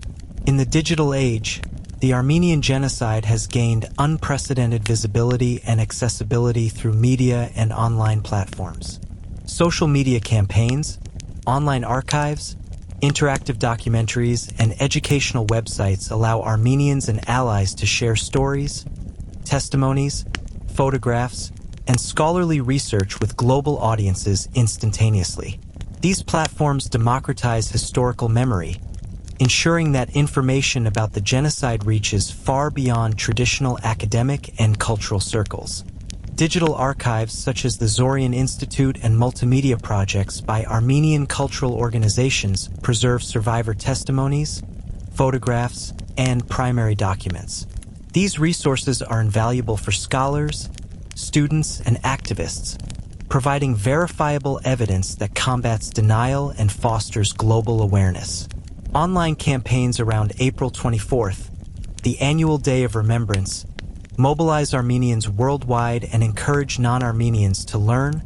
Speaker 1: In the digital age, the Armenian Genocide has gained unprecedented visibility and accessibility through media and online platforms. Social media campaigns, online archives, interactive documentaries, and educational websites allow Armenians and allies to share stories, testimonies, photographs, and scholarly research with global audiences instantaneously. These platforms democratize historical memory, ensuring that information about the genocide reaches far beyond traditional academic and cultural circles. Digital archives such as the Zorian Institute and multimedia projects by Armenian cultural organizations preserve survivor testimonies, photographs, and primary documents. These resources are invaluable for scholars, students, and activists, providing verifiable evidence that combats denial and fosters global awareness. Online campaigns around April 24th, the annual Day of Remembrance, mobilize Armenians worldwide and encourage non-Armenians to learn,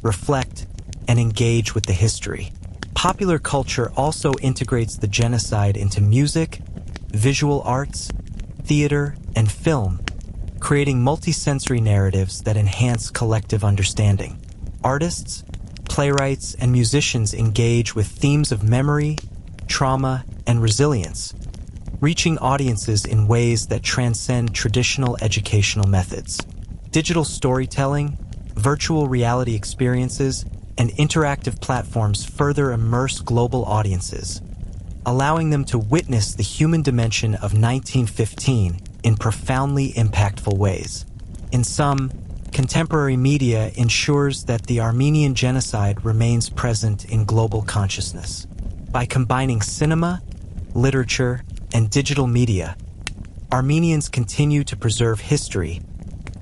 Speaker 1: reflect, and engage with the history. Popular culture also integrates the genocide into music, visual arts, theater, and film, creating multisensory narratives that enhance collective understanding. Artists, playwrights, and musicians engage with themes of memory, trauma, and resilience, reaching audiences in ways that transcend traditional educational methods. Digital storytelling, virtual reality experiences, and interactive platforms further immerse global audiences, allowing them to witness the human dimension of 1915 in profoundly impactful ways. In sum, contemporary media ensures that the Armenian Genocide remains present in global consciousness. By combining cinema, literature, and digital media, Armenians continue to preserve history,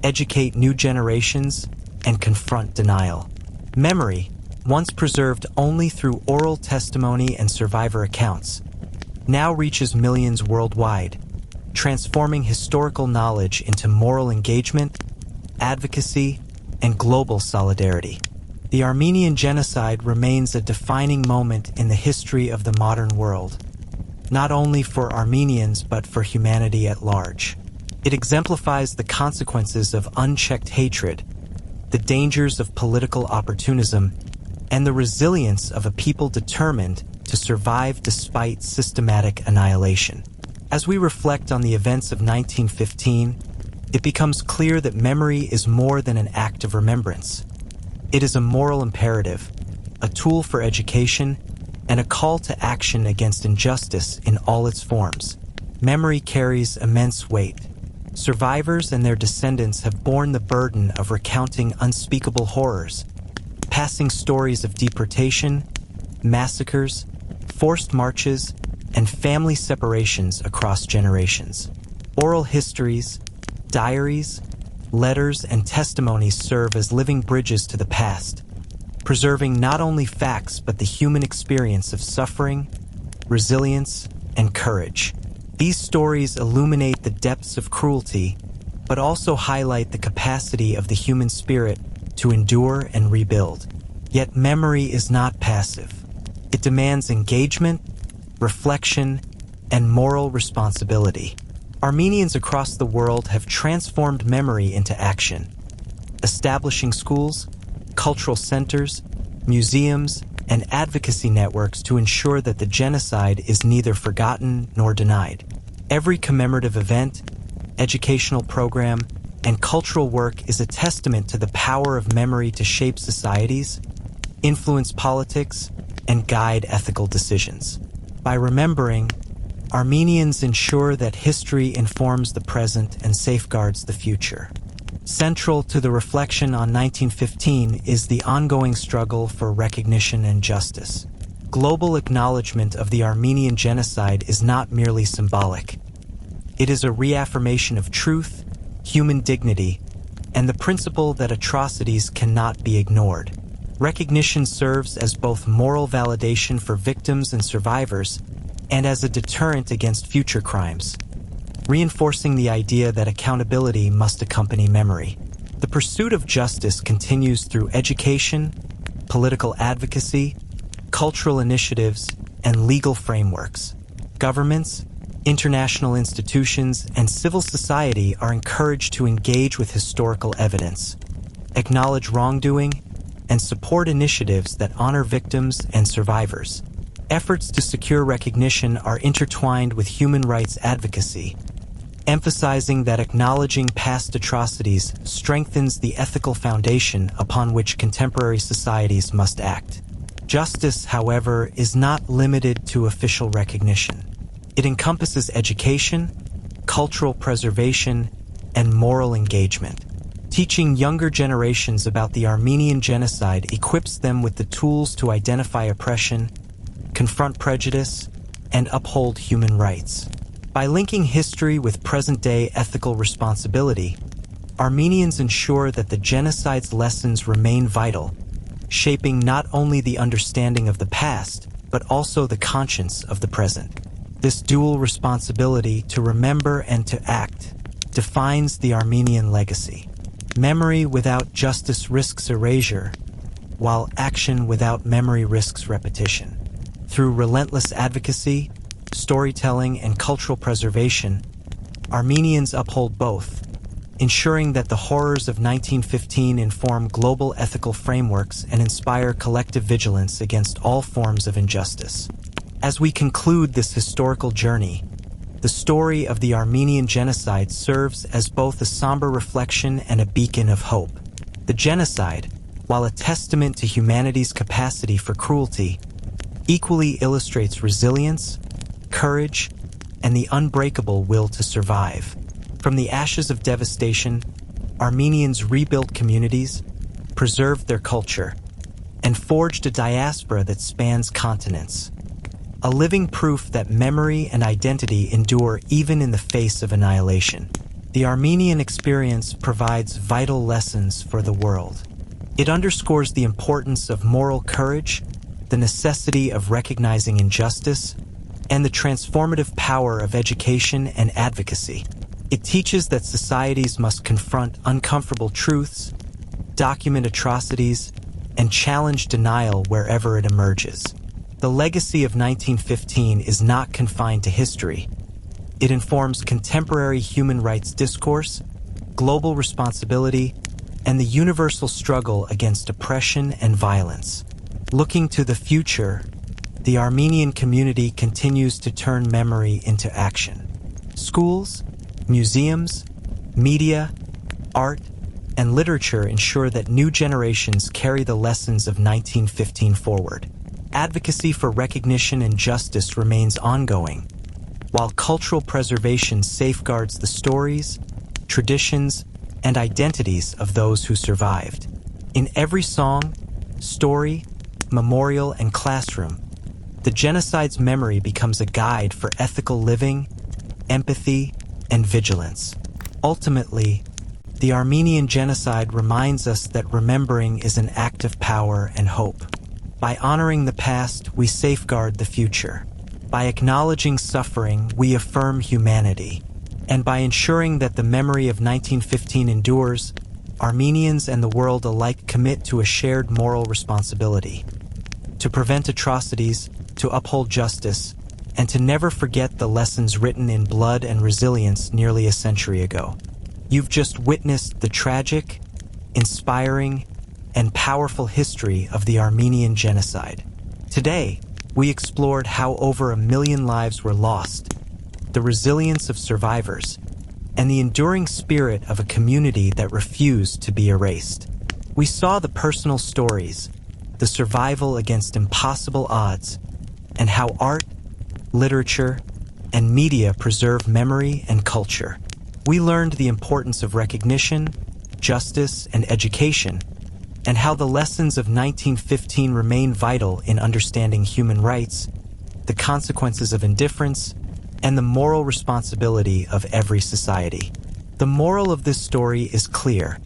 Speaker 1: educate new generations, and confront denial. Memory, once preserved only through oral testimony and survivor accounts, now reaches millions worldwide, transforming historical knowledge into moral engagement, advocacy, and global solidarity. The Armenian Genocide remains a defining moment in the history of the modern world, not only for Armenians but for humanity at large. It exemplifies the consequences of unchecked hatred, the dangers of political opportunism, and the resilience of a people determined to survive despite systematic annihilation. As we reflect on the events of 1915, it becomes clear that memory is more than an act of remembrance. It is a moral imperative, a tool for education, and a call to action against injustice in all its forms. Memory carries immense weight. Survivors and their descendants have borne the burden of recounting unspeakable horrors, passing stories of deportation, massacres, forced marches, and family separations across generations. Oral histories, diaries, letters, and testimonies serve as living bridges to the past, preserving not only facts but the human experience of suffering, resilience, and courage. These stories illuminate the depths of cruelty, but also highlight the capacity of the human spirit to endure and rebuild. Yet memory is not passive. It demands engagement, reflection, and moral responsibility. Armenians across the world have transformed memory into action, establishing schools, cultural centers, museums, and advocacy networks to ensure that the genocide is neither forgotten nor denied. Every commemorative event, educational program, and cultural work is a testament to the power of memory to shape societies, influence politics, and guide ethical decisions. By remembering, Armenians ensure that history informs the present and safeguards the future. Central to the reflection on 1915 is the ongoing struggle for recognition and justice. Global acknowledgement of the Armenian Genocide is not merely symbolic. It is a reaffirmation of truth, human dignity, and the principle that atrocities cannot be ignored. Recognition serves as both moral validation for victims and survivors and as a deterrent against future crimes, reinforcing the idea that accountability must accompany memory. The pursuit of justice continues through education, political advocacy, cultural initiatives, and legal frameworks. Governments, international institutions, and civil society are encouraged to engage with historical evidence, acknowledge wrongdoing, and support initiatives that honor victims and survivors. Efforts to secure recognition are intertwined with human rights advocacy, emphasizing that acknowledging past atrocities strengthens the ethical foundation upon which contemporary societies must act. Justice, however, is not limited to official recognition. It encompasses education, cultural preservation, and moral engagement. Teaching younger generations about the Armenian Genocide equips them with the tools to identify oppression, confront prejudice, and uphold human rights. By linking history with present-day ethical responsibility, Armenians ensure that the genocide's lessons remain vital, shaping not only the understanding of the past, but also the conscience of the present. This dual responsibility to remember and to act defines the Armenian legacy. Memory without justice risks erasure, while action without memory risks repetition. Through relentless advocacy, storytelling, and cultural preservation, Armenians uphold both, ensuring that the horrors of 1915 inform global ethical frameworks and inspire collective vigilance against all forms of injustice. As we conclude this historical journey, the story of the Armenian Genocide serves as both a somber reflection and a beacon of hope. The genocide, while a testament to humanity's capacity for cruelty, equally illustrates resilience, courage, and the unbreakable will to survive. From the ashes of devastation, Armenians rebuilt communities, preserved their culture, and forged a diaspora that spans continents. A living proof that memory and identity endure even in the face of annihilation. The Armenian experience provides vital lessons for the world. It underscores the importance of moral courage, the necessity of recognizing injustice, and the transformative power of education and advocacy. It teaches that societies must confront uncomfortable truths, document atrocities, and challenge denial wherever it emerges. The legacy of 1915 is not confined to history. It informs contemporary human rights discourse, global responsibility, and the universal struggle against oppression and violence. Looking to the future, the Armenian community continues to turn memory into action. Schools, museums, media, art, and literature ensure that new generations carry the lessons of 1915 forward. Advocacy for recognition and justice remains ongoing, while cultural preservation safeguards the stories, traditions, and identities of those who survived. In every song, story, memorial, and classroom, the genocide's memory becomes a guide for ethical living, empathy, and vigilance. Ultimately, the Armenian Genocide reminds us that remembering is an act of power and hope. By honoring the past, we safeguard the future. By acknowledging suffering, we affirm humanity. And by ensuring that the memory of 1915 endures, Armenians and the world alike commit to a shared moral responsibility: to prevent atrocities, to uphold justice, and to never forget the lessons written in blood and resilience nearly a century ago. You've just witnessed the tragic, inspiring, and powerful history of the Armenian Genocide. Today, we explored how over 1 million lives were lost, the resilience of survivors, and the enduring spirit of a community that refused to be erased. We saw the personal stories, the survival against impossible odds, and how art, literature, and media preserve memory and culture. We learned the importance of recognition, justice, and education, and how the lessons of 1915 remain vital in understanding human rights, the consequences of indifference, and the moral responsibility of every society. The moral of this story is clear.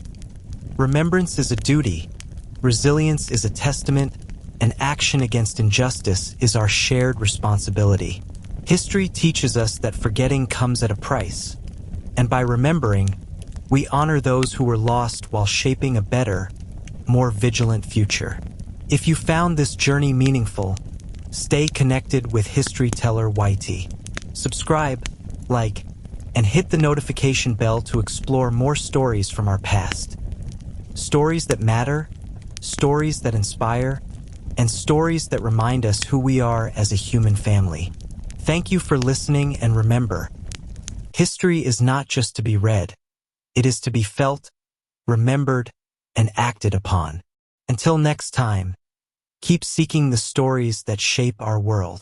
Speaker 1: Remembrance is a duty, resilience is a testament, and action against injustice is our shared responsibility. History teaches us that forgetting comes at a price, and by remembering, we honor those who were lost while shaping a better, more vigilant future. If you found this journey meaningful, stay connected with Historyteller YT. Subscribe, like, and hit the notification bell to explore more stories from our past. Stories that matter, stories that inspire, and stories that remind us who we are as a human family. Thank you for listening, and remember, history is not just to be read, it is to be felt, remembered, and acted upon. Until next time, keep seeking the stories that shape our world.